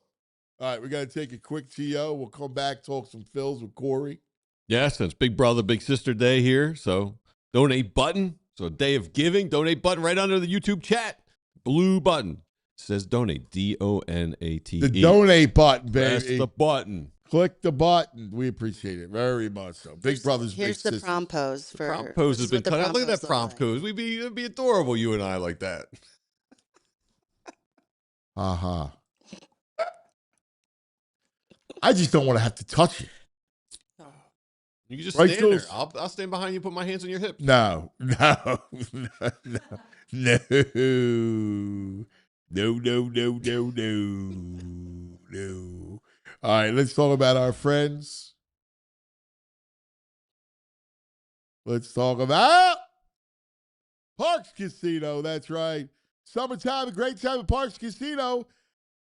All right, we got to take a quick TO. We'll come back, talk some Phils with Corey. Yes, it's Big Brother, Big Sister Day here. So donate button. So a day of giving. Donate button right under the YouTube chat. Blue button. It says donate. DONATE. The donate button, baby. That's the button. Click the button. We appreciate it very much. So, Big Brothers, Here's Big the Sisters. prom pose for. Prompt pose has this is been what the cut out. prom Look at that pose prompt look like. pose. It'd be adorable, you and I, like that. Uh-huh. I just don't want to have to touch it. You can just Right, stand there. Jules? I'll stand behind you and put my hands on your hips. No. No. No. No. All right, let's talk about our friends. Let's talk about Parks Casino. That's right. Summertime, a great time at Parks Casino.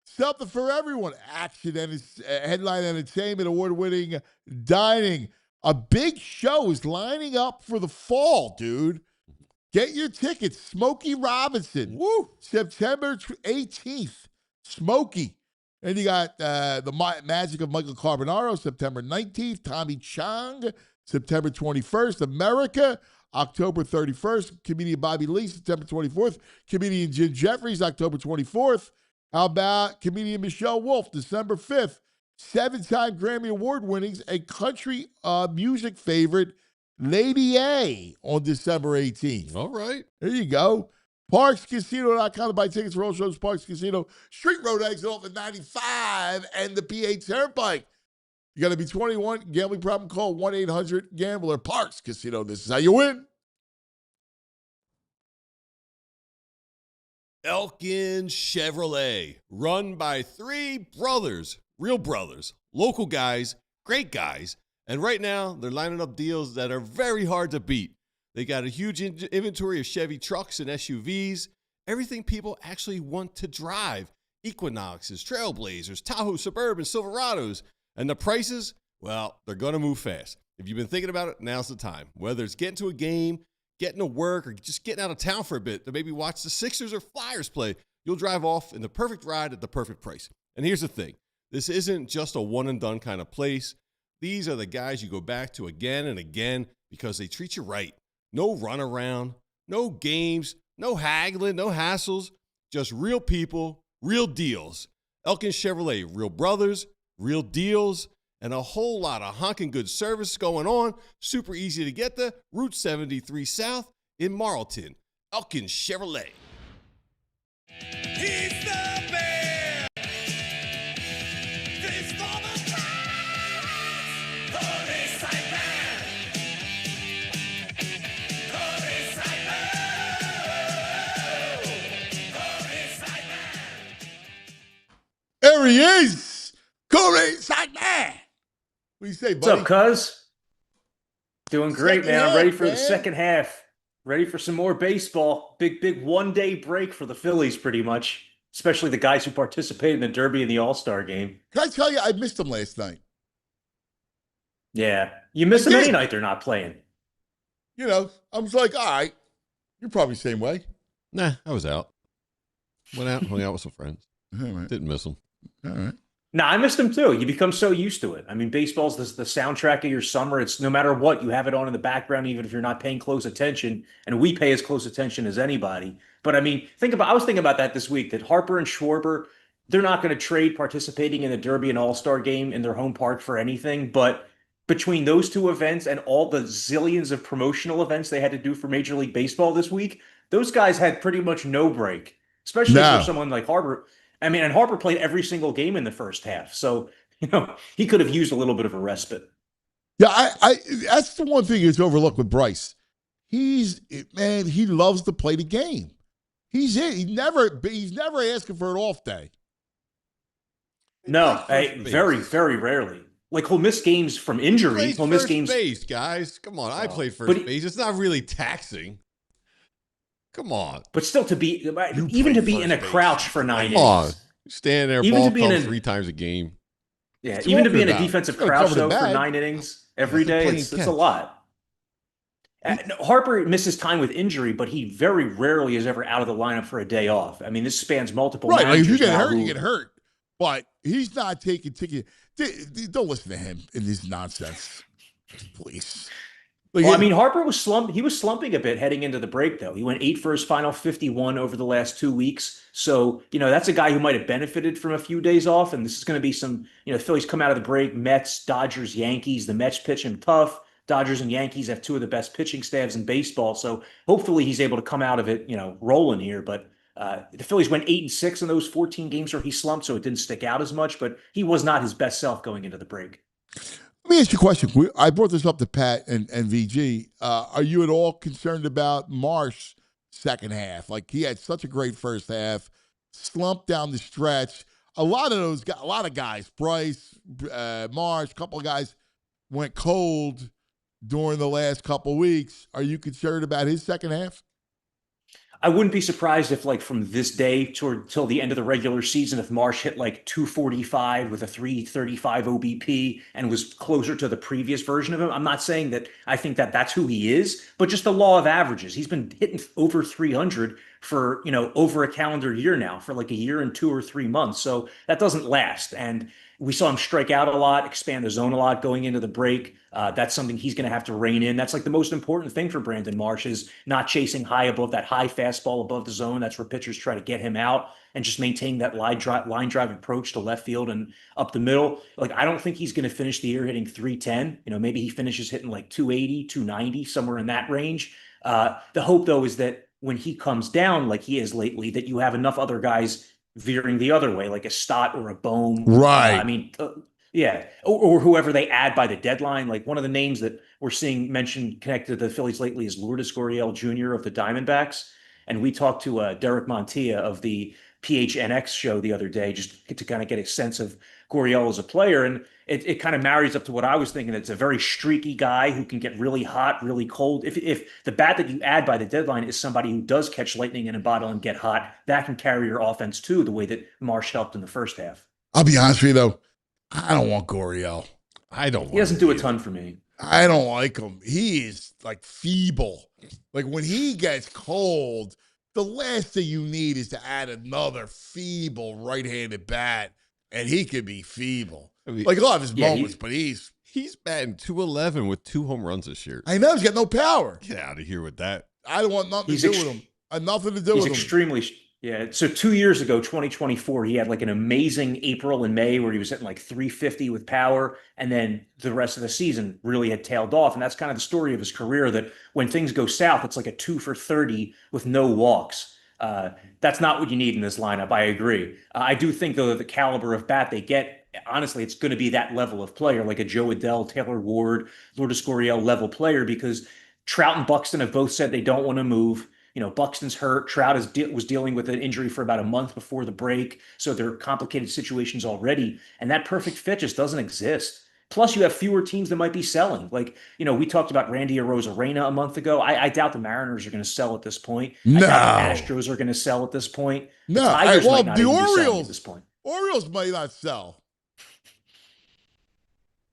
Something for everyone. Action and headline entertainment, award-winning dining. A big show is lining up for the fall, dude. Get your tickets. Smokey Robinson. Woo! September 18th. Smokey. And you got the Magic of Michael Carbonaro, September 19th. Tommy Chong, September 21st. America, October 31st. Comedian Bobby Lee, September 24th. Comedian Jim Jeffries, October 24th. How about comedian Michelle Wolf, December 5th? 7-time Grammy Award winnings, a country music favorite, Lady A, on December 18th. All right. There you go. ParksCasino.com to buy tickets for all shows. Parks Casino, Street Road exit off at 95 and the PA Turnpike. You got to be 21. Gambling problem, call 1-800-GAMBLER. Parks Casino, this is how you win. Elkin Chevrolet, run by 3 brothers, real brothers, local guys, great guys. And right now, they're lining up deals that are very hard to beat. They got a huge inventory of Chevy trucks and SUVs, everything people actually want to drive. Equinoxes, Trailblazers, Tahoe Suburban, Silverados. And the prices, well, they're going to move fast. If you've been thinking about it, now's the time. Whether it's getting to a game, getting to work, or just getting out of town for a bit to maybe watch the Sixers or Flyers play, you'll drive off in the perfect ride at the perfect price. And here's the thing. This isn't just a one-and-done kind of place. These are the guys you go back to again and again because they treat you right. No runaround, no games, no haggling, no hassles, just real people, real deals. Elkin Chevrolet, real brothers, real deals, and a whole lot of honking good service going on. Super easy to get there. Route 73 South in Marlton. Elkin Chevrolet. He's the bear. This for the fans. Corey Seidman. Corey Seidman. There he is. Corey Seidman. What do you say, buddy? What's up, cuz? Doing great, Second man. I'm half, ready for the man. second half. Ready for some more baseball. Big one-day break for the Phillies, pretty much. Especially the guys who participated in the Derby and the All-Star game. Can I tell you, I missed him last night. Yeah. You miss I them did. any night they're not playing. You know, I was like, all right, you're probably the same way. Nah, I was out. Went out, hung out with some friends. All right. Didn't miss them. All right. No, I missed them too. You become so used to it. I mean, baseball's the soundtrack of your summer. It's no matter what, you have it on in the background, even if you're not paying close attention. And we pay as close attention as anybody. But I mean, I was thinking about that this week, that Harper and Schwarber, they're not going to trade participating in the Derby and All-Star game in their home park for anything. But between those two events and all the zillions of promotional events they had to do for Major League Baseball this week, those guys had pretty much no break, especially No. for someone like Harper. I mean, and Harper played every single game in the first half. So, he could have used a little bit of a respite. Yeah, I that's the one thing that's overlooked with Bryce. He loves to play the game. He's never asking for an off day. No, very, very rarely. Like he'll miss games from injury. Plays He'll miss first games. base, guys. Come on, I play but first base. It's not really taxing. Come on. But still, to be You even play to be in a first base. crouch for 9 Come on. innings. Stand there, Even ball to be in comes a- 3 times a game. Yeah, What even to be in a about? defensive Gotta crouch cover the though for bag. 9 innings every day, Playing it's a catch. lot. Harper misses time with injury, but he very rarely is ever out of the lineup for a day off. I mean, this spans multiple Right, like if you managers get now hurt, who- you get hurt. But he's not taking ticket. Don't listen to him in this nonsense, please. Like, Well, I mean, Harper was he was slumping a bit heading into the break, though. He went 8 for his final 51 over the last 2 weeks. So, that's a guy who might have benefited from a few days off. And this is going to be some, the Phillies come out of the break, Mets, Dodgers, Yankees. The Mets pitch him tough. Dodgers and Yankees have 2 of the best pitching staffs in baseball. So hopefully he's able to come out of it, rolling here. But the Phillies went 8-6 in those 14 games where he slumped, so it didn't stick out as much. But he was not his best self going into the break. let me ask you a question. I brought this up to Pat and VG. Are you at all concerned about Marsh second half? Like he had such a great first half, slumped down the stretch. A lot of guys, Bryce, Marsh, a couple of guys went cold during the last couple weeks. Are you concerned about his second half? I wouldn't be surprised if, like, from this day till the end of the regular season, if Marsh hit like 245 with a 335 OBP and was closer to the previous version of him. I'm not saying that I think that that's who he is, but just the law of averages. He's been hitting over 300 for, over a calendar year now, for like a year and 2 or 3 months. So that doesn't last. And we saw him strike out a lot, expand the zone a lot going into the break. That's something he's going to have to rein in. That's like the most important thing for Brandon Marsh is not chasing high above that high fastball above the zone. That's where pitchers try to get him out, and just maintaining that line drive approach to left field and up the middle. Like, I don't think he's going to finish the year hitting 310. Maybe he finishes hitting like 280, 290, somewhere in that range. The hope, though, is that when he comes down like he is lately, that you have enough other guys veering the other way, like a Stott or a Bohm. Right. Yeah, or whoever they add by the deadline. Like, one of the names that we're seeing mentioned connected to the Phillies lately is Lourdes Gurriel Jr. of the Diamondbacks. And we talked to Derek Montilla of the PHNX show the other day, just to kind of get a sense of Gurriel as a player. And it kind of marries up to what I was thinking. It's a very streaky guy who can get really hot, really cold. If the bat that you add by the deadline is somebody who does catch lightning in a bottle and get hot, that can carry your offense too, the way that Marsh helped in the first half. I'll be honest with you, though. I don't want Gurriel. I don't want He doesn't do a him ton either. for me. I don't like him. He is like feeble. Like when he gets cold, the last thing you need is to add another feeble right-handed bat, and he could be feeble. I mean, Like a lot of his yeah, moments, but he's batting 211 with 2 home runs this year. I know he's got no power. Get out of here with that. I don't want nothing He's to do with him. I have nothing to do He's with him. extremely, yeah. So 2 years ago, 2024, he had like an amazing April and May where he was hitting like 350 with power. And then the rest of the season really had tailed off. And that's kind of the story of his career, that when things go south, it's like a 2 for 30 with no walks. That's not what you need in this lineup. I agree. I do think, though, that the caliber of bat they get, honestly, it's going to be that level of player, like a Joe Adell, Taylor Ward, Lourdes Gurriel level player, because Trout and Buxton have both said they don't want to move. Buxton's hurt. Trout was dealing with an injury for about a month before the break. So there are complicated situations already. And that perfect fit just doesn't exist. Plus, you have fewer teams that might be selling. Like, we talked about Randy Arozarena a month ago. I doubt the Mariners are going to sell at this point. No. I doubt the Astros are going to sell at this point. The No. Tigers Well, might not the even be selling Orioles. at this point. Orioles might not sell.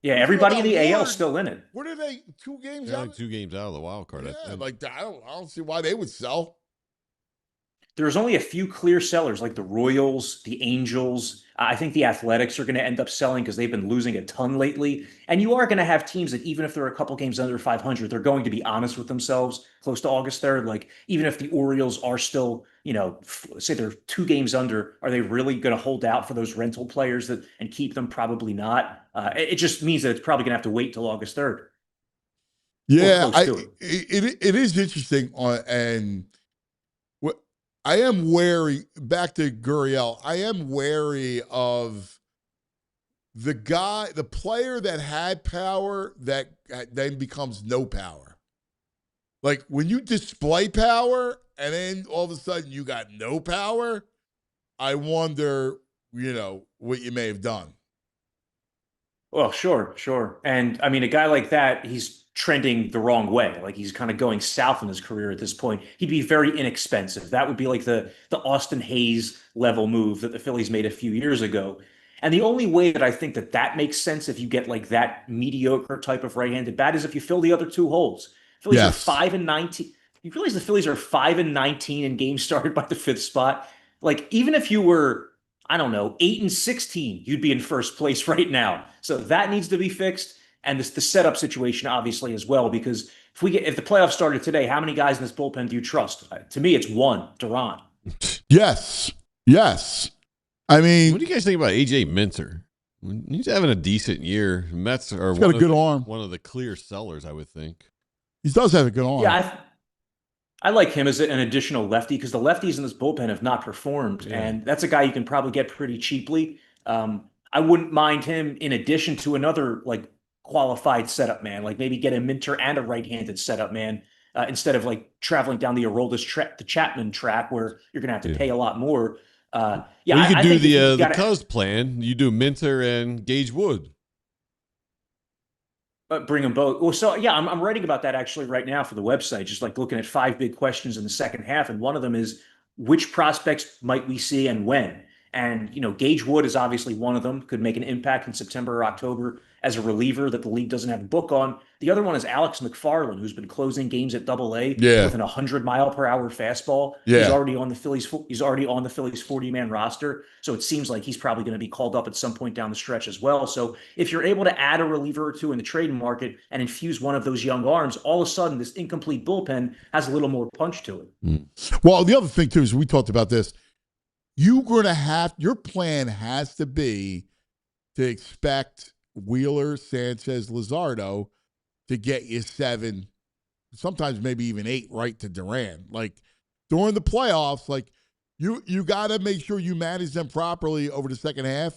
Yeah, everybody in the about AL Ward? is still in it. What are they? 2 games They're out? like 2 games out of the wild card. Yeah, like I don't see why they would sell. There's only a few clear sellers, like the Royals, the Angels. I think the Athletics are going to end up selling because they've been losing a ton lately. And you are going to have teams that, even if they're a couple games under 500, they're going to be honest with themselves close to August 3rd. Like, even if the Orioles are still, say they're 2 games under, are they really going to hold out for those rental players and keep them? Probably not. It just means that it's probably going to have to wait till August 3rd. Yeah, close to it is interesting. And what I am wary. Back to Gurriel, I am wary of the player that had power that then becomes no power. Like when you display power and then all of a sudden you got no power, I wonder, what you may have done. Well, sure. And I mean, a guy like that, he's trending the wrong way. Like he's kind of going south in his career at this point. He'd be very inexpensive. That would be like the Austin Hayes level move that the Phillies made a few years ago. And the only way that I think that that makes sense if you get like that mediocre type of right-handed bat is if you fill the other two holes. Phillies are Yes. 5-19. You realize the Phillies are 5-19 in games started by the fifth spot. Like even if you were, I don't know, 8-16, you'd be in first place right now. So that needs to be fixed, and the setup situation obviously as well. Because if the playoffs started today, how many guys in this bullpen do you trust? To me, it's one, Duran. Yes. I mean, What do you guys think about AJ Minter? He's having a decent year. Mets are he's got a good arm. one of the clear sellers, I would think. He does have a good arm. Yeah, I like him as an additional lefty because the lefties in this bullpen have not performed, and that's a guy you can probably get pretty cheaply. I wouldn't mind him in addition to another like qualified setup man, like maybe get a Minter and a right-handed setup man instead of like traveling down the the Chapman track where you're gonna have to pay a lot more. Well, you could I do think if the Cuz plan. You do Minter and Gage Wood. bring them both. Well, so yeah, I'm writing about that actually right now for the website, just like looking at 5 big questions in the second half. And one of them is which prospects might we see and when? And, Gage Wood is obviously one of them, could make an impact in September or October as a reliever that the league doesn't have a book on. The other one is Alex McFarland, who's been closing games at AA with an 100-mile-per-hour fastball. Yeah. He's already on the Phillies 40-man roster. So it seems like he's probably going to be called up at some point down the stretch as well. So if you're able to add a reliever or two in the trade market and infuse one of those young arms, all of a sudden this incomplete bullpen has a little more punch to it. Well, the other thing too is we talked about this. Your plan has to be to expect Wheeler, Sanchez, Luzardo to get you 7, sometimes maybe even 8 right to Duran. Like during the playoffs, like you got to make sure you manage them properly over the second half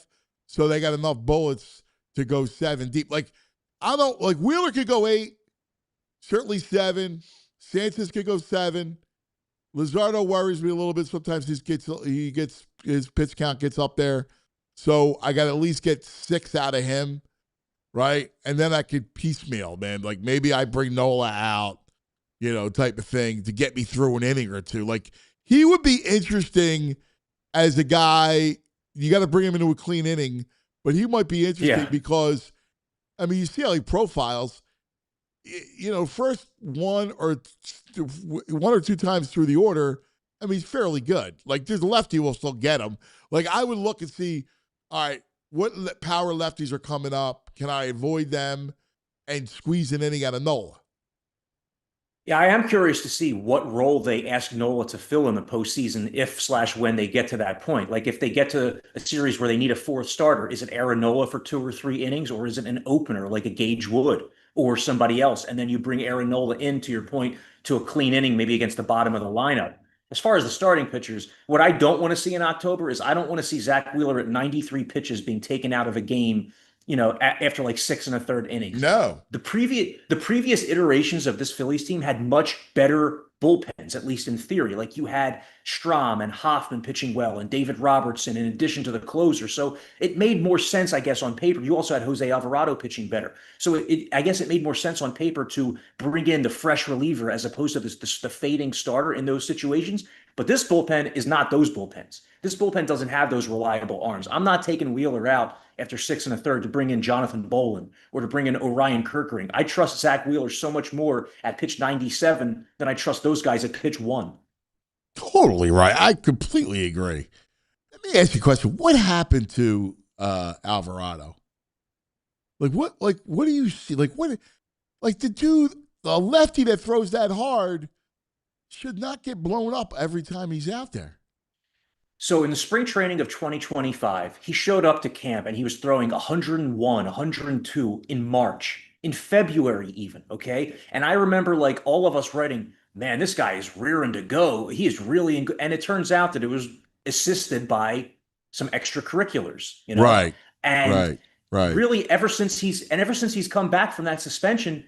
so they got enough bullets to go 7 deep. Like Wheeler could go 8, certainly 7. Sanchez could go 7. Luzardo worries me a little bit. Sometimes his pitch count gets up there. So I got to at least get 6 out of him, right? And then I could piecemeal, man. Like maybe I bring Nola out, type of thing to get me through an inning or two. Like he would be interesting as a guy. You got to bring him into a clean inning, but he might be interesting because, I mean, you see how he profiles. First one or 2 times through the order, I mean, he's fairly good. Like, there's a lefty will still get him. Like, I would look and see, all right, what power lefties are coming up? Can I avoid them and squeeze an inning out of Nola? Yeah, I am curious to see what role they ask Nola to fill in the postseason if/when they get to that point. Like if they get to a series where they need a 4th starter, is it Aaron Nola for 2 or 3 innings, or is it an opener like a Gage Wood or somebody else? And then you bring Aaron Nola in, to your point, to a clean inning, maybe against the bottom of the lineup. As far as the starting pitchers, what I don't want to see in October is I don't want to see Zack Wheeler at 93 pitches being taken out of a game after like 6 1/3 innings. No. The previous iterations of this Phillies team had much better bullpens, at least in theory. Like you had Strahm and Hoffman pitching well and David Robertson in addition to the closer. So it made more sense, I guess, on paper. You also had Jose Alvarado pitching better. So I guess it made more sense on paper to bring in the fresh reliever as opposed to the fading starter in those situations. But this bullpen is not those bullpens. This bullpen doesn't have those reliable arms. I'm not taking Wheeler out after 6 1/3 to bring in Jonathan Bolin or to bring in Orion Kirkering. I trust Zack Wheeler so much more at pitch 97 than I trust those guys at pitch 1. Totally right. I completely agree. Let me ask you a question. What happened to Alvarado? What do you see? The lefty that throws that hard should not get blown up every time he's out there. So in the spring training of 2025, he showed up to camp and he was throwing 101, 102 in March, in February even, okay? And I remember like all of us writing, man, this guy is rearing to go. He is really in good. And it turns out that it was assisted by some extracurriculars, Right. And right. really ever since he's come back from that suspension,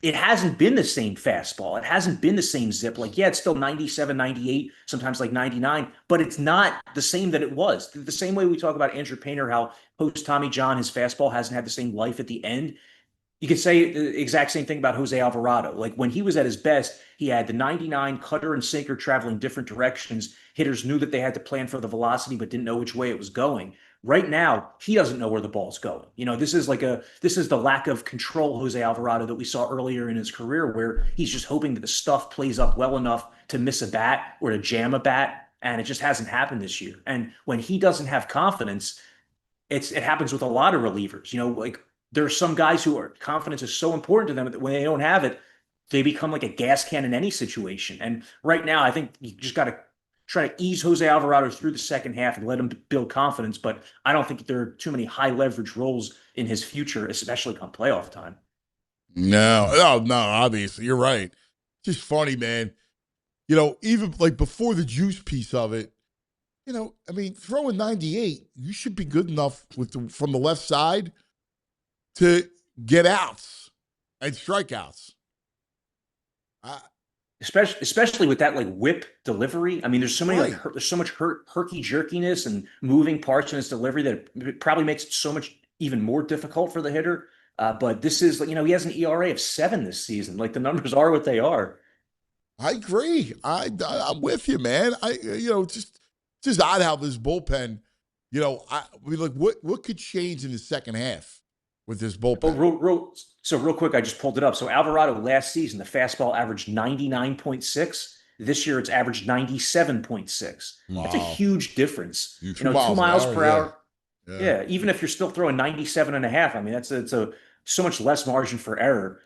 it hasn't been the same fastball. It hasn't been the same zip. Like, yeah, it's still 97, 98, sometimes like 99, but it's not the same that it was. The same way we talk about Andrew Painter, how post Tommy John, his fastball hasn't had the same life at the end. You could say the exact same thing about Jose Alvarado. Like when he was at his best, he had the 99 cutter and sinker traveling different directions. Hitters knew that they had to plan for the velocity, but didn't know which way it was going. Right now, he doesn't know where the ball's going. This is the lack of control Jose Alvarado that we saw earlier in his career, where he's just hoping that the stuff plays up well enough to miss a bat or to jam a bat, and it just hasn't happened this year. And when he doesn't have confidence, it happens with a lot of relievers. Like there are some guys who are confidence is so important to them that when they don't have it, they become like a gas can in any situation. And right now, I think you just got to try to ease Jose Alvarado through the second half and let him build confidence. But I don't think there are too many high leverage roles in his future, especially come playoff time. No, obviously. You're right. Just funny, man. Even like before the juice piece of it, throwing 98, you should be good enough from the left side to get outs and strikeouts. Especially with that like whip delivery. I mean, there's so many Right. there's so much herky jerkiness and moving parts in his delivery that it probably makes it so much even more difficult for the hitter. But this is, he has an ERA of 7 this season. Like the numbers are what they are. I agree. I'm with you, man. Just odd how this bullpen. What could change in the second half with this But bullpen? real quick, I just pulled it up. So Alvarado last season, the fastball averaged 99.6. This year, it's averaged 97.6. That's a Wow. huge difference. 2 2 miles per yeah. hour. Yeah, even if you're still throwing 97 and a half, I mean, it's a so much less margin for error.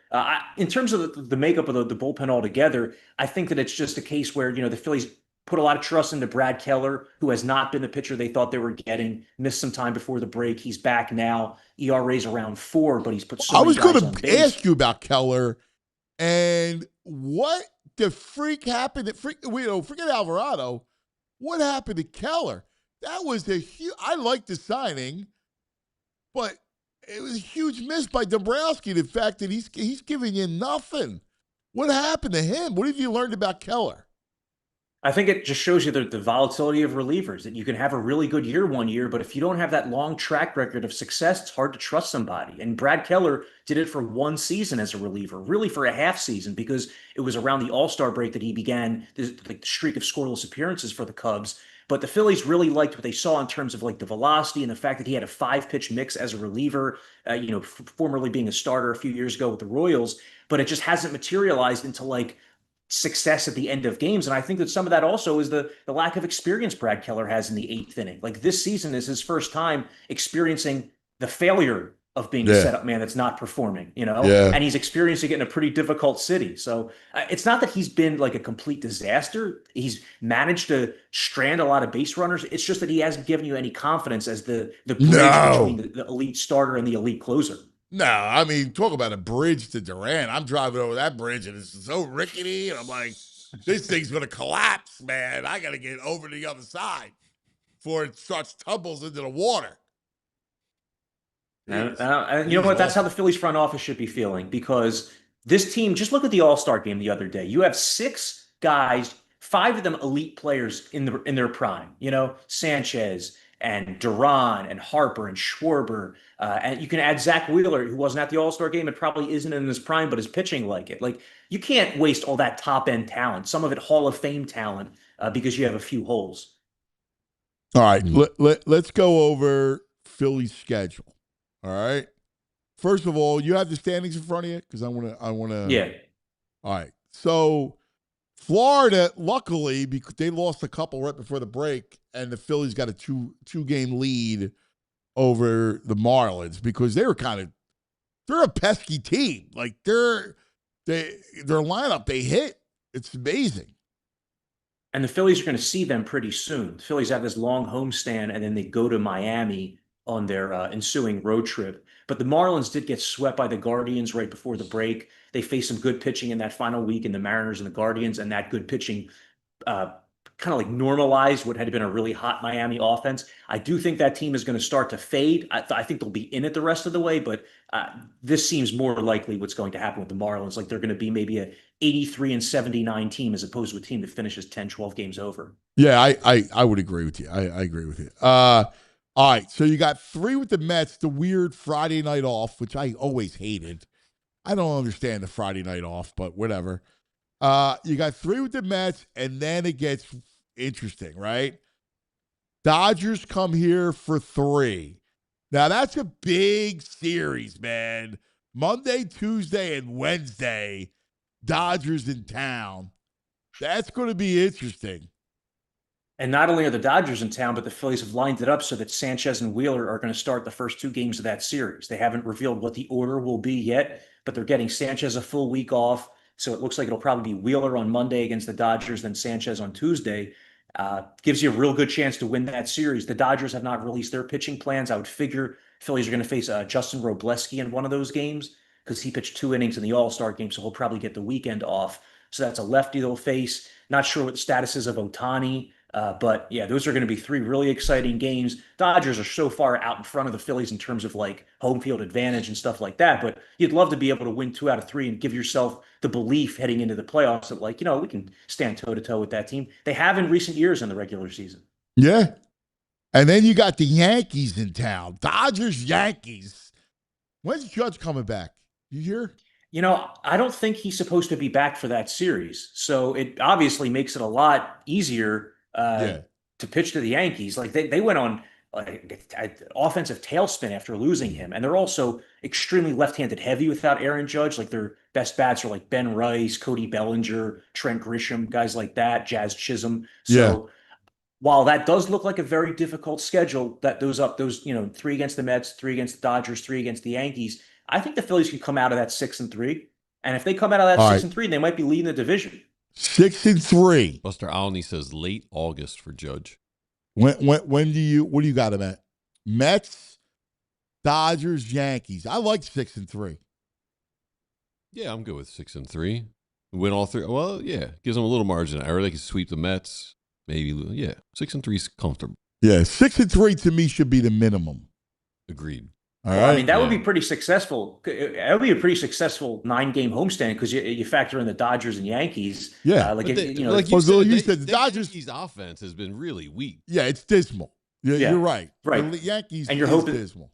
In terms of the makeup of the bullpen altogether, I think that it's just a case where, the Phillies put a lot of trust into Brad Keller, who has not been the pitcher they thought they were getting, missed some time before the break. He's back now. ERA's around 4, but he's put so I many was guys going on to base. ask you about Keller and what the freak happened. Forget Alvarado. What happened to Keller? That was I like the signing, but it was a huge miss by Dombrowski. The fact that he's giving you nothing. What happened to him? What have you learned about Keller? I think it just shows you the volatility of relievers, that you can have a really good year one year, but if you don't have that long track record of success, it's hard to trust somebody. And Brad Keller did it for 1 season as a reliever, really for a half season, because it was around the All-Star break that he began the streak of scoreless appearances for the Cubs. But the Phillies really liked what they saw in terms of like the velocity and the fact that he had a 5-pitch mix as a reliever, formerly being a starter a few years ago with the Royals, but it just hasn't materialized into like success at the end of games. And I think that some of that also is the lack of experience Brad Keller has in the 8th inning. Like this season is his first time experiencing the failure of being a setup man that's not performing, Yeah. and he's experiencing it in a pretty difficult city. So it's not that he's been like a complete disaster. He's managed to strand a lot of base runners. It's just that he hasn't given you any confidence as the bridge between the elite starter and the elite closer. No, I mean, talk about a bridge to Durant. I'm driving over that bridge, and it's so rickety, and I'm like, this thing's going to collapse, man. I got to get over to the other side before it tumbles into the water. You know what? That's how the Phillies front office should be feeling, because this team, just look at the All-Star game the other day. You have 6 guys, 5 of them elite players in their prime, Sanchez and Duran and Harper and Schwarber. And you can add Zack Wheeler, who wasn't at the All-Star game and probably isn't in his prime, but is pitching like it. Like, you can't waste all that top-end talent, some of it Hall of Fame talent, because you have a few holes. All right, let's go over Philly's schedule. All right. First of all, you have the standings in front of you, because I want to. Yeah. All right. So Florida, luckily, because they lost a couple right before the break, and the Phillies got a two-game lead over the Marlins, because they're a pesky team. Like their lineup, they hit. It's amazing. And the Phillies are going to see them pretty soon. The Phillies have this long homestand, and then they go to Miami on their ensuing road trip. But the Marlins did get swept by the Guardians right before the break. They faced some good pitching in that final week in the Mariners and the Guardians, and that good pitching kind of like normalized what had been a really hot Miami offense. I do think that team is going to start to fade. I think they'll be in it the rest of the way, but this seems more likely what's going to happen with the Marlins. Like they're going to be maybe a 83-79 team as opposed to a team that finishes 10, 12 games over. Yeah, I would agree with you. I agree with you. All right, so you got 3 with the Mets, the weird Friday night off, which I always hated. I don't understand the Friday night off, but whatever. You got 3 with the Mets, and then it gets interesting, right? Dodgers come here for 3. Now, that's a big series, man. Monday, Tuesday, and Wednesday, Dodgers in town. That's going to be interesting. And not only are the Dodgers in town, but the Phillies have lined it up so that Sanchez and Wheeler are going to start the first 2 games of that series. They haven't revealed what the order will be yet, but they're getting Sanchez a full week off. So it looks like it'll probably be Wheeler on Monday against the Dodgers, then Sanchez on Tuesday. Gives you a real good chance to win that series. The Dodgers have not released their pitching plans. I would figure Phillies are going to face Justin Robleski in one of those games because he pitched 2 innings in the All-Star game, so he'll probably get the weekend off. So that's a lefty they'll face. Not sure what the status is of Ohtani. But yeah, those are going to be 3 really exciting games. Dodgers are so far out in front of the Phillies in terms of like home field advantage and stuff like that. But you'd love to be able to win 2 out of 3 and give yourself the belief heading into the playoffs that like, we can stand toe to toe with that team. They have in recent years in the regular season. Yeah. And then you got the Yankees in town. Dodgers, Yankees. When's Judge coming back? You hear? I don't think he's supposed to be back for that series. So it obviously makes it a lot easier to pitch to the Yankees. Like they went on like an offensive tailspin after losing him. And they're also extremely left-handed heavy without Aaron Judge. Like their best bats are like Ben Rice, Cody Bellinger, Trent Grisham, guys like that, Jazz Chisholm. So while that does look like a very difficult schedule, that those 3 against the Mets, 3 against the Dodgers, 3 against the Yankees, I think the Phillies can come out of that 6-3. And if they come out of that 6-3, they might be leading the division. 6-3. Buster Olney says late August for Judge. What do you got him at? Mets, Dodgers, Yankees. I like 6-3. Yeah, I'm good with 6-3. Win all 3. Well, yeah, gives them a little margin of error. They can sweep the Mets. Maybe, 6-3 is comfortable. Yeah, 6-3 to me should be the minimum. Agreed. All right. I mean, that would be pretty successful. That would be a pretty successful 9-game homestand because you factor in the Dodgers and Yankees. Yeah. Like you said, the Dodgers' Yankees offense has been really weak. Yeah, it's dismal. You're right. Right. The Yankees and you're is hoping, dismal.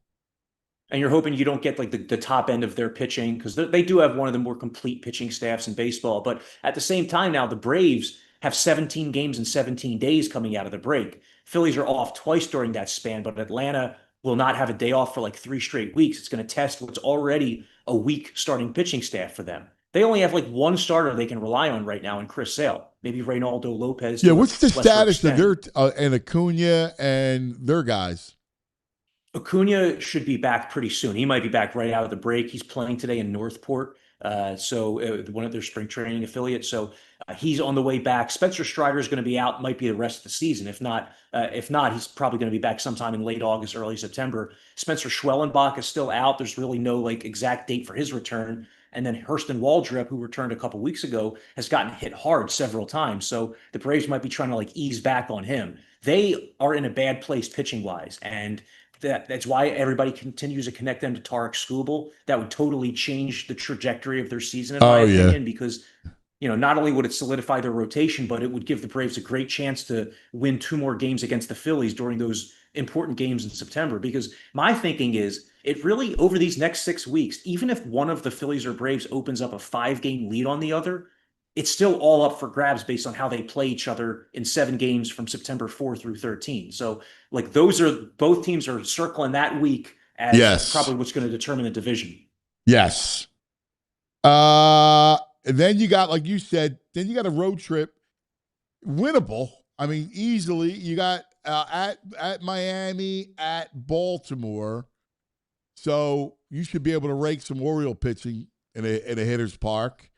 And you're hoping you don't get like the top end of their pitching because they do have one of the more complete pitching staffs in baseball. But at the same time now, the Braves have 17 games in 17 days coming out of the break. Phillies are off twice during that span, but Atlanta will not have a day off for like 3 straight weeks. It's going to test what's already a weak starting pitching staff for them. They only have like one starter they can rely on right now in Chris Sale. Maybe Reynaldo Lopez. Yeah, what's the status of their and Acuna and their guys? Acuna should be back pretty soon. He might be back right out of the break. He's playing today in Northport, one of their spring training affiliates. So he's on the way back. Spencer Strider is going to be out. Might be the rest of the season. If not, he's probably going to be back sometime in late August, early September. Spencer Schwellenbach is still out. There's really no like exact date for his return. And then Hurston Waldrep, who returned a couple weeks ago, has gotten hit hard several times. So the Braves might be trying to like ease back on him. They are in a bad place pitching wise, and that's why everybody continues to connect them to Tarek Skubal. That would totally change the trajectory of their season, in my opinion, because not only would it solidify their rotation, but it would give the Braves a great chance to win 2 more games against the Phillies during those important games in September. Because my thinking is it really, over these next 6 weeks, even if one of the Phillies or Braves opens up a 5-game lead on the other, it's still all up for grabs based on how they play each other in 7 games from September 4 through 13. So like both teams are circling that week as probably what's going to determine the division. Yes. And then you got, like you said, then you got a road trip. Winnable. I mean, easily. You got at Miami, at Baltimore. So you should be able to rake some Oriole pitching in a hitter's park.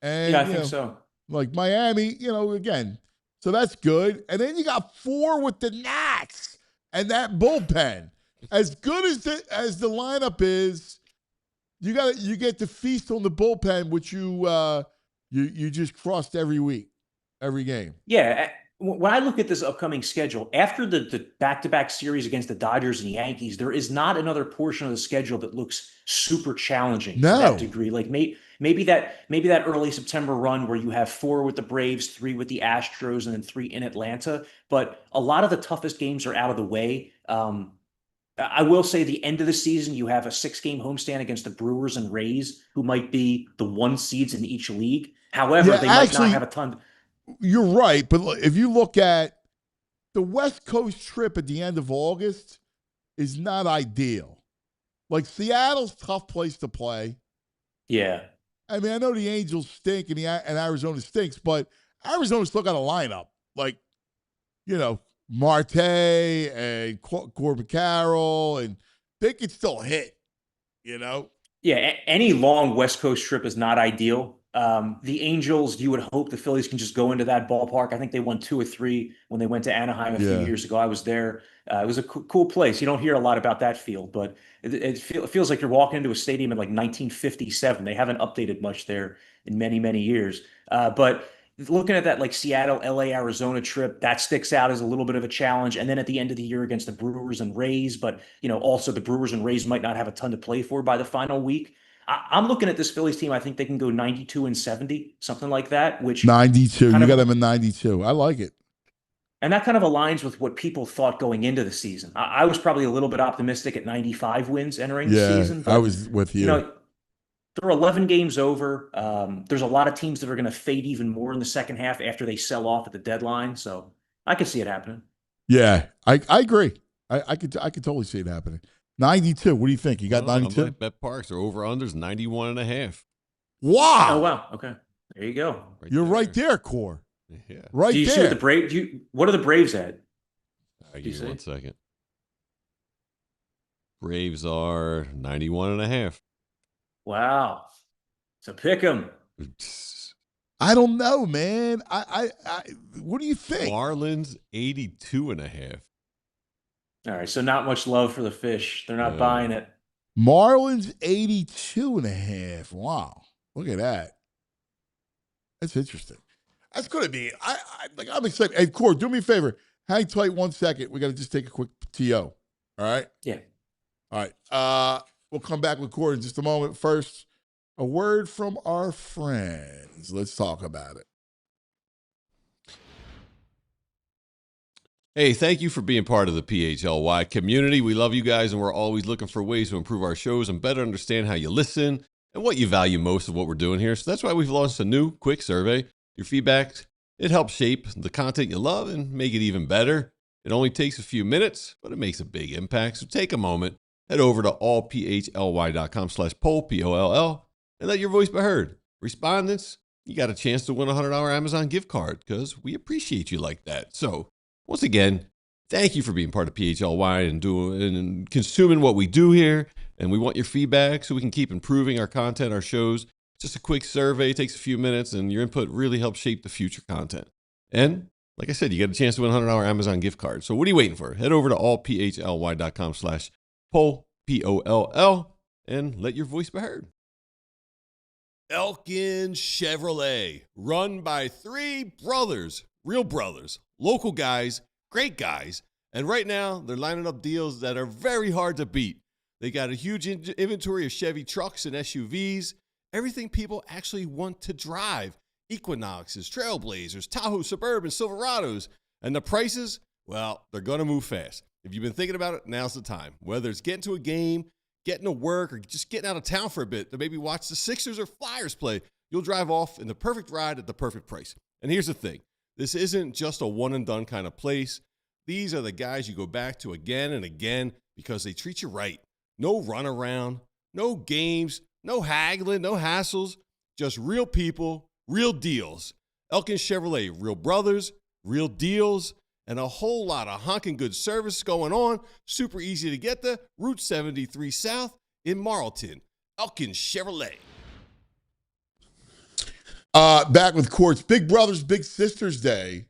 And, I think so. Like Miami, again. So that's good. And then you got 4 with the Nats and that bullpen. As good as the lineup is, you get to feast on the bullpen, which you just crossed every week, every game. Yeah. when I look at this upcoming schedule, after the back-to-back series against the Dodgers and Yankees, there is not another portion of the schedule that looks super challenging to that degree. Like maybe that early September run where you have 4 with the Braves, 3 with the Astros, and then 3 in Atlanta. But a lot of the toughest games are out of the way. I will say the end of the season, you have a 6-game homestand against the Brewers and Rays, who might be the 1 seeds in each league. However, they might not have a ton. You're right, but if you look at the West Coast trip at the end of August is not ideal. Like Seattle's a tough place to play. Yeah. I mean, I know the Angels stink and Arizona stinks, but Arizona still got a lineup. Like, Marte and Corbin Carroll, and they could still hit, Yeah, any long West Coast trip is not ideal. The Angels, you would hope the Phillies can just go into that ballpark. I think they won 2 or 3 when they went to Anaheim a few years ago. I was there. It was a cool place. You don't hear a lot about that field, but it feels like you're walking into a stadium in like 1957. They haven't updated much there in many, many years. But looking at that like Seattle, LA, Arizona trip, that sticks out as a little bit of a challenge. And then at the end of the year against the Brewers and Rays, but also the Brewers and Rays might not have a ton to play for by the final week. I'm looking at this Phillies team. I think they can go 92-70, something like that. Which 92. You got them in 92. I like it. And that kind of aligns with what people thought going into the season. I was probably a little bit optimistic at 95 wins entering the season. But, I was with you. There are 11 games over. There's a lot of teams that are going to fade even more in the second half after they sell off at the deadline. So I could see it happening. Yeah, I agree. I could totally see it happening. 92. What do you think? You got 92? Like Bet Parks or over-unders 91.5. Wow. Oh, wow. Okay. There you go. You're right there, Core. Yeah. Right there. Do you see what the Braves? What are the Braves at? I'll give you 1 second. Braves are 91.5. Wow. So pick them. I don't know, man. I what do you think? Marlins 82.5. All right, so not much love for the fish. They're not buying it. Marlins 82.5. Wow. Look at that. That's interesting. That's going to be, I'm excited. Hey, Core, do me a favor. Hang tight 1 second. We got to just take a quick TO. All right? Yeah. All right. We'll come back with Core in just a moment. First, a word from our friends. Let's talk about it. Hey, thank you for being part of the PHLY community. We love you guys, and we're always looking for ways to improve our shows and better understand how you listen and what you value most of what we're doing here. So that's why we've launched a new quick survey. Your feedback, it helps shape the content you love and make it even better. It only takes a few minutes, but it makes a big impact. So take a moment, head over to allphly.com/poll, P-O-L-L, and let your voice be heard. Respondents, you got a chance to win a $100 Amazon gift card because we appreciate you like that. So once again, thank you for being part of PHLY and doing and consuming what we do here. And we want your feedback so we can keep improving our content, our shows. Just a quick survey, takes a few minutes, and your input really helps shape the future content. And like I said, you get a chance to win a $100 Amazon gift card. So what are you waiting for? Head over to allphly.com/poll, P-O-L-L, and let your voice be heard. Elkin Chevrolet, run by 3 brothers, real brothers, local guys, great guys. And right now, they're lining up deals that are very hard to beat. They got a huge inventory of Chevy trucks and SUVs, everything people actually want to drive. Equinoxes, Trailblazers, Tahoe Suburban, Silverados. And the prices, well, they're going to move fast. If you've been thinking about it, now's the time. Whether it's getting to a game, getting to work, or just getting out of town for a bit to maybe watch the Sixers or Flyers play, you'll drive off in the perfect ride at the perfect price. And here's the thing. This isn't just a one-and-done kind of place. These are the guys you go back to again and again because they treat you right. No runaround, no games, no haggling, no hassles, just real people, real deals. Elkin Chevrolet, real brothers, real deals, and a whole lot of honking good service going on. Super easy to get to. Route 73 South in Marlton. Elkin Chevrolet. Back with Court's Big Brothers, Big Sisters Day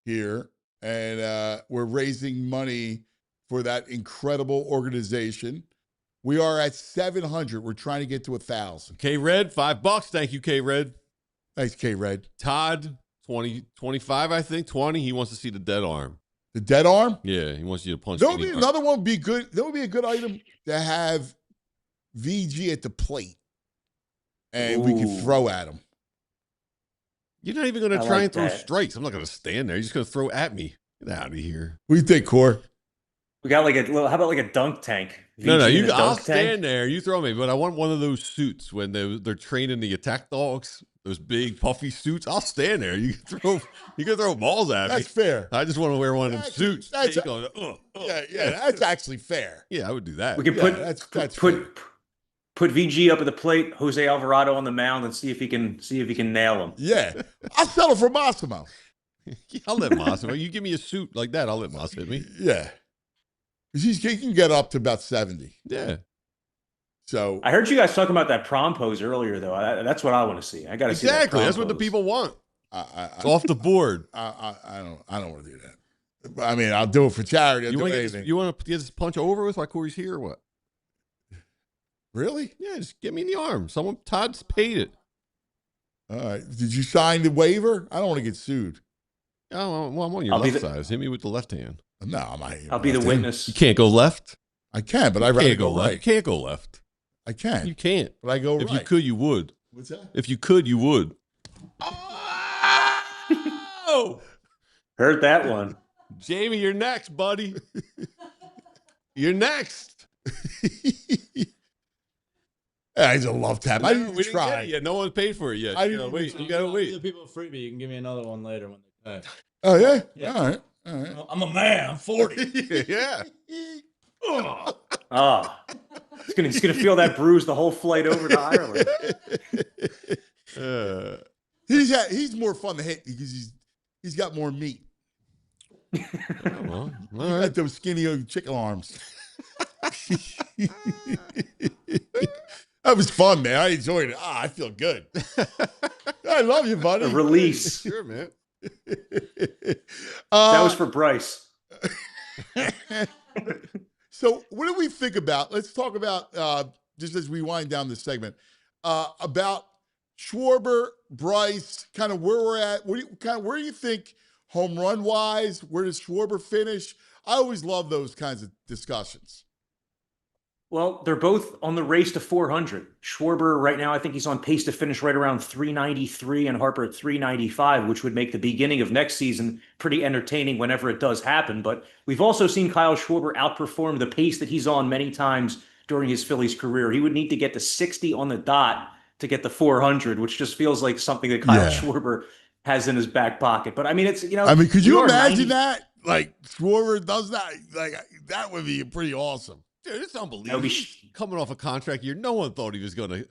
here. And we're raising money for that incredible organization. We are at 700. We're trying to get to 1,000. K-Red, $5. Thank you, K-Red. Thanks, K-Red. Todd, 20, 25, I think, 20. He wants to see the dead arm. The dead arm? Yeah, he wants you to punch. There would be another one. Be good. There would be a good item to have VG at the plate, and we could throw at him. You're not even going to try and throw strikes. I'm not going to stand there. You're just going to throw at me. Get out of here. What do you think, Core? We got like a little. How about like a dunk tank? No, I'll stand there. You throw me, but I want one of those suits when they're training the attack dogs. Those big puffy suits. I'll stand there. You can throw balls at me. That's fair. I just want to wear one of them suits. Yeah, that's actually fair. Yeah, I would do that. We can put VG up at the plate, Jose Alvarado on the mound, and see if he can nail him. Yeah, I'll settle for Massimo. I'll let Massimo. You give me a suit like that, I'll let Moss hit me. Yeah, because he can get up to about 70. Yeah. So I heard you guys talking about that prom pose earlier, though. That's what I want to see. I got to see that exactly. That's prom what the pose. people want. It's off the board. I don't want to do that. I mean, I'll do it for charity. You want to get this punch over with while Corey's here or what? Really? Yeah, just get me in the arm. Todd's paid it. All right. Did you sign the waiver? I don't want to get sued. Oh, well, I'm on your left side. Hit me with the left hand. No, I'm not. I'll be the witness. You can't go left. I can, but I'd rather go left. right. You can't go left. I can. You can't. But I go right. If you could, you would. What's that? If you could, you would. Oh! Heard that one. Jamie, you're next, buddy. You're next. He's a love tap. I didn't try. Yeah, no one's paid for it yet. You gotta wait. You gotta wait. The people free me. You can give me another one later when they pay. Oh yeah. Yeah. All right. All right. I'm a man. I'm 40. Yeah. He's gonna feel that bruise the whole flight over to Ireland. He's more fun to hit because he's got more meat. Well, He got those skinny chicken arms. That was fun, man. I enjoyed it. I feel good. I love you, buddy. A release. Sure, man. That was for Bryce. So what do we think about, let's talk about, just as we wind down this segment, about Schwarber, Bryce, kind of where we're at. Where do you think home run wise, where does Schwarber finish? I always love those kinds of discussions. Well, they're both on the race to 400. Schwarber right now, I think he's on pace to finish right around 393 and Harper at 395, which would make the beginning of next season pretty entertaining whenever it does happen. But we've also seen Kyle Schwarber outperform the pace that he's on many times during his Phillies career. He would need to get to 60 on the dot to get the 400, which just feels like something that Kyle Schwarber has in his back pocket. But I mean, it's, I mean, could you imagine that? Like Schwarber does that? Like that would be pretty awesome. Dude, it's unbelievable. He's coming off a contract year. No one thought he was going to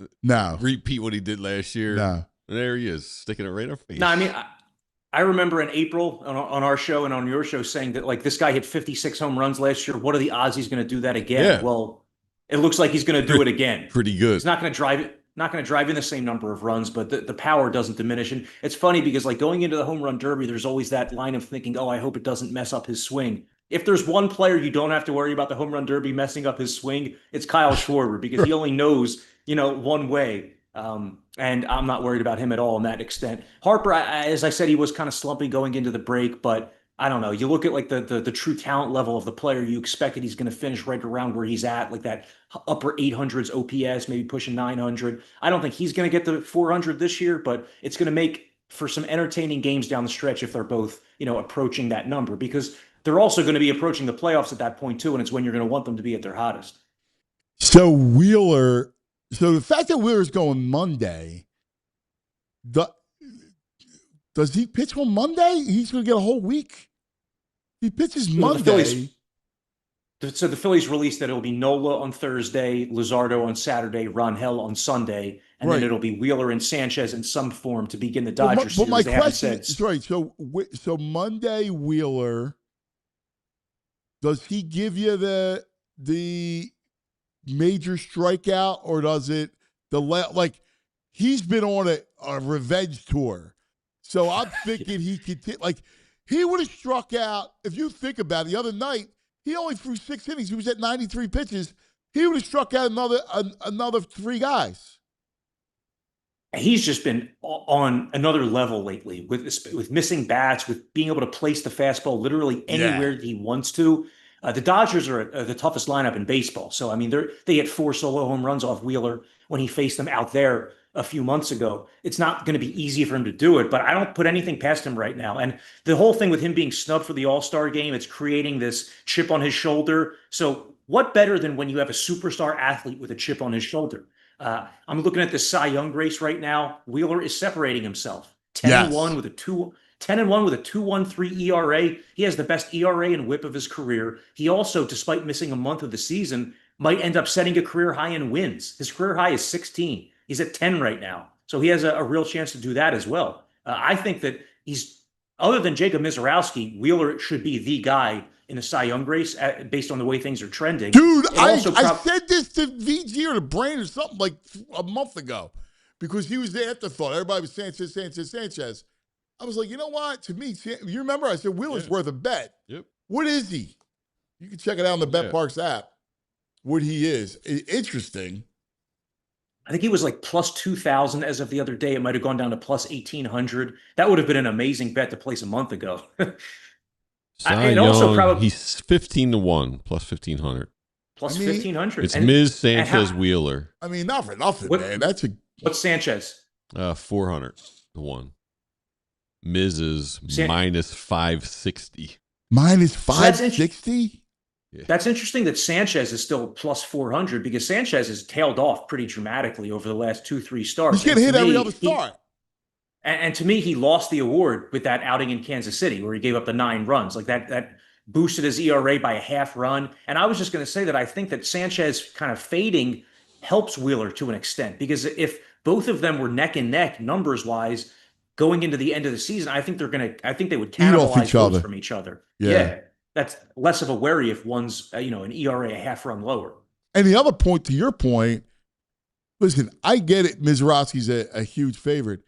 repeat what he did last year. No. And there he is, sticking it right in our face. No, I mean, I remember in April on our show and on your show saying that, like, this guy hit 56 home runs last year. What are the odds he's going to do that again? Yeah. Well, it looks like he's going to do it again. Pretty good. He's not going to drive it. Not going to drive in the same number of runs, but the power doesn't diminish. And it's funny because, like, going into the home run derby, there's always that line of thinking, oh, I hope it doesn't mess up his swing. If there's one player you don't have to worry about the home run derby messing up his swing, it's Kyle Schwarber, because he only knows, one way. And I'm not worried about him at all in that extent. Harper, as I said, he was kind of slumping going into the break, but I don't know. You look at like the true talent level of the player, you expect that he's going to finish right around where he's at, like that upper 800s OPS, maybe pushing 900. I don't think he's going to get the 400 this year, but it's going to make for some entertaining games down the stretch if they're both, approaching that number, because they're also going to be approaching the playoffs at that point too, and it's when you're going to want them to be at their hottest. So the fact that Wheeler's going Monday, does he pitch on Monday? He's going to get a whole week. He pitches Monday. So the Phillies released that it'll be Nola on Thursday, Luzardo on Saturday, Rangel on Sunday, and then it'll be Wheeler and Sanchez in some form to begin the Dodgers series. But my question is, right, so Monday Wheeler, does he give you the major strikeout, or does it like he's been on a revenge tour? So I'm thinking he could he would have struck out. If you think about it, the other night he only threw 6 innings. He was at 93 pitches. He would have struck out another 3 guys. he's just been on another level lately with missing bats, with being able to place the fastball literally anywhere that he wants to. The Dodgers are the toughest lineup in baseball. So, I mean, they hit 4 solo home runs off Wheeler when he faced them out there a few months ago. It's not going to be easy for him to do it, but I don't put anything past him right now. And the whole thing with him being snubbed for the All-Star game, it's creating this chip on his shoulder. So what better than when you have a superstar athlete with a chip on his shoulder? I'm looking at the Cy Young race right now. Wheeler is separating himself. 10-1 with a 10-1 with a 2.13 ERA. He has the best ERA and WHIP of his career. He also, despite missing a month of the season, might end up setting a career high in wins. His career high is 16. He's at 10 right now. So he has a real chance to do that as well. I think that other than Jacob Mizorowski, Wheeler should be the guy in the Cy Young race based on the way things are trending. Dude, I said this to VG or to Brain or something like a month ago because he was the afterthought. Everybody was Sanchez. I was like, you know what? To me, you remember I said Wheeler's worth a bet. Yep. What is he? You can check it out on the BetParks app. What he is. Interesting. I think he was like plus 2,000 as of the other day. It might have gone down to plus 1,800. That would have been an amazing bet to place a month ago. And also probably he's 15-1 plus 1,500. Plus 1,500. It's Ms. Sanchez Wheeler. I mean, not for nothing, man. What's Sanchez? 400-1. Ms. is minus 560. Minus 560? That's interesting that Sanchez is still plus 400 because Sanchez has tailed off pretty dramatically over the last 2-3 starts. He's getting hit every other start. And to me, he lost the award with that outing in Kansas City where he gave up the 9 runs. Like that boosted his ERA by a half run. And I was just going to say that I think that Sanchez kind of fading helps Wheeler to an extent because if both of them were neck and neck numbers wise going into the end of the season, I think they would cannibalize votes from each other. Yeah. That's less of a worry if one's, an ERA a half run lower. And the other point, to your point, listen, I get it. Mizorowski's a huge favorite.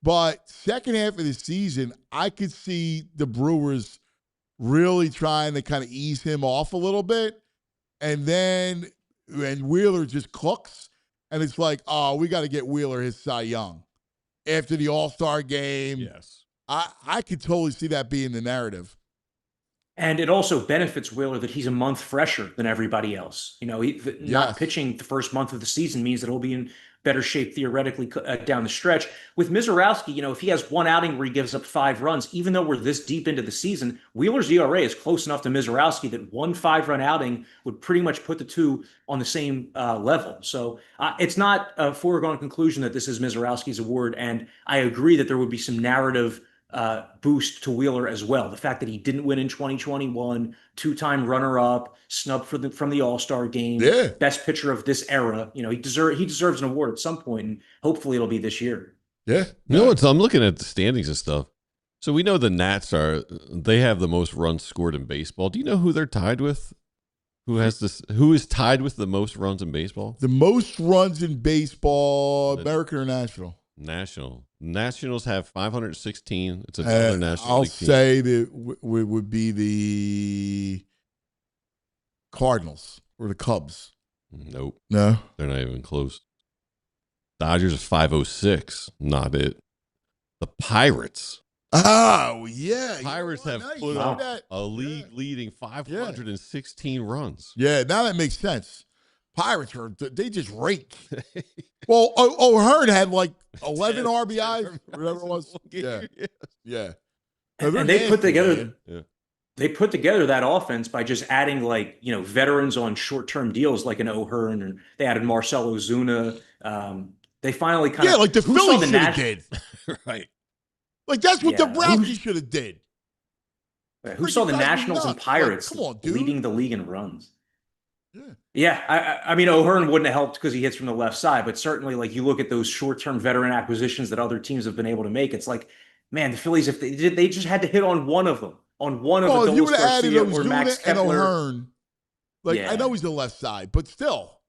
But second half of the season, I could see the Brewers really trying to kind of ease him off a little bit. And then when Wheeler just cooks, and it's like, oh, we got to get Wheeler his Cy Young. After the All-Star game. Yes. I could totally see that being the narrative. And it also benefits Wheeler that he's a month fresher than everybody else. Not pitching the first month of the season means that he'll be in better shape theoretically down the stretch. With Mizorowski, if he has one outing where he gives up 5 runs, even though we're this deep into the season, Wheeler's ERA is close enough to Mizorowski that one 5-run outing would pretty much put the two on the same level. So it's not a foregone conclusion that this is Mizorowski's award. And I agree that there would be some narrative boost to Wheeler as well. The fact that he didn't win in 2021, 2-time runner-up, snubbed from the All-Star game, best pitcher of this era. He deserves an award at some point, and hopefully it'll be this year. Yeah. I'm looking at the standings and stuff. So we know the Nats they have the most runs scored in baseball. Do you know who they're tied with? Who is tied with the most runs in baseball? The most runs in baseball, American or national? National. Nationals have 516. It's another national. I'll say that would be the Cardinals or the Cubs. Nope. No? They're not even close. Dodgers are 506. Not it. The Pirates. Oh, yeah. Pirates have put up a league-leading 516 runs. Yeah, now that makes sense. Pirates they just rake. Well, O'Hearn had like 11 RBIs, whatever it was. Yeah. And they put together they put together that offense by just adding veterans on short-term deals like an O'Hearn, and they added Marcell Ozuna. They finally kind of like the Phillies should have did. Right. Like that's what the Browns should have did. Who saw the Nationals and Pirates leading the league in runs? Yeah, I mean, O'Hearn wouldn't have helped because he hits from the left side, but certainly, you look at those short-term veteran acquisitions that other teams have been able to make, it's like, man, the Phillies, if they just had to hit on one of them, Adolis you would have added Garcia or Max and Kepler. O'Hearn. I know he's the left side, but still.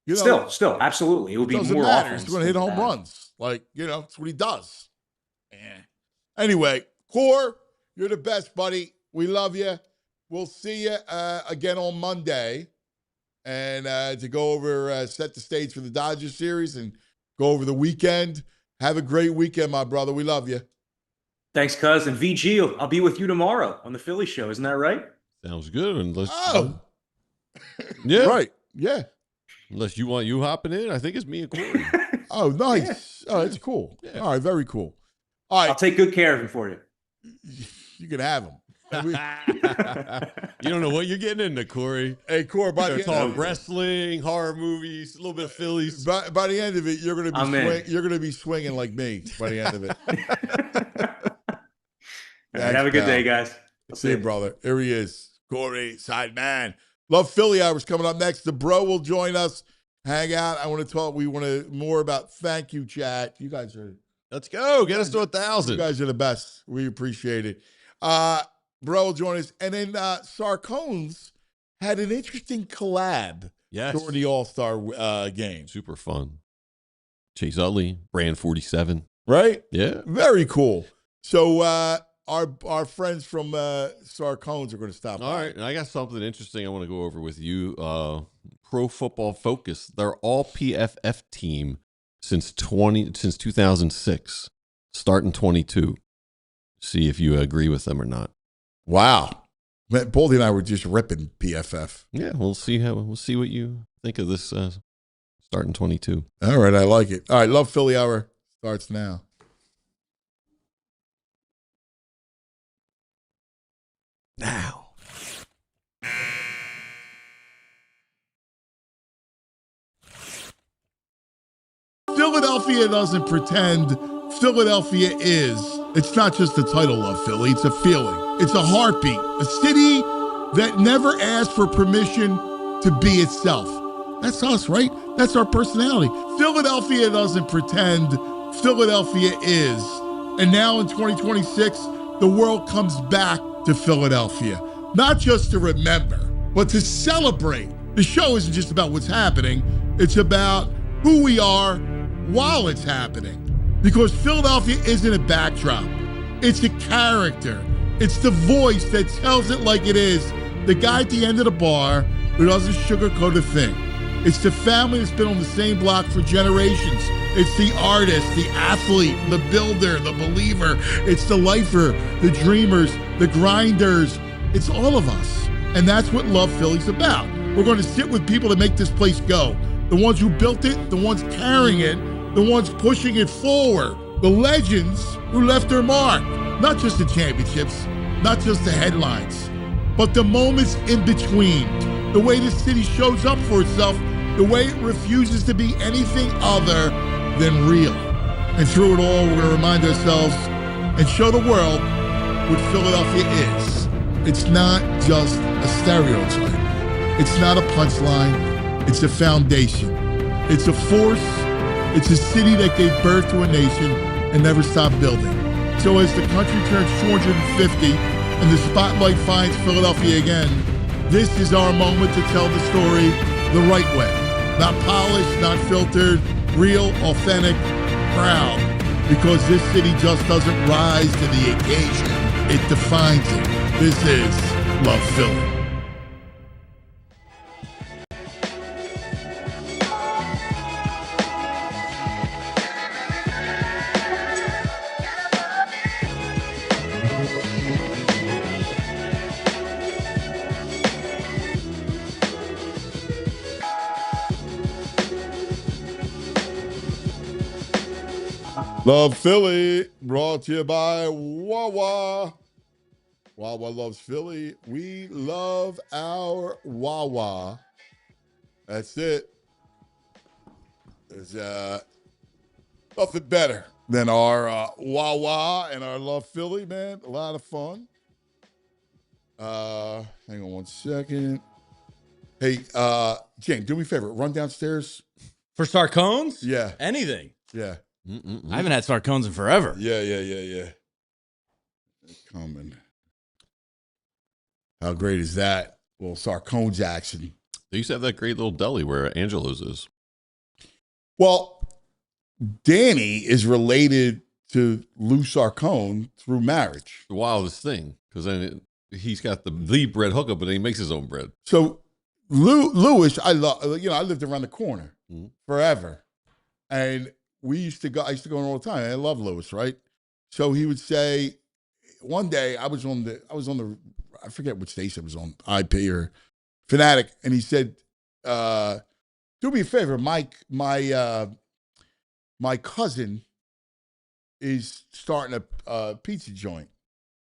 Still, absolutely. It would be more offense. He's going to hit home runs. That's what he does. Anyway, Core, you're the best, buddy. We love you. We'll see you again on Monday and to go over, set the stage for the Dodgers series and go over the weekend. Have a great weekend, my brother. We love you. Thanks, cuz. And VG, I'll be with you tomorrow on the Philly show. Isn't that right? Sounds good. Unless yeah, right, yeah. Unless you hopping in, I think it's me and Corey. Oh, nice. Oh, it's cool. Yeah. All right, very cool. All right, I'll take good care of him for you. You can have him. You don't know what you're getting into, Corey. Hey, Corey, by the talk wrestling, horror movies, a little bit of Phillies. By the end of it, you're gonna be swinging like me. By the end of it. Thanks, have a good day, guys. See you, brother. Here he is, Corey Seidman. Love Philly Hours coming up next. The bro will join us. Hang out. I want to talk. We want to more about thank you, chat. You guys are. Let's go. Get us to 1,000. You guys are the best. We appreciate it. Bro will join us. And then Sarcones had an interesting collab during the All-Star game. Super fun. Chase Utley, Brand 47. Right? Yeah. Very cool. So our friends from Sarcones are going to stop by. All right. And I got something interesting I want to go over with you. Pro Football Focus. They're all PFF team since 2006, starting 22. See if you agree with them or not. Wow. Baldy and I were just ripping PFF. Yeah, we'll see what you think of this starting 22. All right, I like it. All right, Love Philly Hour starts now. Now. Philadelphia doesn't pretend. Philadelphia is. It's not just the title of Philly. It's a feeling. It's a heartbeat. A city that never asked for permission to be itself. That's us, right? That's our personality. Philadelphia doesn't pretend. Philadelphia is. And now in 2026, the world comes back to Philadelphia. Not just to remember, but to celebrate. The show isn't just about what's happening. It's about who we are while it's happening. Because Philadelphia isn't a backdrop. It's a character. It's the voice that tells it like it is. The guy at the end of the bar who doesn't sugarcoat a thing. It's the family that's been on the same block for generations. It's the artist, the athlete, the builder, the believer. It's the lifer, the dreamers, the grinders. It's all of us. And that's what Love Philly's about. We're going to sit with people that make this place go. The ones who built it, the ones carrying it, the ones pushing it forward, the legends who left their mark. Not just the championships, not just the headlines, but the moments in between. The way the city shows up for itself, the way it refuses to be anything other than real. And through it all, we're going to remind ourselves and show the world what Philadelphia is. It's not just a stereotype. It's not a punchline. It's a foundation. It's a force. It's a city that gave birth to a nation and never stopped building. So as the country turns 250 and the spotlight finds Philadelphia again, this is our moment to tell the story the right way. Not polished, not filtered, real, authentic, proud. Because this city just doesn't rise to the occasion. It defines it. This is Love Philly. Love Philly, brought to you by Wawa. Wawa loves Philly. We love our Wawa. That's it. There's nothing better than our Wawa and our Love Philly, man. A lot of fun. Hang on one second. Hey, Jane, do me a favor. Run downstairs. For Sarcones? Yeah. Anything. Yeah. I haven't had Sarcones in forever. Yeah. They're coming. How great is that? Well, Sarcones action. They used to have that great little deli where Angelo's is. Well, Danny is related to Lou Sarcone through marriage. The wildest thing, because then he's got the bread hookup, but then he makes his own bread. So Louis, I love. I lived around the corner forever, and I used to go in all the time. I love Lewis, right? So he would say, one day I was on the, I forget which station it was on, IP or Fanatic, and he said, do me a favor, Mike, my cousin is starting a pizza joint,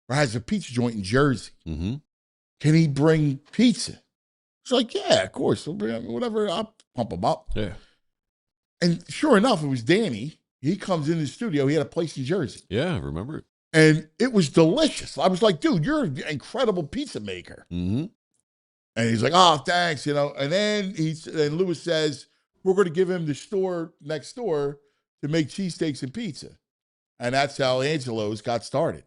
or has a pizza joint in Jersey. Mm-hmm. Can he bring pizza? It's like, yeah, of course. Whatever, I'll pump him up. Yeah. And sure enough, it was Danny. He comes in the studio. He had a place in Jersey. Yeah, I remember it. And it was delicious. I was like, dude, you're an incredible pizza maker. Mm-hmm. And he's like, oh, thanks, And then Lewis says, we're going to give him the store next door to make cheesesteaks and pizza. And that's how Angelo's got started.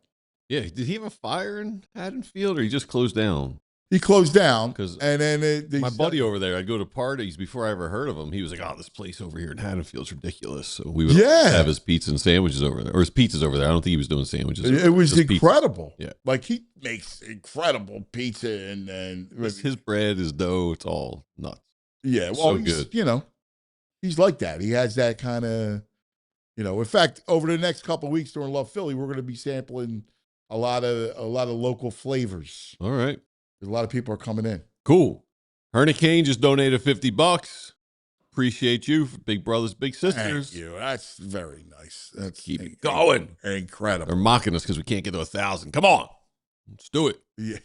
Yeah, did he have a fire in Haddonfield, or he just closed down? He closed down. And then my buddy over there, I'd go to parties before I ever heard of him. He was like, oh, this place over here in Haddonfield's ridiculous. So we would have his pizza and sandwiches over there, or his pizzas over there. I don't think he was doing sandwiches. It was incredible. Pizza. Yeah. Like, he makes incredible pizza and his bread, his dough, it's all nuts. Yeah, well, so good. He's like that. He has that kind of, in fact, over the next couple of weeks during Love Philly, we're going to be sampling a lot of local flavors. All right. A lot of people are coming in. Cool. Hurricane just donated $50. Appreciate you, big brothers, big sisters. Thank you. That's very nice. That's keep it going. Incredible. They're mocking us because we can't get to 1,000. Come on, let's do it. Yeah.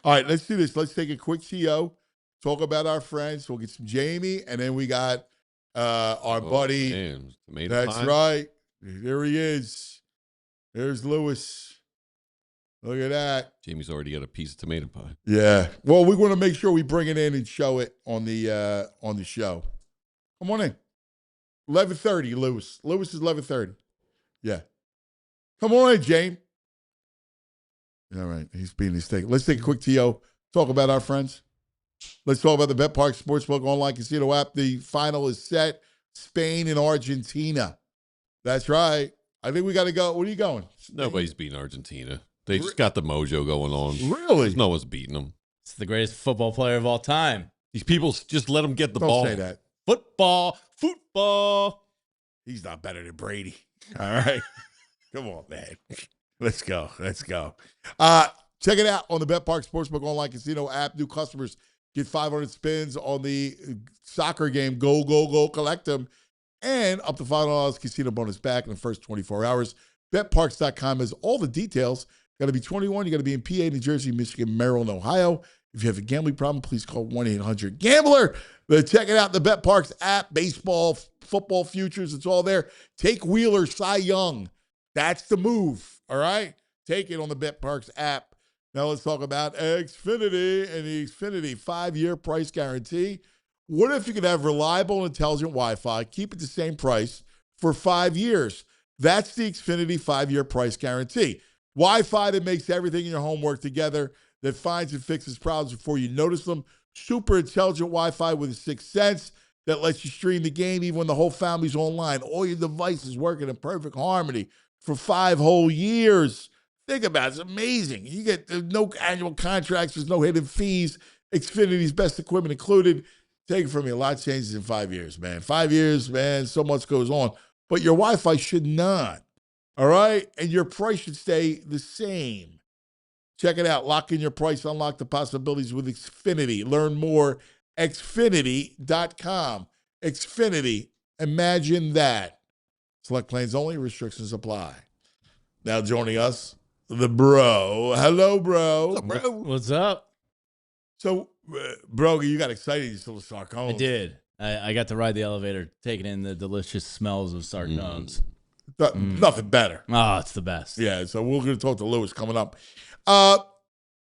All right, let's do this. Let's take a quick CO. Talk about our friends. We'll get some Jamie, and then we got our buddy. Man, that's pie. Right. There he is. There's Lewis. Look at that. Jamie's already got a piece of tomato pie. Yeah. Well, we want to make sure we bring it in and show it on the show. Come on in. 11:30, Lewis. Lewis is 11:30. Yeah. Come on in, James. All right. He's being his thing. Let's take a quick TO. Talk about our friends. Let's talk about the Bet Park Sportsbook online casino app. The final is set. Spain and Argentina. That's right. I think we got to go. Where are you going? Nobody's beating Argentina. They just got the mojo going on. Really? No one's beating them. It's the greatest football player of all time. These people just let them get the Don't ball. say that. Football. He's not better than Brady. All right. Come on, man. Let's go. Check it out on the Bet Park Sportsbook online casino app. New customers get 500 spins on the soccer game. Go, go, go. Collect them. And up to $5 casino bonus back in the first 24 hours. BetParks.com has all the details. Got to be 21. You got to be in PA, New Jersey, Michigan, Maryland, Ohio. If you have a gambling problem, please call 1-800-GAMBLER. But check it out, the Bet Parks app, baseball, football futures, it's all there. Take Wheeler, Cy Young. That's the move, all right? Take it on the Bet Parks app. Now let's talk about Xfinity and the Xfinity 5-year price guarantee. What if you could have reliable and intelligent Wi-Fi, keep it the same price for 5 years? That's the Xfinity 5-year price guarantee. Wi-Fi that makes everything in your home work together, that finds and fixes problems before you notice them. Super intelligent Wi-Fi with a sixth sense that lets you stream the game even when the whole family's online. All your devices working in perfect harmony for 5 whole years. Think about it. It's amazing. You get no annual contracts. There's no hidden fees. Xfinity's best equipment included. Take it from me. A lot changes in 5 years, man. 5 years, man, so much goes on. But your Wi-Fi should not. All right? And your price should stay the same. Check it out. Lock in your price. Unlock the possibilities with Xfinity. Learn more. Xfinity.com. Xfinity. Imagine that. Select plans only. Restrictions apply. Now joining us, the bro. Hello, bro. What's up, bro? What's up? So, bro, you got excited. You saw the Sarcones. I did. I got to ride the elevator, taking in the delicious smells of Sarcones. Nothing better. Oh, it's the best. Yeah, so we're going to talk to Lewis coming up.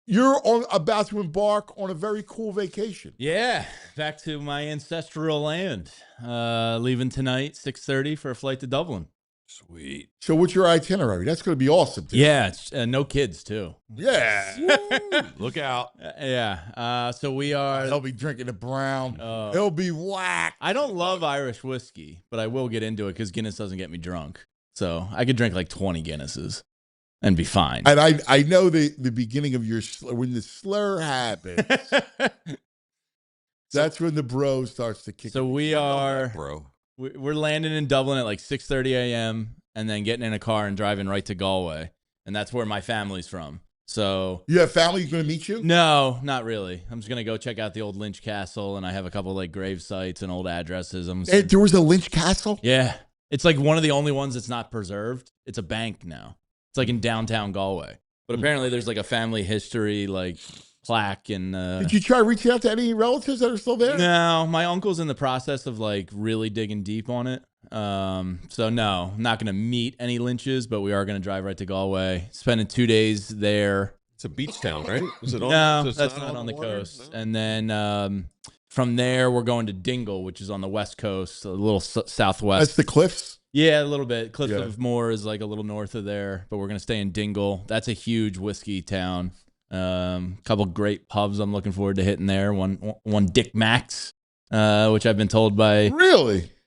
You're about to embark on a very cool vacation. Yeah, back to my ancestral land. Leaving tonight, 6:30 for a flight to Dublin. Sweet. So what's your itinerary? That's going to be awesome. Dude. Yeah, it's, no kids, too. Yeah. Look out. Yeah. So we are... He'll be drinking the brown. He'll be whacked. I don't love Irish whiskey, but I will get into it because Guinness doesn't get me drunk. So I could drink like 20 Guinnesses and be fine. And I know the beginning of your slur, when the slur happens, that's when the bro starts to kick. So we are... Bro. We're landing in Dublin at like 6:30 a.m. and then getting in a car and driving right to Galway, and that's where my family's from. So you have family going to meet you? No, not really. I'm just gonna go check out the old Lynch Castle, and I have a couple like grave sites and old addresses. There was a Lynch Castle? Yeah, it's like one of the only ones that's not preserved. It's a bank now. It's like in downtown Galway, but apparently there's like a family history like plaque. And did you try reaching out to any relatives that are still there? No, my uncle's in the process of like really digging deep on it. So no, I'm not gonna meet any Lynches, but we are gonna drive right to Galway, spending 2 days there. It's a beach town, right? Is it on? No, so that's not on the coast. No? And then from there, we're going to Dingle, which is on the west coast, a little southwest. That's the cliffs? Yeah, a little bit. Cliffs of Moher is like a little north of there, but we're going to stay in Dingle. That's a huge whiskey town. Couple great pubs I'm looking forward to hitting there. One Dick Mack's, which I've been told by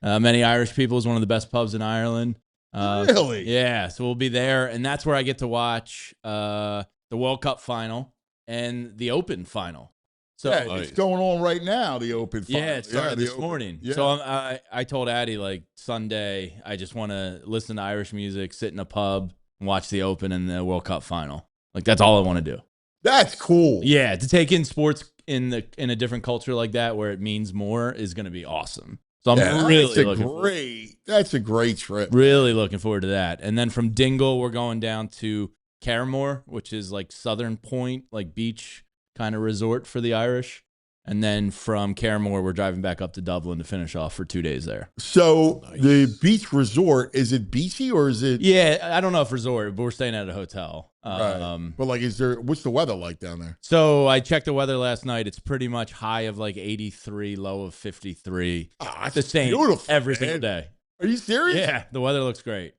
many Irish people is one of the best pubs in Ireland. Really? Yeah, so we'll be there, and that's where I get to watch the World Cup final and the Open final. So it's going on right now, the Open final. Yeah, it started this morning. Yeah. So I told Addie, like, Sunday, I just want to listen to Irish music, sit in a pub, and watch the Open and the World Cup final. Like, that's all I want to do. That's cool. Yeah, to take in sports in a different culture like that where it means more is going to be awesome. So I'm really looking That's a great trip. Really looking forward to that. And then from Dingle, we're going down to Carramore, which is like Southern Point, like beach kind of resort for the Irish. And then from Carramore, we're driving back up to Dublin to finish off for 2 days there. So the beach resort, is it beachy or is it? Yeah, I don't know if resort, but we're staying at a hotel. Right. But like, what's the weather like down there? So I checked the weather last night. It's pretty much high of like 83, low of 53. That's the same beautiful, every single day. Are you serious? Yeah, the weather looks great.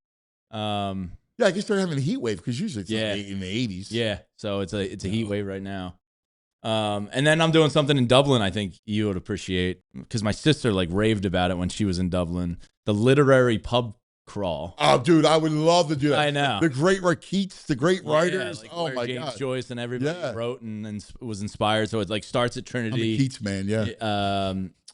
Yeah, I guess they're having a heat wave because usually it's like in the 80s. Yeah, so it's a heat wave right now. And then I'm doing something in Dublin I think you would appreciate because my sister like raved about it when she was in Dublin. The literary pub crawl. Oh, dude, I would love to do that. I know. The great Keats, the great writers. Like oh, my James God. Joyce and everybody wrote and was inspired. So it like starts at Trinity. I'm a Keats man, yeah.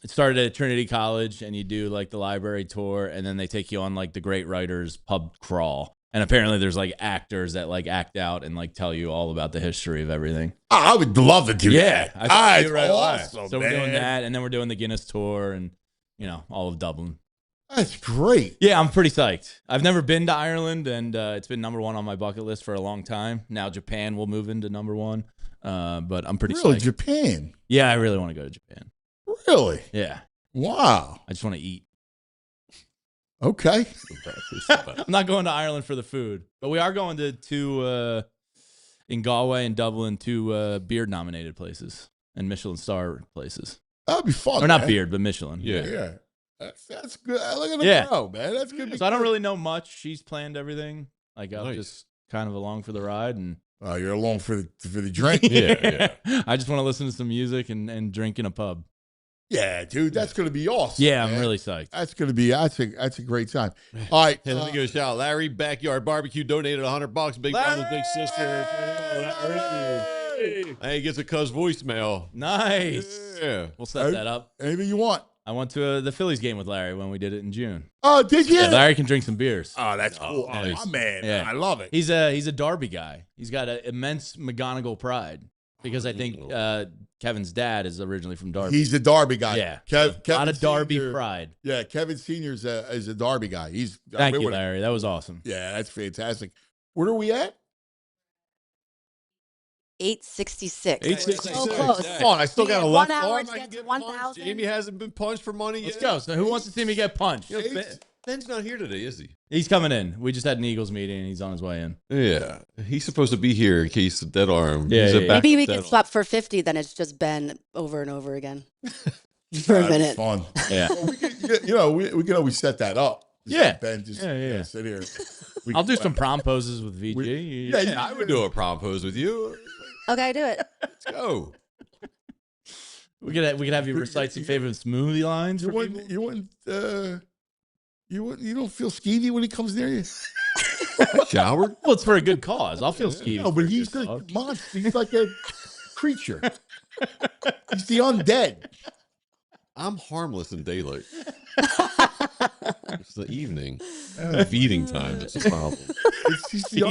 It started at Trinity College and you do like the library tour and then they take you on like the great writers pub crawl. And apparently there's like actors that like act out and like tell you all about the history of everything. Oh, I would love to do that. It's right awesome, so we're doing that and then we're doing the Guinness tour and, you know, all of Dublin. That's great. Yeah, I'm pretty psyched. I've never been to Ireland and it's been number one on my bucket list for a long time. Now Japan will move into number one. But I'm pretty psyched. Japan? Yeah, I really want to go to Japan. Really? Yeah. Wow. I just want to eat. Okay. I'm not going to Ireland for the food, but we are going to in Galway and Dublin, two beard nominated places and Michelin star places. That'd be fun. Or not beard, but Michelin. Yeah. That's good. Look at the pro, man. That's good. So I don't really know much. She's planned everything. Like I'm just kind of along for the ride, and you're along for the drink. yeah. I just want to listen to some music and drink in a pub. Yeah, dude, that's going to be awesome. Yeah, man. I'm really psyched. That's going to be that's a great time. All right, hey, let me give a shout out. Larry Backyard Barbecue donated $100. Big brother, big sister. Hey, he gets a cuz voicemail. Nice. Yeah, we'll set that up. Anything you want. I went to the Phillies game with Larry when we did it in June. Oh, did you? Yeah, Larry can drink some beers. Oh, that's cool. Nice. Oh, man, yeah. I love it. He's a Derby guy. He's got an immense McGonagall pride because I think Kevin's dad is originally from Derby. He's a Derby guy. Yeah, Kevin a lot of Derby Senior, pride. Yeah, Kevin Senior is a Derby guy. Thank you, Larry. That was awesome. Yeah, that's fantastic. Where are we at? 866. 866. So close. Come on, I still got a left 1 hour arm. to I get can to get 1,000. punched. Jamie hasn't been punched for money yet. Let's go. So who wants to see me get punched? You know, Ben's not here today, is he? He's coming in. We just had an Eagles meeting, and he's on his way in. Yeah, he's supposed to be here in case the dead arm. Yeah, He's Maybe we can swap for 50. Then it's just Ben over and over again for a minute. Fun. Yeah. Well, we can always set that up. Yeah. Ben, just sit here. I'll do some prom poses with VG. Yeah, I would do a prom pose with you. Okay, do it. Let's go. We could have you recite some favorite smoothie lines. You don't feel skeevy when he comes near you? Showered? Well, it's for a good cause. I'll feel skeevy. No, but he's a monster. He's like a creature. He's the undead. I'm harmless in daylight. It's the evening. Feeding time. It's a problem. He's the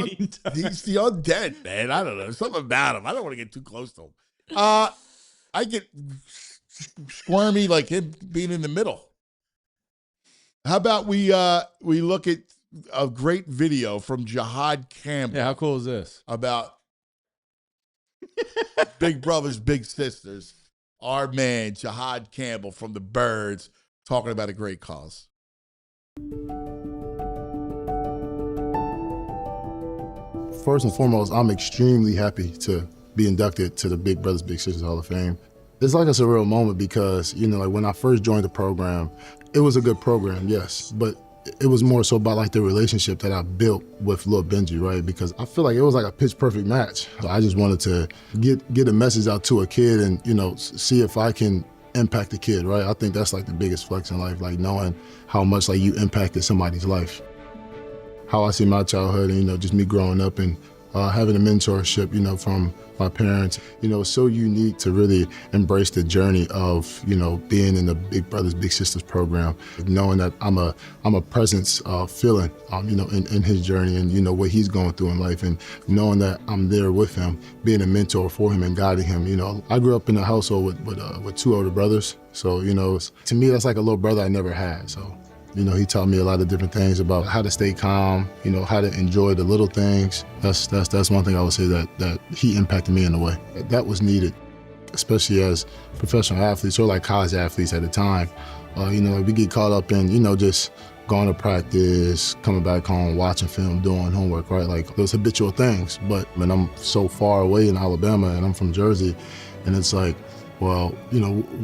undead, man. I don't know. Something about him. I don't want to get too close to him. I get squirmy like him being in the middle. How about we look at a great video from Jihad Campbell. Yeah, how cool is this? About Big Brothers, Big Sisters. Our man, Jihad Campbell from the Birds, talking about a great cause. First and foremost, I'm extremely happy to be inducted to the Big Brothers Big Sisters Hall of Fame. It's like a surreal moment because, like when I first joined the program, it was a good program, yes, but it was more so about like the relationship that I built with Lil Benji, right? Because I feel like it was like a pitch perfect match. I just wanted to get a message out to a kid and, see if I can impact the kid, right? I think that's like the biggest flex in life, like knowing how much like you impacted somebody's life. How I see my childhood and, just me growing up and having a mentorship, from my parents, it's so unique to really embrace the journey of, being in the Big Brothers Big Sisters program, knowing that I'm a presence feeling, in his journey and, what he's going through in life and knowing that I'm there with him, being a mentor for him and guiding him. I grew up in a household with two older brothers. So, to me, that's like a little brother I never had. So, he taught me a lot of different things about how to stay calm, how to enjoy the little things. That's one thing I would say that he impacted me in a way. That was needed, especially as professional athletes or like college athletes at the time. We get caught up in, just going to practice, coming back home, watching film, doing homework, right? Like those habitual things. But when I'm so far away in Alabama and I'm from Jersey, and it's like, well,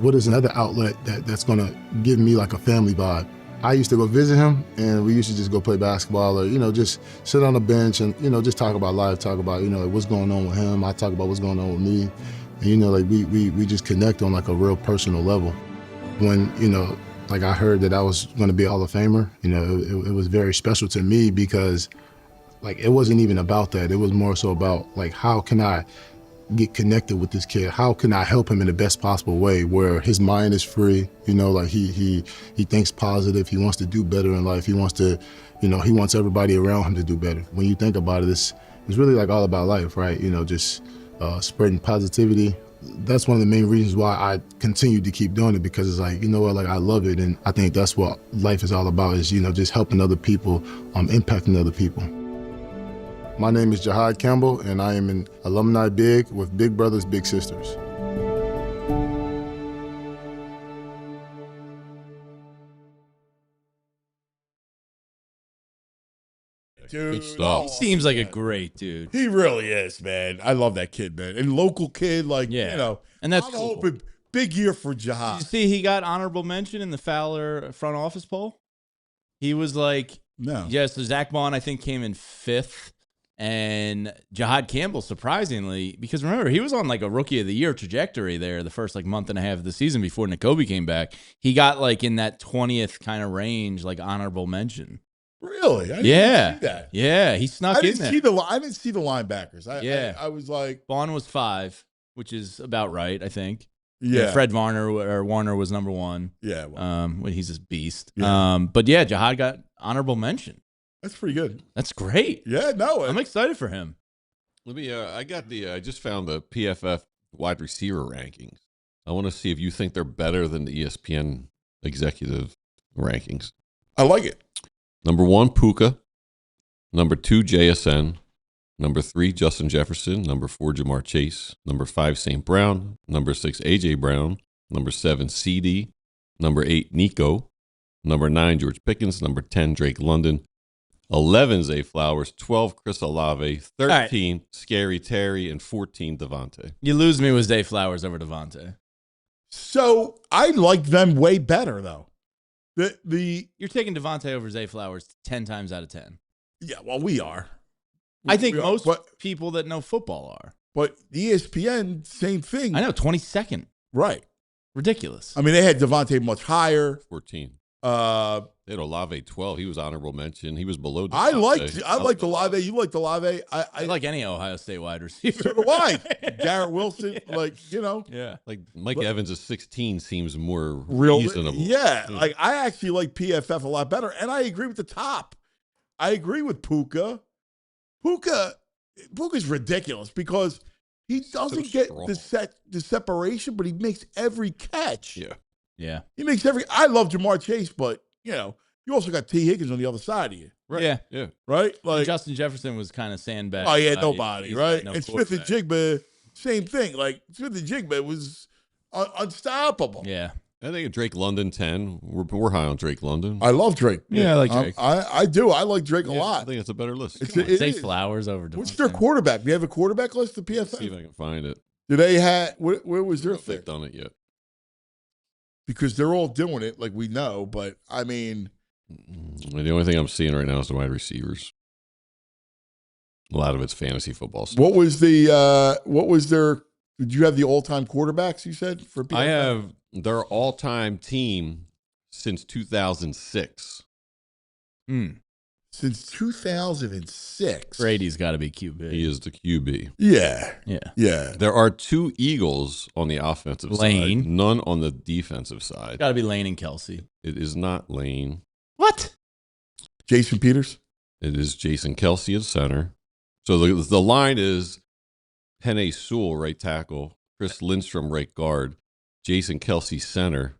what is another outlet that's gonna give me like a family vibe? I used to go visit him, and we used to just go play basketball or, just sit on the bench and, just talk about life, talk about, like what's going on with him. I talk about what's going on with me. And, like we just connect on like a real personal level. When, like I heard that I was going to be a Hall of Famer, it was very special to me because like it wasn't even about that. It was more so about like, how can I get connected with this kid? How can I help him in the best possible way where his mind is free, like he thinks positive, he wants to do better in life, he wants to, he wants everybody around him to do better. When you think about it, it's really like all about life, right? Just spreading positivity. That's one of the main reasons why I continue to keep doing it, because it's like, like I love it. And I think that's what life is all about is, just helping other people, impacting other people. My name is Jihad Campbell, and I am an alumni big with Big Brothers Big Sisters. Dude, stuff. He seems like a great dude. He really is, man. I love that kid, man. And local kid, like, and that's I'm cool. hoping big year for Jihad. Did you see he got honorable mention in the Fowler front office poll? He was like, no. Yes, so Zach Bond, I think, came in 5th. And Jihad Campbell, surprisingly, because remember, he was on like a rookie of the year trajectory there the first like month and a half of the season before Nakobe came back. He got like in that 20th kind of range, like honorable mention. Really? I didn't see that. Yeah, he snuck in there. I didn't see the linebackers. I was like, Bond was 5, which is about right, I think. Yeah. Fred Warner was number 1. Yeah. Well, he's a beast. Yeah. But yeah, Jihad got honorable mention. That's pretty good. That's great. Yeah, no. I'm excited for him. Let me, I just found the PFF wide receiver rankings. I want to see if you think they're better than the ESPN executive rankings. I like it. Number 1, Puka. Number 2, JSN. Number 3, Justin Jefferson. Number 4, Jamar Chase. Number 5, St. Brown. Number 6, A.J. Brown. Number 7, CD. Number 8, Nico. Number 9, George Pickens. Number 10, Drake London. 11, Zay Flowers. 12, Chris Olave. 13, right. Scary Terry. And 14, Devontae. You lose me with Zay Flowers over Devontae. So I like them way better, though. You're taking Devontae over Zay Flowers 10 times out of 10. Yeah, well, we are. I think most people that know football are. But ESPN, same thing. I know, 22nd. Right. Ridiculous. I mean, they had Devontae much higher. 14. They had Olave 12. He was honorable mention. He was below. I liked Olave. You liked Olave. I like any Ohio State wide receiver. So do I. Garrett Wilson, Yeah. Like Mike Evans at 16 seems more real reasonable. Yeah, like I actually like PFF a lot better, and I agree with the top. I agree with Puka. Puka's ridiculous because he doesn't get the separation, but he makes every catch. Yeah. He makes every. I love Jamar Chase, but you also got T. Higgins on the other side of you. Right. Yeah. Right? Like Justin Jefferson was kind of sandbag. Oh, yeah, nobody, right? No and Smith and Jigba, same thing. Like Smith and Jigba was unstoppable. Yeah. I think Drake London 10. We're high on Drake London. I love Drake. Yeah, I like Drake. I do. I like Drake a lot. I think it's a better list. Say Flowers over. What's their quarterback? Do you have a quarterback list? The PFF. See if I can find it. Do they have? Where was their thing? They've done it yet? Because they're all doing it, like we know. But I mean, the only thing I'm seeing right now is the wide receivers. A lot of it's fantasy football stuff. What was their? Did you have the all-time quarterbacks? You said for PFF? I have their all-time team since 2006. Since 2006. Brady's got to be QB. He is the QB. Yeah. There are 2 Eagles on the offensive Lane. side, none on the defensive side. Got to be Lane and Kelsey. It is not Lane. What? Jason Peters. It is Jason Kelsey at center. So the line is Penei Sewell, right tackle, Chris Lindstrom, right guard, Jason Kelsey, center,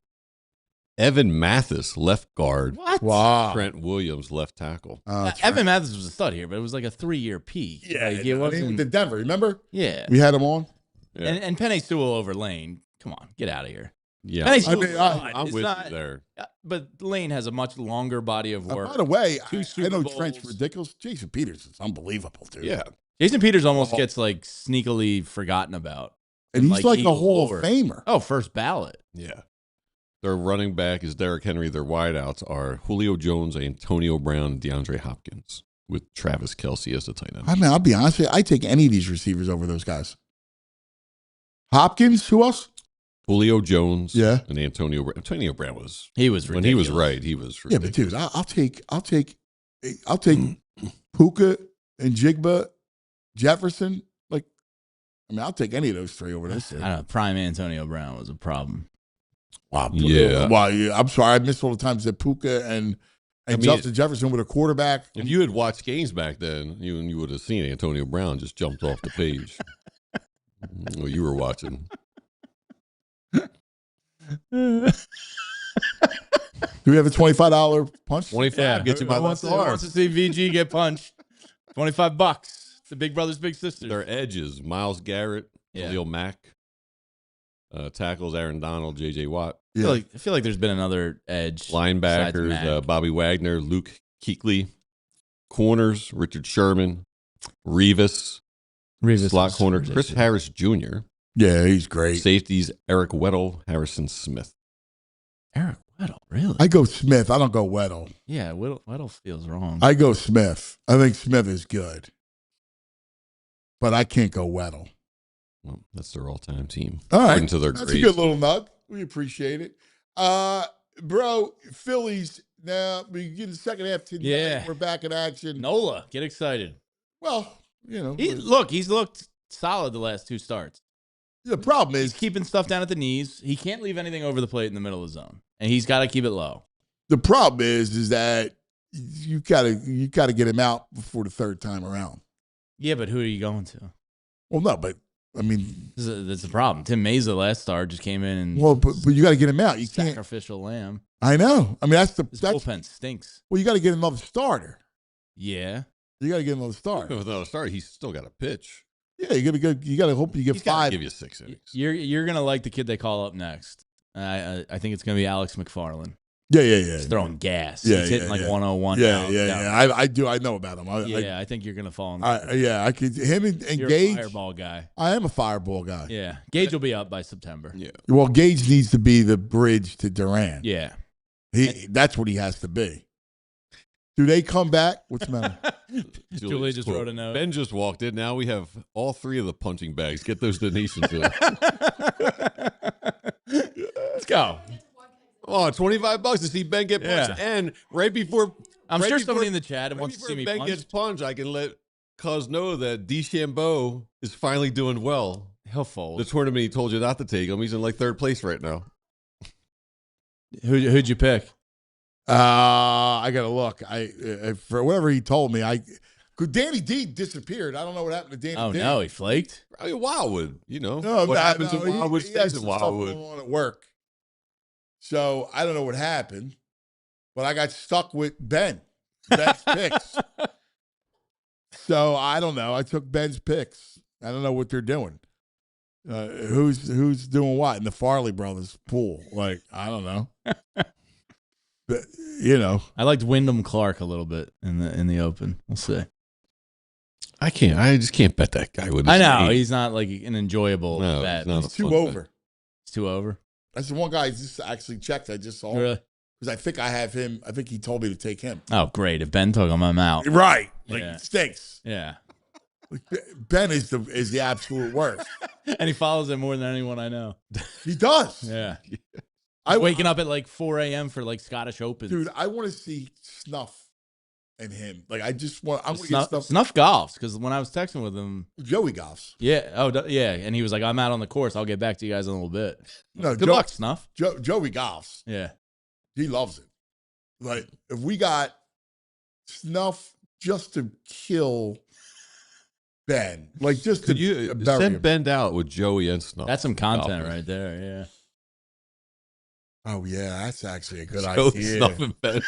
Evan Mathis, left guard. What? Wow. Trent Williams, left tackle. Evan Mathis was a stud here, but it was like a 3-year peak. Yeah, Like, it wasn't. the Denver. Remember? Yeah. We had him on. Yeah. And Penei Sewell over Lane. Come on, get out of here. Yeah, Penei Sewell's I'm It's with not- you there. But Lane has a much longer body of work. By the way, Two I Super know Bowls. Trent's ridiculous. Jason Peters is unbelievable, dude. Yeah. Jason Peters almost gets like sneakily forgotten about. And he's like a Eagles Hall lore. of Famer. Oh, first ballot. Yeah. Their running back is Derrick Henry. Their wideouts are Julio Jones, Antonio Brown, and DeAndre Hopkins, with Travis Kelsey as the tight end. I mean, I'll be honest with you. I take any of these receivers over those guys. Hopkins, who else? Julio Jones, Yeah. and Antonio Brown. Antonio Brown was He was when he was ridiculous. right. He was Yeah, but ridiculous. dude, I'll take Puka and Jigba, Jefferson. Like, I mean, I'll take any of those 3 over those 2. I don't know. Prime Antonio Brown was a problem. Wow. Yeah. Wow. Yeah, I'm sorry. I missed all the times that Puka and Justin Jefferson with a quarterback. If you had watched games back then, you would have seen Antonio Brown just jumped off the page. Well, you were watching. Do we have a $25 punch? 25 gets you by Who wants the to arm. see VG get punched? $25. The Big Brothers Big Sisters. Their edges: Myles Garrett, Khalil Mack, tackles Aaron Donald, J.J. Watt. Yeah. I feel like there's been another edge. besides Linebackers: Mack. Bobby Wagner, Luke Kuechly. Corners: Richard Sherman, Revis, slot is corner Chris ridiculous. Harris Jr. Yeah, he's great. Safeties: Eric Weddle, Harrison Smith. Eric Weddle, really? I go Smith. I don't go Weddle. Yeah, Weddle feels wrong. I go Smith. I think Smith is good. But I can't go Weddle. Well, that's their all-time team. All right. According to their That's grades. a good little nug. We appreciate it. Bro, Phillies, now we get the second half tonight. Yeah. We're back in action. Nola, get excited. Well, you know. He's looked solid the last 2 starts. The problem is He's keeping stuff down at the knees. He can't leave anything over the plate in the middle of the zone. And he's got to keep it low. the problem is that you gotta get him out before the 3rd time around. Yeah, but who are you going to? Well, no, but I mean, That's the problem. Tim Mesa last start just came in and but you got to get him out. You can't. sacrificial lamb. I know. I mean, that's This bullpen stinks. well. You got to get another starter. Yeah. You got to get another starter. With another start, he's still got a pitch. Yeah, you got to go. You got to hope you get He's gotta 5. give you 6 innings. You're gonna like the kid they call up next. I think it's gonna be Alex McFarland. Yeah. He's throwing gas. Yeah, He's hitting like 101. Yeah. I do. I know about him. I think you're gonna fall in love. I could. Him and You're Gage. a fireball guy. I am a fireball guy. Yeah. Gage will be up by September. Yeah. Well, Gage needs to be the bridge to Durant. Yeah. That's what he has to be. Do they come back? What's the matter? Julie just wrote a note. Ben just walked in. Now we have all 3 of the punching bags. Get those donations in. Let's go. Oh, $25 to see Ben get punched. Yeah. And right before I'm right sure before- somebody in the chat right wants to before see me Ben punched. gets punched, I can let Cuz know that DeChambeau is finally doing well. He'll fold. The tournament he told you not to take him, he's in like 3rd place right now. Who'd you pick? I gotta look. For whatever he told me, Danny D disappeared. I don't know what happened to Danny Oh D. no, he flaked. Probably Wildwood, No, what happens in Wildwood he has stays in some stuff Wildwood. going on at work. So I don't know what happened, but I got stuck with Ben's picks. So I don't know. I took Ben's picks. I don't know what they're doing. Who's doing what in the Farley brothers pool? Like, I don't know. But, I liked Wyndham Clark a little bit in the Open. We'll see. I just can't bet that guy. I know he's not like an enjoyable bet. He's too over. It's too over. That's the one guy I just actually checked. I just saw Really? because I think I have him. I think he told me to take him. Oh, great! If Ben took him, I'm out. Right? Like Yeah. it stinks. Yeah. Like, Ben is the absolute worst. And he follows it more than anyone I know. He does. Yeah. I Waking up at like 4 a.m. for like Scottish Opens. Dude, I want to see Snuff and him. Like, I just want. I'm gonna get Snuff golfs because when I was texting with him, Joey golfs. Yeah. Oh, yeah. And he was like, "I'm out on the course. I'll get back to you guys in a little bit." No, Good luck, Snuff. Joey golfs. Yeah. He loves it. Like, if we got Snuff just to kill Ben, like just Could to you bury send him. Ben out with Joey and Snuff? That's some content Golfers. right there. Yeah. Oh yeah, that's actually a good Joey, idea. Snuff, and Ben.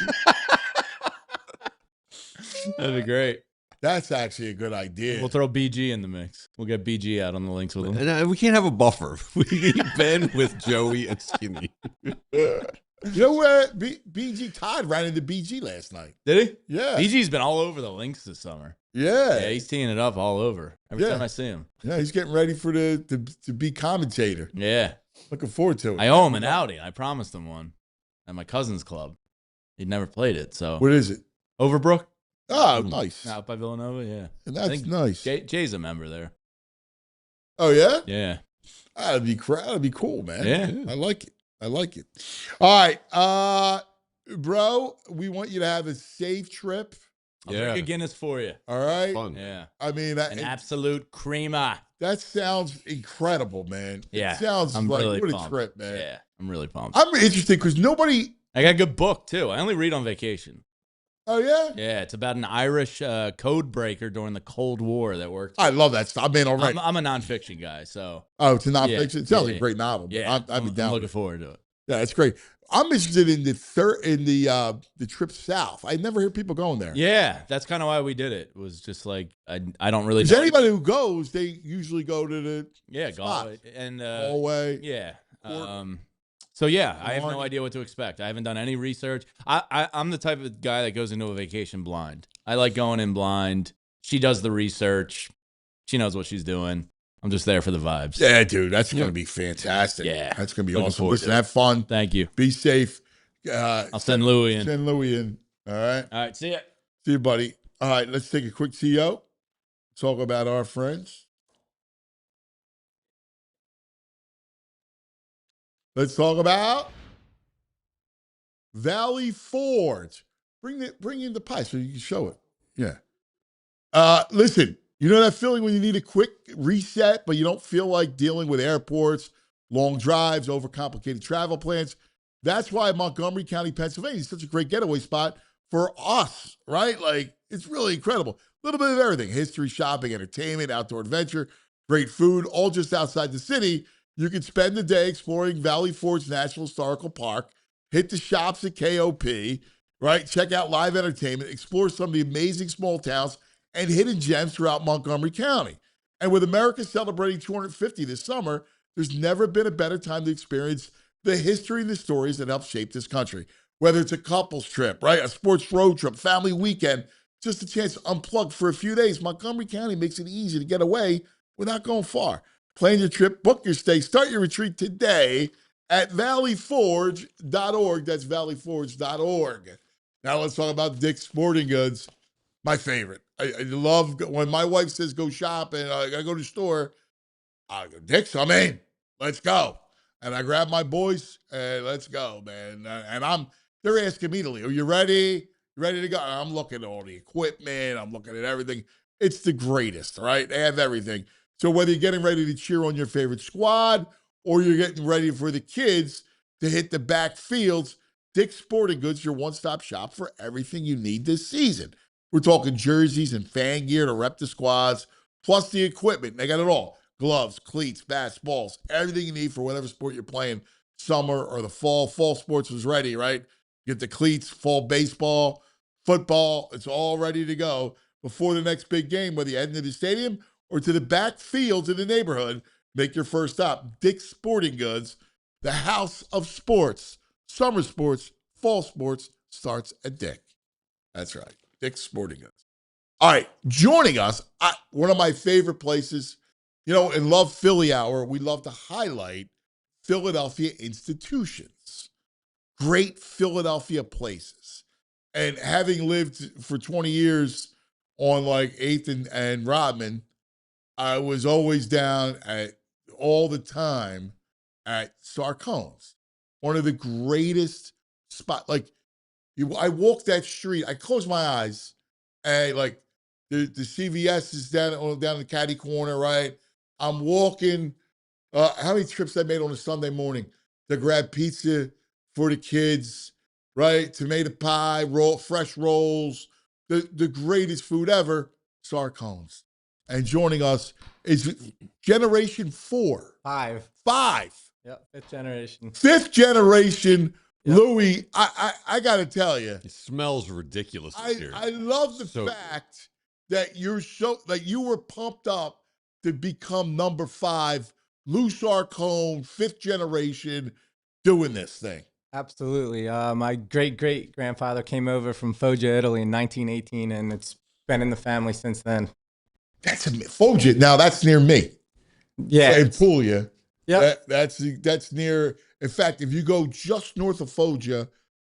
That'd be great. That's actually a good idea. We'll throw BG in the mix. We'll get BG out on the links with him. And, we can't have a buffer. We need Ben with Joey and Skinny. You know where BG Todd ran into BG last night? Did he? Yeah. BG's been all over the links this summer. Yeah. Yeah, he's teeing it up all over every Yeah. time I see him. Yeah, he's getting ready for to be commentator. Yeah. Looking forward to it. I owe him an Audi. I promised him one at my cousin's club. He'd never played it, so. What is it? Overbrook? Oh, nice. Out by Villanova, yeah. And I that's think nice. Jay's a member there. Oh yeah? Yeah. That'd be cool, man. Yeah. I like it. All right. Bro, we want you to have a safe trip. I'll drink a Guinness for you. All right. Fun. Yeah. I mean, An absolute creamer. that sounds incredible, man. Yeah. It sounds I'm like really what a pumped. trip, man. Yeah. I'm really pumped. I'm interested because nobody. I got a good book, too. I only read on vacation. Oh yeah. Yeah. It's about an Irish code breaker during the Cold War that worked. I love that stuff. I mean, all right. I'm a nonfiction guy, so. Oh, it's a nonfiction. Yeah. It sounds Yeah, like a yeah. great novel. But Yeah. I'd be down. I'm with looking it. forward to it. Yeah, it's great. I'm interested in the trip south. I never hear people going there. Yeah. That's kind of why we did it. Was just like, I don't really Because know. anybody who goes, they usually go to the Yeah, spots. Galway. And, Galway. yeah. Cork. So yeah, I have no Cork. idea what to expect. I haven't done any research. I'm the type of guy that goes into a vacation blind. I like going in blind. She does the research. She knows what she's doing. I'm just there for the vibes. Yeah, dude, that's going to be fantastic. Yeah. That's going to be Looking awesome. forward Listen, to it. have fun. Thank you. Be safe. I'll send Louie in. Send Louie in. All right. All right, see ya. See you, buddy. All right, let's take a quick CO. Talk about our friends. Let's talk about Valley Forge. Bring in the pie so you can show it. Yeah. Listen, you know that feeling when you need a quick reset, but you don't feel like dealing with airports, long drives, overcomplicated travel plans? That's why Montgomery County, Pennsylvania is such a great getaway spot for us, right? Like, it's really incredible. A little bit of everything: history, shopping, entertainment, outdoor adventure, great food, all just outside the city. You can spend the day exploring Valley Forge National Historical Park, hit the shops at KOP, right? Check out live entertainment, explore some of the amazing small towns and hidden gems throughout Montgomery County. And with America celebrating 250 this summer, there's never been a better time to experience the history and the stories that help shape this country. Whether it's a couple's trip, right? A sports road trip, family weekend, just a chance to unplug for a few days, Montgomery County makes it easy to get away without going far. Plan your trip, book your stay, start your retreat today at valleyforge.org. That's valleyforge.org. Now let's talk about Dick's Sporting Goods, my favorite. I love when my wife says go shop and I gotta go to the store. I go, Dick's, I'm in. Let's go. and I grab my boys and let's go, man. And they're asking me to leave. Are you ready? You ready to go? And I'm looking at all the equipment. I'm looking at everything. It's the greatest, right? They have everything. So whether you're getting ready to cheer on your favorite squad or you're getting ready for the kids to hit the back fields, Dick's Sporting Goods, your one-stop shop for everything you need this season. We're talking jerseys and fan gear to rep the squads, plus the equipment. They got it all. Gloves, cleats, bats, balls, everything you need for whatever sport you're playing, summer or the fall. Fall sports was ready, right? Get the cleats, fall baseball, football. It's all ready to go before the next big game, whether you head into the stadium or to the back fields in the neighborhood. Make your first stop. Dick's Sporting Goods, the house of sports. Summer sports, fall sports starts at Dick. That's right. Dick's Sporting Goods. All right, joining us, one of my favorite places, in Love Philly Hour, we love to highlight Philadelphia institutions, great Philadelphia places. And having lived for 20 years on like 8th and Rodman, I was always down all the time at Sarcones, one of the greatest spots. Like, I walk that street, I close my eyes, and like the CVS is down in the caddy corner, right? I'm walking. How many trips I made on a Sunday morning to grab pizza for the kids, right? Tomato pie, fresh rolls, the greatest food ever, Sarcones. And joining us is Generation 4. Five. Yep, fifth generation. Yep. Louis, I got to tell you. It smells ridiculous this year. I love the fact that you were pumped up to become number 5, Lou Sarcone, 5th generation, doing this thing. Absolutely. My great-great-grandfather came over from Foggia, Italy in 1918, and it's been in the family since then. That's Foggia. Now, that's near me. Yeah. In Puglia. Yep. That's near. In fact, if you go just north of Foggia,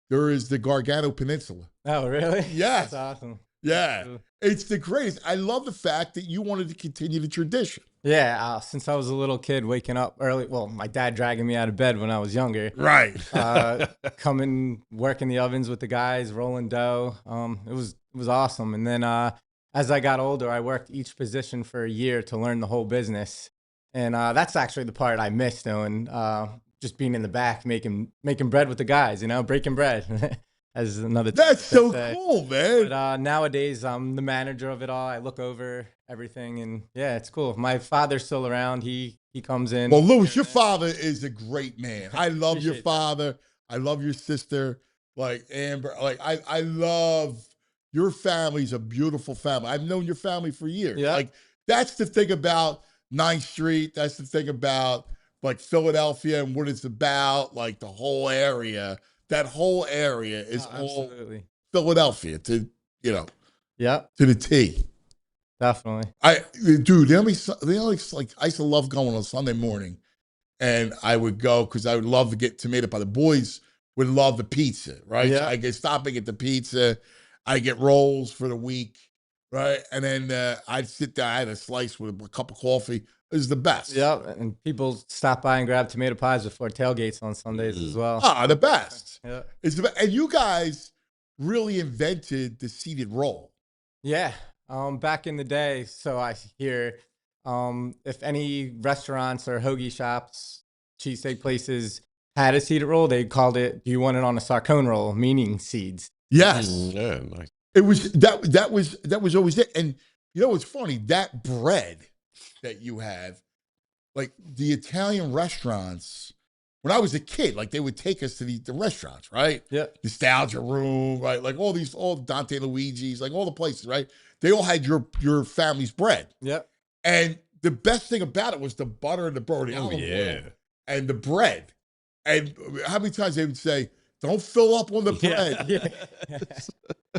there is the Gargano Peninsula. Oh, really? Yes. That's awesome. Yeah. It's the greatest. I love the fact that you wanted to continue the tradition. Yeah. Since I was a little kid, waking up early. Well, my dad dragging me out of bed when I was younger. Right. Coming, working the ovens with the guys, rolling dough. It was awesome. And then as I got older, I worked each position for a year to learn the whole business. And that's actually the part I miss doing. Just being in the back, making bread with the guys, breaking bread. As another. That's so cool, man. But nowadays, I'm the manager of it all. I look over everything, and yeah, it's cool. My father's still around. He comes in. Well, Louis, your father is a great man. I love your father. I love your sister, like Amber. Like I love your family's a beautiful family. I've known your family for years. Yeah. Like that's the thing about 9th Street. That's the thing about like Philadelphia and what it's about. Like the whole area. That whole area is all Philadelphia to to the T. Definitely. I used to love going on Sunday morning, and I would go because I would love to get tomato pie. The boys would love the pizza, right? Yeah. So I get stopping at the pizza. I get rolls for the week, right? And then I'd sit down. I had a slice with a cup of coffee. It was the best. Yep, and people stop by and grab tomato pies before tailgates on Sundays as well. The best. Yeah. It's the best. And you guys really invented the seated roll. Yeah. Back in the day, so I hear, if any restaurants or hoagie shops, cheesesteak places had a seeded roll, they called it, do you want it on a Sarcone roll, meaning seeds. Yes. Yeah, nice. It was that was always it. And you know what's funny? That bread that you have, like the Italian restaurants, when I was a kid, like they would take us to the restaurants, right? Yeah. Nostalgia Room, right? Like all Dante Luigi's, like all the places, right? They all had your family's bread. Yep. And the best thing about it was the butter and the olive oil and the bread. And how many times they would say, don't fill up on the bread. Yeah.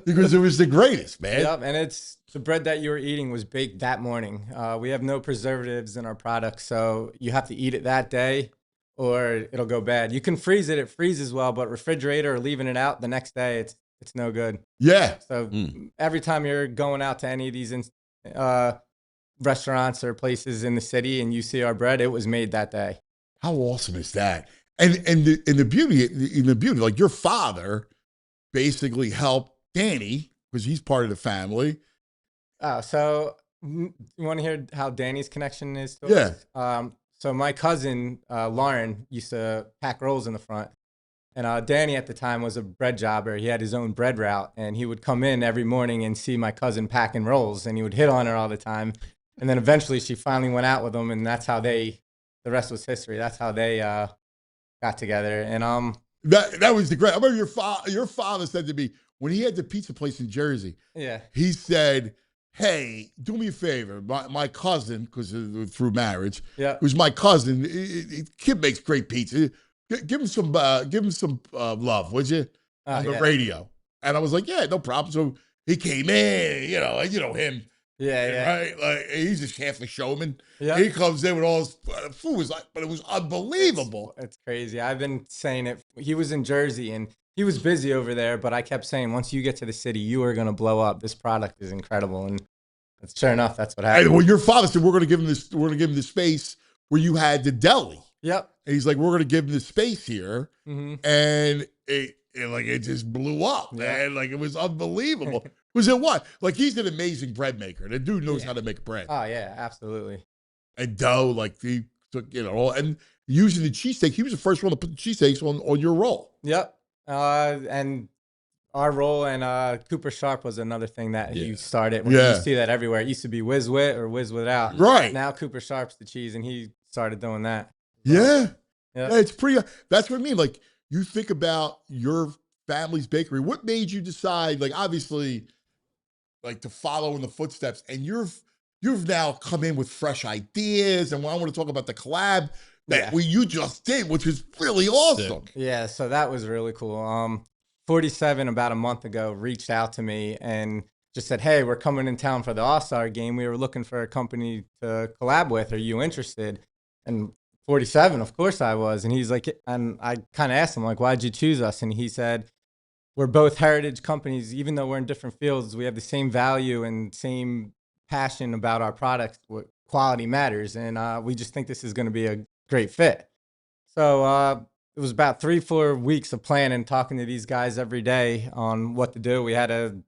Because it was the greatest, man. Yep, and it's the bread that you were eating was baked that morning. We have no preservatives in our product, so you have to eat it that day or it'll go bad. You can freeze it freezes well, but refrigerator or leaving it out the next day, it's no good. Yeah. So every time you're going out to any of these restaurants or places in the city and you see our bread, it was made that day. How awesome is that? And the beauty, like your father basically helped Danny because he's part of the family. Oh, so you want to hear how Danny's connection is to Yeah. us? So my cousin, Lauren, used to pack rolls in the front. And Danny at the time was a bread jobber. He had his own bread route, and he would come in every morning and see my cousin packing rolls, and he would hit on her all the time. And then eventually she finally went out with him, and that's how the rest was history. That's how they got together. And that was the great. I remember your father said to me when he had the pizza place in Jersey. Yeah. He said, "Hey, do me a favor. My cousin, because through marriage, who's my cousin, kid makes great pizza. Give him some love, would you, on the radio?" And I was like, "Yeah, no problem." So he came in, you know him. Yeah. Right? Like, he's just half a showman. Yeah. He comes in with all his food, was like, but it was unbelievable. It's crazy. I've been saying it. He was in Jersey, and he was busy over there, but I kept saying, once you get to the city, you are going to blow up. This product is incredible. And sure enough, that's what happened. And when your father said, we're going to give him the space where you had the deli. Yep. And he's like, we're going to give him the space here. Mm-hmm. And it just blew up, man. Like, it was unbelievable. Was it what? Like, he's an amazing bread maker. The dude knows how to make bread. Oh, yeah, absolutely. And dough, like, he took, and using the cheesesteak, he was the first one to put the cheesesteaks on your roll. Yep. And our roll and Cooper Sharp was another thing that he started. You see that everywhere. It used to be Whiz Wit or Whiz Without. Right. Now Cooper Sharp's the cheese, and he started doing that. Yeah. It's pretty, that's what I mean. Like, you think about your family's bakery. What made you decide, like, obviously, like, to follow in the footsteps? And you've now come in with fresh ideas. And I want to talk about the collab that you just did, which is really awesome. Yeah, so that was really cool. 47 about a month ago reached out to me and just said, "Hey, we're coming in town for the All-Star game. We were looking for a company to collab with. Are you interested?" And 47, of course I was. And he's like, and I kind of asked him, like, "Why'd you choose us?" And he said, "We're both heritage companies. Even though we're in different fields, we have the same value and same passion about our products. What quality matters. And we just think this is going to be a great fit." So it was about 3-4 weeks of planning, talking to these guys every day on what to do. We had to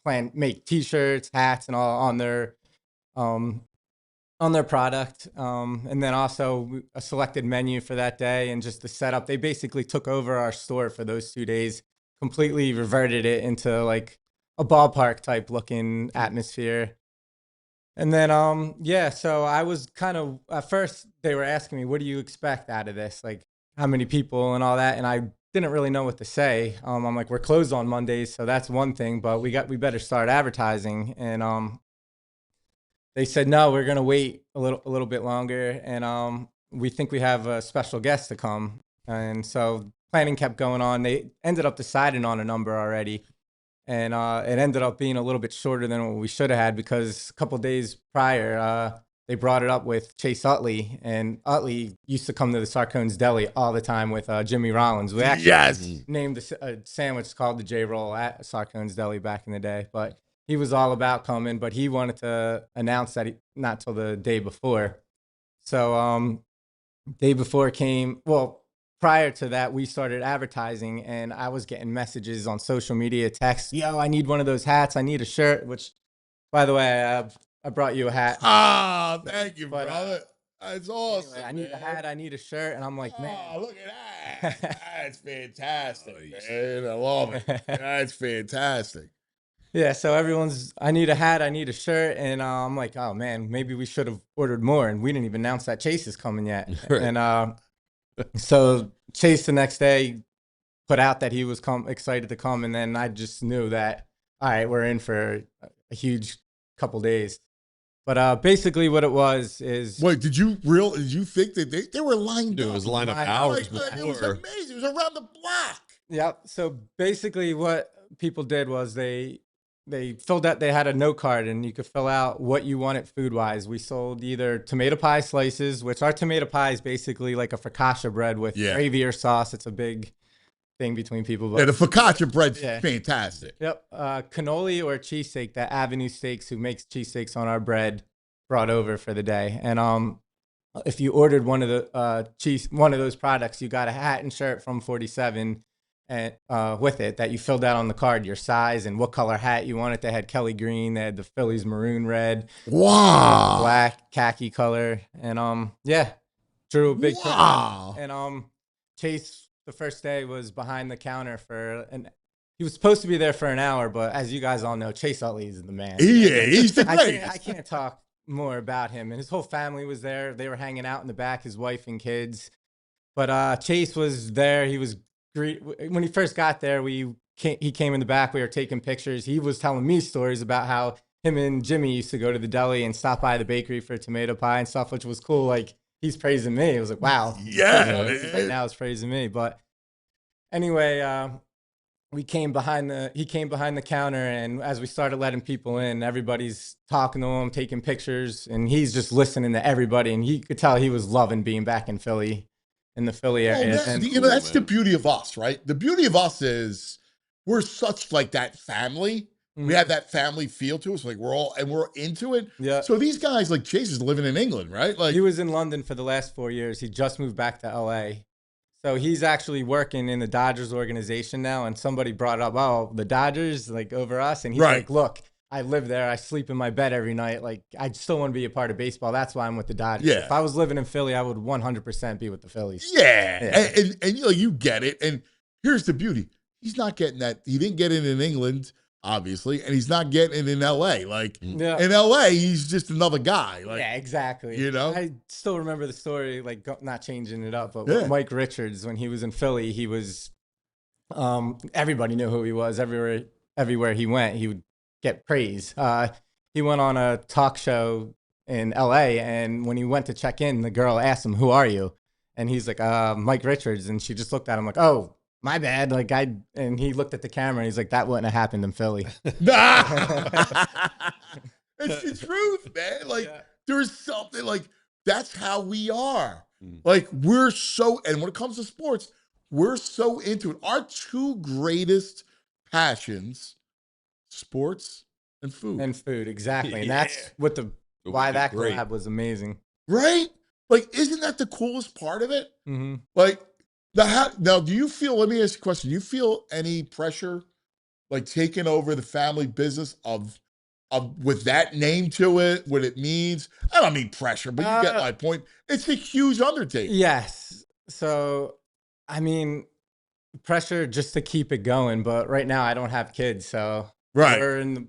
make T-shirts, hats, and all on their product, and then also a selected menu for that day and just the setup. They basically took over our store for those 2 days, completely reverted it into like a ballpark type looking atmosphere. And then, so I was kind of, at first they were asking me, "What do you expect out of this? Like, how many people and all that?" And I didn't really know what to say. I'm like, "We're closed on Mondays, so that's one thing, but we better start advertising." And they said, "No, we're gonna wait a little bit longer, and we think we have a special guest to come." And so planning kept going on. They ended up deciding on a number already, and it ended up being a little bit shorter than what we should have had because a couple days prior, they brought it up with Chase Utley, and Utley used to come to the Sarcones Deli all the time with Jimmy Rollins. We actually named a sandwich called the J-Roll at Sarcones Deli back in the day, but he was all about coming, but he wanted to announce that not till the day before. So day before came, well, prior to that, we started advertising, and I was getting messages on social media, texts, "Yo, I need one of those hats. I need a shirt," which, by the way, I brought you a hat. Ah, thank you, brother. That's awesome. Anyway, I need a hat. I need a shirt. And I'm like, man. Oh, look at that. That's fantastic, man. I love it. That's fantastic. Yeah, so I need a hat, I need a shirt, and I'm like, oh man, maybe we should have ordered more, and we didn't even announce that Chase is coming yet. Right. And so Chase the next day put out that he was excited to come, and then I just knew that, all right, we're in for a huge couple days. But basically what it was is... Wait, did you think that they were lined up? It was lined up hours before. It was amazing. It was around the block. Yep. So basically what people did was they filled out, they had a note card, and you could fill out what you wanted food-wise. We sold either tomato pie slices, which our tomato pie is basically like a focaccia bread with gravy or sauce. It's a big thing between people. But, the focaccia bread's fantastic. Yep. Cannoli or cheesesteak that Avenue Steaks, who makes cheesesteaks on our bread, brought over for the day. And if you ordered one of the one of those products, you got a hat and shirt from 47 and with it that you filled out on the card, your size and what color hat you wanted. They had Kelly green, they had the Phillies maroon red, Wow. black, khaki color, and yeah, drew a big wow. and Chase the first day was behind the counter he was supposed to be there for an hour, but as you guys all know, Chase Utley is the man. Yeah, he's the greatest. I can't talk more about him, and his whole family was there. They were hanging out in the back, his wife and kids. But Chase was there. He was great when he first got there. He came in the back. We were taking pictures. He was telling me stories about how him and Jimmy used to go to the deli and stop by the bakery for tomato pie and stuff, which was cool. Like, he's praising me. It was like, wow. Yeah. Right now, it's praising me. But anyway, he came behind the counter, and as we started letting people in, everybody's talking to him, taking pictures, and he's just listening to everybody. And he could tell he was loving being back in Philly, in the Philly area. That's the beauty of us, right? The beauty of us is we're such like that family. We have that family feel to us, like we're into it. Yeah. So these guys, like Chase, is living in England, right? Like he was in London for the last 4 years. He just moved back to LA. So he's actually working in the Dodgers organization now, and somebody brought up, oh, the Dodgers, like, over us. And he's like, look, I live there. I sleep in my bed every night. Like, I still want to be a part of baseball. That's why I'm with the Dodgers. Yeah. If I was living in Philly, I would 100% be with the Phillies. Yeah. And you get it. And here's the beauty. He's not getting that. He didn't get it in England, obviously, and he's not getting it in LA. Like, in LA, he's just another guy. Like, yeah, exactly. You know? I still remember the story, like, not changing it up, but with Mike Richards, when he was in Philly, he was, everybody knew who he was. Everywhere he went, he would get praise. He went on a talk show in LA, and when he went to check in, the girl asked him, "Who are you?" And he's like, Mike Richards. And she just looked at him like, "Oh, my bad." Like, and he looked at the camera and he's like, "That wouldn't have happened in Philly." It's the truth, man. Like, there's something like, that's how we are. Like, we're so, and when it comes to sports, we're so into it. Our two greatest passions, sports and food. And food, exactly. And that's what why that collab was amazing. Right? Like, isn't that the coolest part of it? Mm-hmm. Like, now, do you feel, let me ask you a question. Do you feel any pressure, like, taking over the family business of with that name to it, what it means? I don't mean pressure, but you get my point. It's a huge undertaking. Yes. So, I mean, pressure just to keep it going. But right now, I don't have kids, so we're in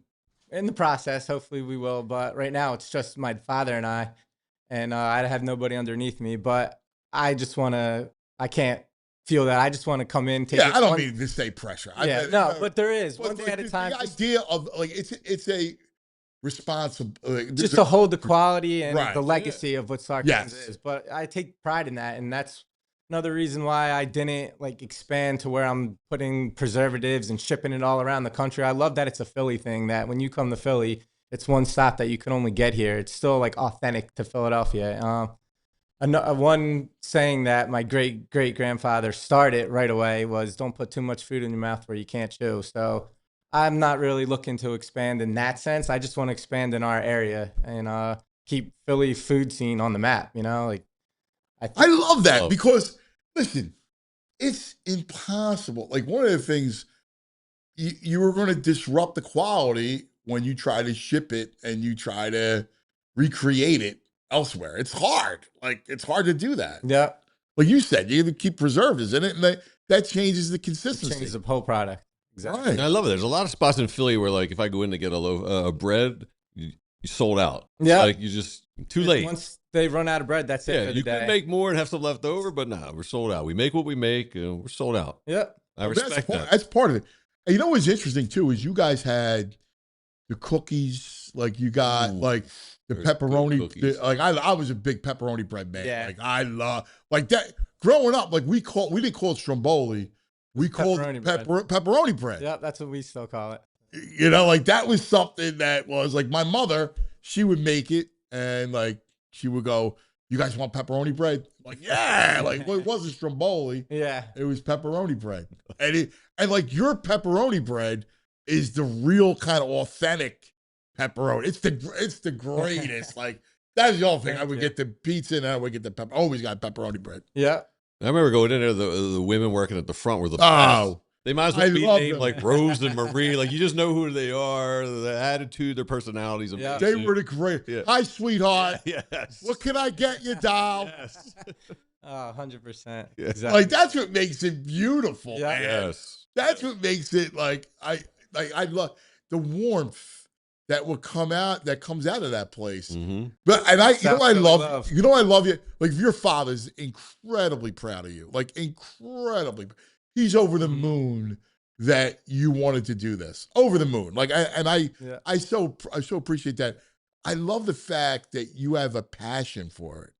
the process. Hopefully, we will. But right now, it's just my father and I have nobody underneath me. But I can't feel that. I just want to come in. Take I don't mean to say pressure. But there is one day at a time. The idea of, like, it's a responsible, just to hold the quality and the legacy of what Sarcones is. But I take pride in that, and that's another reason why I didn't, like, expand to where I'm putting preservatives and shipping it all around the country. I love that it's a Philly thing, that when you come to Philly, it's one stop that you can only get here. It's still, like, authentic to Philadelphia. One saying that my great-great-grandfather started right away was, don't put too much food in your mouth where you can't chew. So I'm not really looking to expand in that sense. I just want to expand in our area and keep Philly food scene on the map, you know? Like, I love that because, listen, it's impossible. Like, one of the things, you were going to disrupt the quality when you try to ship it and you try to recreate it elsewhere. It's hard. Like, it's hard to do that. Yeah. Like you said, you have to keep preservatives in it, and that changes the consistency. It changes the whole product. Exactly. Right. And I love it. There's a lot of spots in Philly where, like, if I go in to get a loaf of bread, you sold out. Yeah. Like, you just, too late. Once they run out of bread, that's it for the you day. can make more and have some left over, but nah, we're sold out. We make what we make, we're sold out. Yep. I respect that. That's part of it. And you know what's interesting, too, is you guys had the cookies, like, you got, like, the pepperoni. Like, I was a big pepperoni bread man. Yeah. Like, I love, like, that. Growing up, like, we didn't call it stromboli. We called it pepperoni bread. Yep, that's what we still call it. You know, like, that was something that was, like, my mother, she would make it, and, like, she would go, "You guys want pepperoni bread?" I'm like, yeah. Like, well, it wasn't stromboli. Yeah. It was pepperoni bread. And like, your pepperoni bread is the real kind of authentic pepperoni. It's the greatest. Like, That's the only thing. Thank I would you. get the pizza and I would get the pepper. Always got pepperoni bread. Yeah. I remember going in there, the women working at the front were the Oh, best. They might as well I be love named them. like Rose and Marie. Like, you just know who they are, the attitude, their personalities. Yeah. They were the great. Yeah. Hi, sweetheart. Yes. What can I get you, doll? Yes. 100%. Yeah. Exactly. Like that's what makes it beautiful. Yeah. Man. Yes. That's what makes it like I love the warmth that will come out that comes out of that place. Mm-hmm. But and I you know That's I really love love. you know I love you. Like your father's incredibly proud of you. Like incredibly. He's over the moon that you wanted to do this. Over the moon. Like I so appreciate that. I love the fact that you have a passion for it.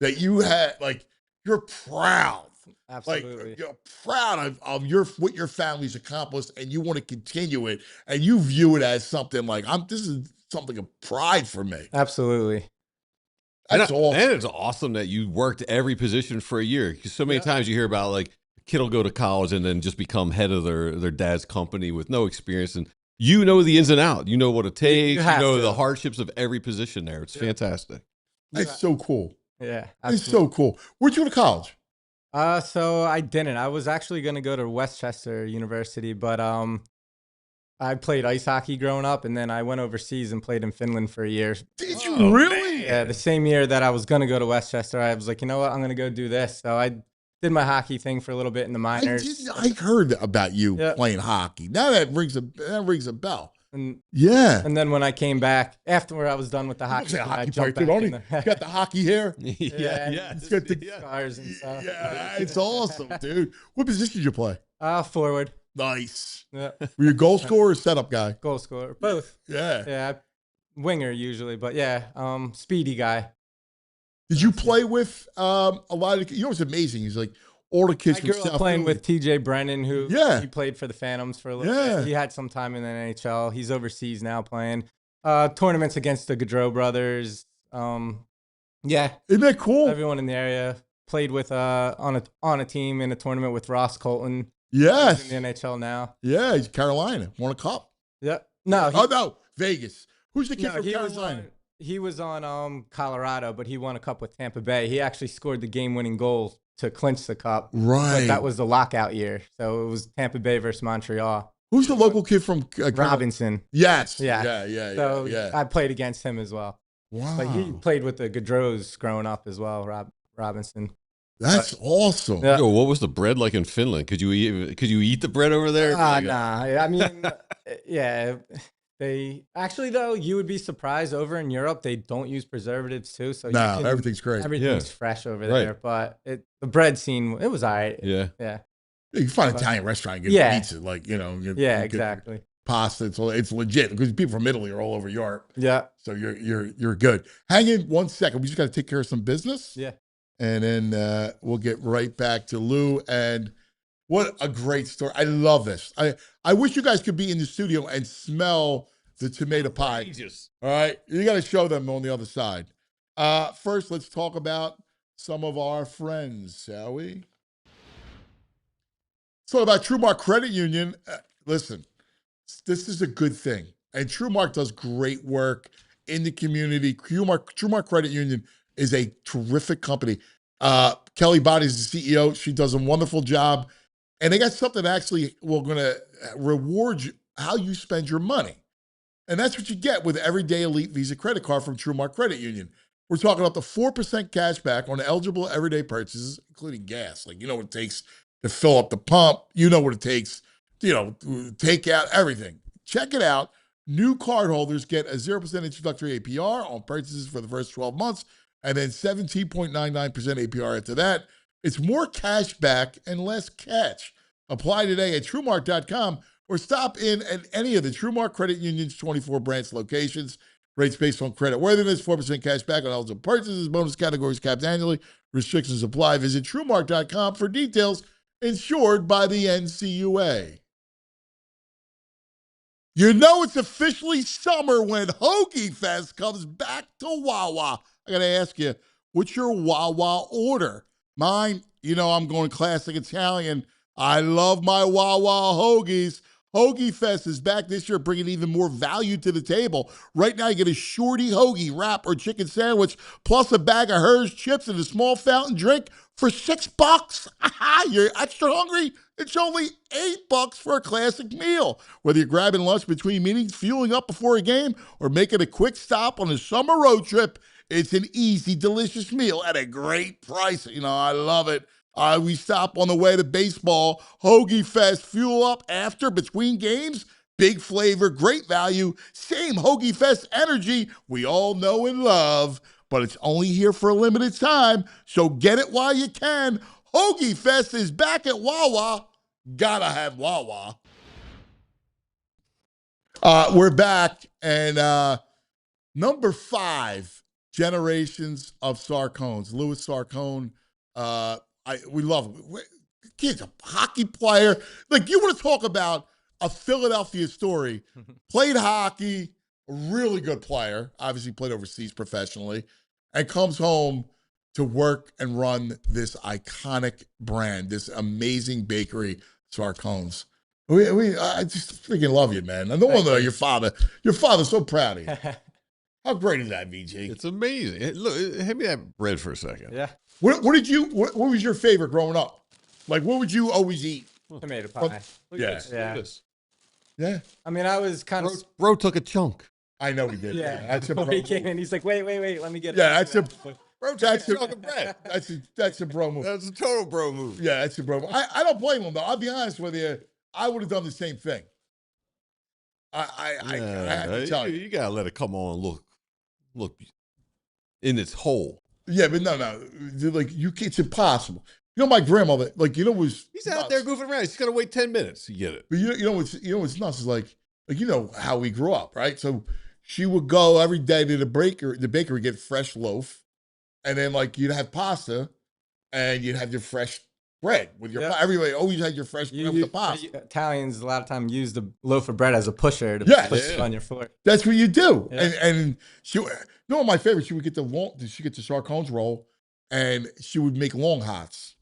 That you had like you're proud. Absolutely. Like you're proud of what your family's accomplished, and you want to continue it, and you view it as something like this is something of pride for me. Absolutely. That's awesome. And it's awesome that you worked every position for a year. Because so many times you hear about like a kid will go to college and then just become head of their dad's company with no experience, and you know the ins and outs. You know what it takes. You know the hardships of every position there. It's fantastic. It's so cool. Yeah. It's so cool. Where'd you go to college? So I didn't. I was actually going to go to Westchester University, but I played ice hockey growing up, and then I went overseas and played in Finland for a year. Did you really? Yeah, the same year that I was going to go to Westchester, I was like, you know what, I'm going to go do this. So I did my hockey thing for a little bit in the minors. I heard about you playing hockey. Now that rings a bell. And, yeah. And then when I came back, after I was done with the hockey, I jumped back in the, you got the hocky hair. yeah, It's got the scars and stuff. Yeah, it's awesome, dude. What position did you play? Forward. Nice. Yeah. Were you a goal scorer or setup guy? Goal scorer, both. Yeah. Yeah, winger usually, but yeah, speedy guy. Did you play with a lot of? You know what's amazing? He's like all the kids I from grew South up playing Philly. with TJ Brennan, who Yeah. he played for the Phantoms for a little Yeah. bit. He had some time in the NHL. He's overseas now playing tournaments against the Gaudreau brothers. Yeah, Isn't that cool? everyone in the area played with on a team in a tournament with Ross Colton. Yes. He's in the NHL now. Yeah, he's Carolina. Won a cup. Yeah. No. Oh no, Vegas. Who's the kid from he Carolina? was on Colorado, but he won a cup with Tampa Bay. He actually scored the game-winning goal to clinch the cup. Right. But that was the lockout year, so it was Tampa Bay versus Montreal. Who's the local kid from Robinson? Yes. Yeah. Yeah. So I played against him as well. Wow. Like he played with the Gaudreaus growing up as well. Robinson. That's awesome. Yeah. Yo, what was the bread like in Finland? Could you eat the bread over there? Nah. I mean, yeah. They actually, though, you would be surprised over in Europe, they don't use preservatives too. So No, everything's great. Everything's fresh over there. But the bread scene, it was all right. Yeah. Yeah. You can find an Italian restaurant and get pizza, like, get exactly. pasta. It's legit because people from Italy are all over Europe. Yeah. So you're good. Hang in 1 second. We just got to take care of some business. Yeah. And then we'll get right back to Lou. And what a great story. I love this. I wish you guys could be in the studio and smell the tomato pie. All right. You got to show them on the other side. First, let's talk about some of our friends, shall we? Let's talk about TrueMark Credit Union. Listen, this is a good thing. And TrueMark does great work in the community. TrueMark Credit Union is a terrific company. Kelly Body is the CEO. She does a wonderful job. And they got something actually we're going to reward you how you spend your money. And that's what you get with Everyday Elite Visa credit card from TrueMark Credit Union. We're talking up to 4% cash back on eligible everyday purchases, including gas. Like, you know what it takes to fill up the pump. You know what it takes, take out everything. Check it out. New cardholders get a 0% introductory APR on purchases for the first 12 months and then 17.99% APR after that. It's more cash back and less catch. Apply today at TrueMark.com or stop in at any of the TrueMark Credit Union's 24 branch locations. Rates based on credit worthiness, 4% cash back on eligible purchases, bonus categories capped annually. Restrictions apply. Visit TrueMark.com for details. Insured by the NCUA. You know it's officially summer when Hoagie Fest comes back to Wawa. I got to ask you, what's your Wawa order? Mine, I'm going classic Italian. I love my Wawa hoagies. Hoagie Fest is back this year, bringing even more value to the table. Right now, you get a shorty hoagie, wrap, or chicken sandwich, plus a bag of Hers chips and a small fountain drink for $6. You're extra hungry? It's only $8 for a classic meal. Whether you're grabbing lunch between meetings, fueling up before a game, or making a quick stop on a summer road trip, it's an easy, delicious meal at a great price. I love it. We stop on the way to baseball. Hoagie Fest, fuel up after, between games. Big flavor, great value, same Hoagie Fest energy we all know and love. But it's only here for a limited time, so get it while you can. Hoagie Fest is back at Wawa. Gotta have Wawa. We're back, and number 5, Generations of Sarcones. Louis Sarcone. We love him. Kid's a hockey player. Like, you want to talk about a Philadelphia story. Played hockey, a really good player. Obviously played overseas professionally. And comes home to work and run this iconic brand, this amazing bakery, Sarcones. I just freaking love you, man. And no wonder your father's so proud of you. How great is that, VG? It's amazing. Look, hand me that bread for a second. Yeah. What was your favorite growing up? Like, what would you always eat? Tomato pie. Look at this. Look at this. Yeah. I mean, I was kind of. Bro took a chunk. I know he did. Yeah. That's a Before bro he came move. in, he's like, wait, let me get it. Yeah, that's a Bro took a chunk of bread. that's a bro move. That's a total bro move. Yeah, that's a bro move. I don't blame him though. I'll be honest with you. I would have done the same thing. I have to tell you. You gotta let it come on. Look in its whole. Yeah, but no. Like, it's impossible. My grandmother, He's out there goofing around. He's gotta wait 10 minutes to get it. But what's nuts is like how we grew up, right? So she would go every day to the bakery, get fresh loaf, and then you'd have pasta, and you'd have your fresh bread with your everybody always had your fresh bread with the pasta. Italians a lot of time use the loaf of bread as a pusher to push it on your floor. That's what you do. Yeah. And she, my favorite, she would get the Sarcones roll, and she would make long hots.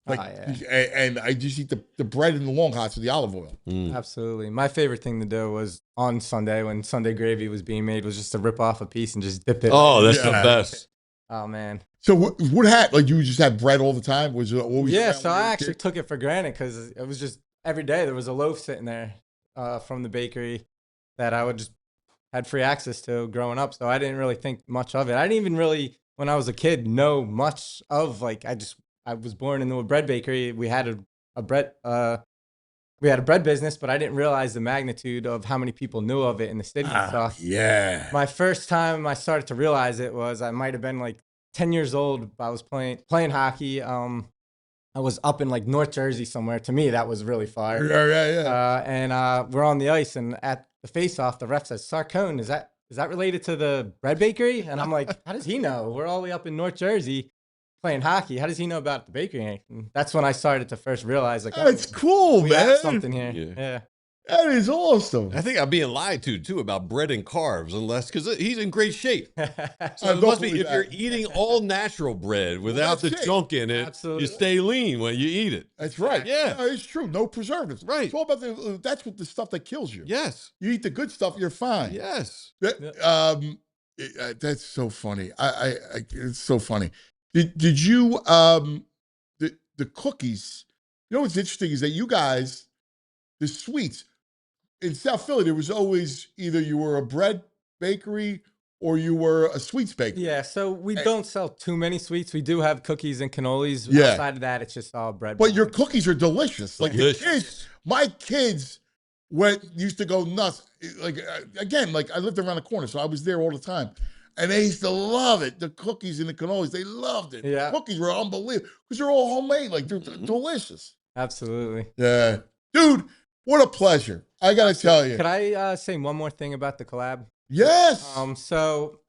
And I just eat the bread and the long hots with the olive oil. Absolutely. My favorite thing to do was on Sunday when Sunday gravy was being made was just to rip off a piece and just dip it. Oh, that's the best. Oh, man. So what happened? You just had bread all the time? Was it always? Yeah, so I actually took it for granted because it was just every day there was a loaf sitting there from the bakery that I would just had free access to growing up. So I didn't really think much of it. I didn't even really, when I was a kid, know much of I was born into a bread bakery. We had a bread business, but I didn't realize the magnitude of how many people knew of it in the city. Yeah. My first time I started to realize it was I might have been 10 years old. I was playing hockey. I was up in North Jersey somewhere. To me, that was really far. Yeah. And we're on the ice, and at the face-off, the ref says, "Sarcone, is that related to the bread bakery?" And I'm like, "How does he know? We're all the way up in North Jersey playing hockey. How does he know about the bakery?" And that's when I started to first realize, that's cool, we man. have something here. Yeah. That is awesome. I think I'm being lied to too about bread and carbs, because he's in great shape. So it don't must be believe if you're eating all natural bread without the junk in it, Absolutely. you stay lean when you eat it. That's right. Yeah. No, it's true. No preservatives. Right. It's all about that's what the stuff that kills you. Yes. You eat the good stuff, you're fine. Yes. That's so funny. It's so funny. Did you the cookies? What's interesting is that you guys, the sweets in South Philly, there was always either you were a bread bakery or you were a sweets bakery. Yeah, so we don't sell too many sweets. We do have cookies and cannolis. Yeah. Outside of that, it's just all bread. But your cookies are delicious. Delicious. My kids used to go nuts. I lived around the corner, so I was there all the time. And they used to love it. The cookies and the cannolis, they loved it. Yeah. The cookies were unbelievable because they're all homemade. They're delicious. Absolutely. Yeah. Dude, what a pleasure. I got to tell you. Could I say one more thing about the collab? Yes. So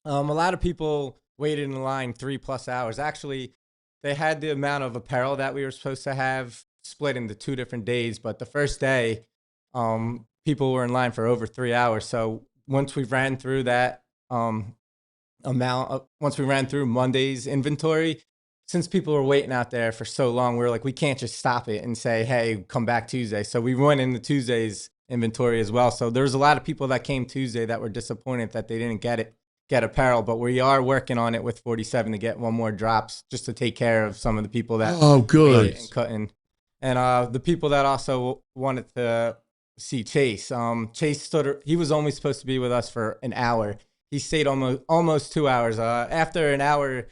a lot of people waited in line 3+ hours. Actually, they had the amount of apparel that we were supposed to have split into 2 different days. But the first day, people were in line for over 3 hours. So once we ran through that once we ran through Monday's inventory, since people were waiting out there for so long, we were like, we can't just stop it and say, hey, come back Tuesday. So we went into Tuesday's inventory as well. So there was a lot of people that came Tuesday that were disappointed that they didn't get apparel, but we are working on it with 47 to get one more drops just to take care of some of the people that good and cutting. And the people that also wanted to see Chase. Chase he was only supposed to be with us for an hour. He stayed almost 2 hours. After an hour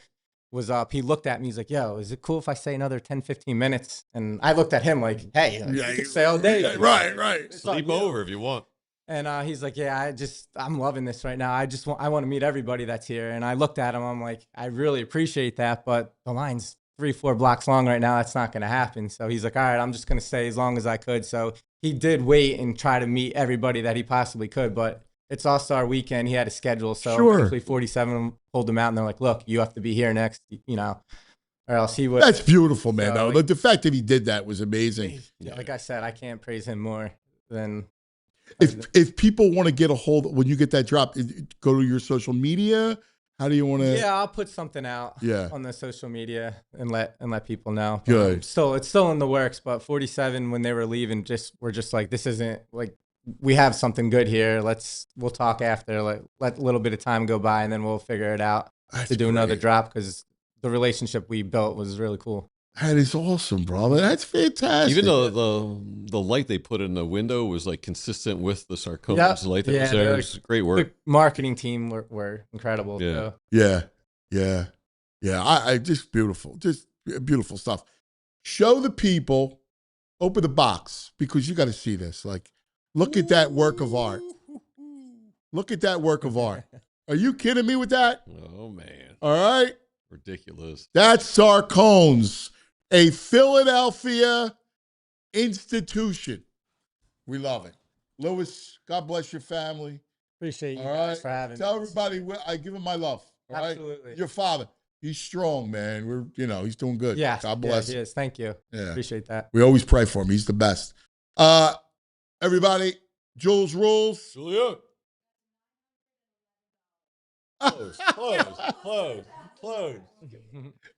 was up, he looked at me. He's like, yo, is it cool if I stay another 10, 15 minutes? And I looked at him like, hey, you can stay all day. Right. Sleep over if you want. And he's like, yeah, I'm loving this right now. I want to meet everybody that's here. And I looked at him. I'm like, I really appreciate that, but the line's 3-4 blocks long right now. That's not going to happen. So he's like, all right, I'm just going to stay as long as I could. So he did wait and try to meet everybody that he possibly could, but it's All-Star weekend. He had a schedule. So actually 47 pulled him out, and they're like, look, you have to be here next, or else he would. That's beautiful, man. So, the fact that he did that was amazing. Like I said, I can't praise him more than. If people want to get a hold, when you get that drop, go to your social media. How do you want to? Yeah, I'll put something out on the social media and let people know. Good. It's still in the works, but 47 when they were leaving, we're just like, this isn't like, we have something good here. We'll talk after. Let a little bit of time go by, and then we'll figure it out to do another drop, because the relationship we built was really cool. That is awesome, brother. That's fantastic. Even though the light they put in the window was like consistent with the Sarcones light that was there. It was great work. The marketing team were incredible. Yeah. So. Yeah. I just beautiful stuff. Show the people, open the box, because you got to see this. Like, look at that work of art. Look at that work of art. Are you kidding me with that? Oh, man. All right. Ridiculous. That's Sarcones, a Philadelphia institution. We love it. Lewis, God bless your family. Appreciate you guys for having Tell me. everybody I give him my love. All Absolutely. Right? Your father, he's strong, man. He's doing good. Yeah. God bless him. He is. Thank you. Yeah. Appreciate that. We always pray for him. He's the best. Everybody, Jules rules. Julia. Close.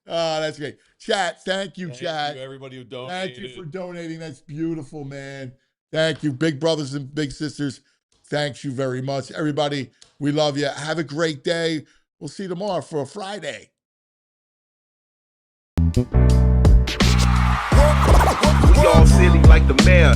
That's great. Chat, thank you, chat. Thank you, everybody who donated. Thank you for donating. That's beautiful, man. Thank you, big brothers and big sisters. Thanks you very much. Everybody, we love you. Have a great day. We'll see you tomorrow for a Friday. We all silly like the mayor.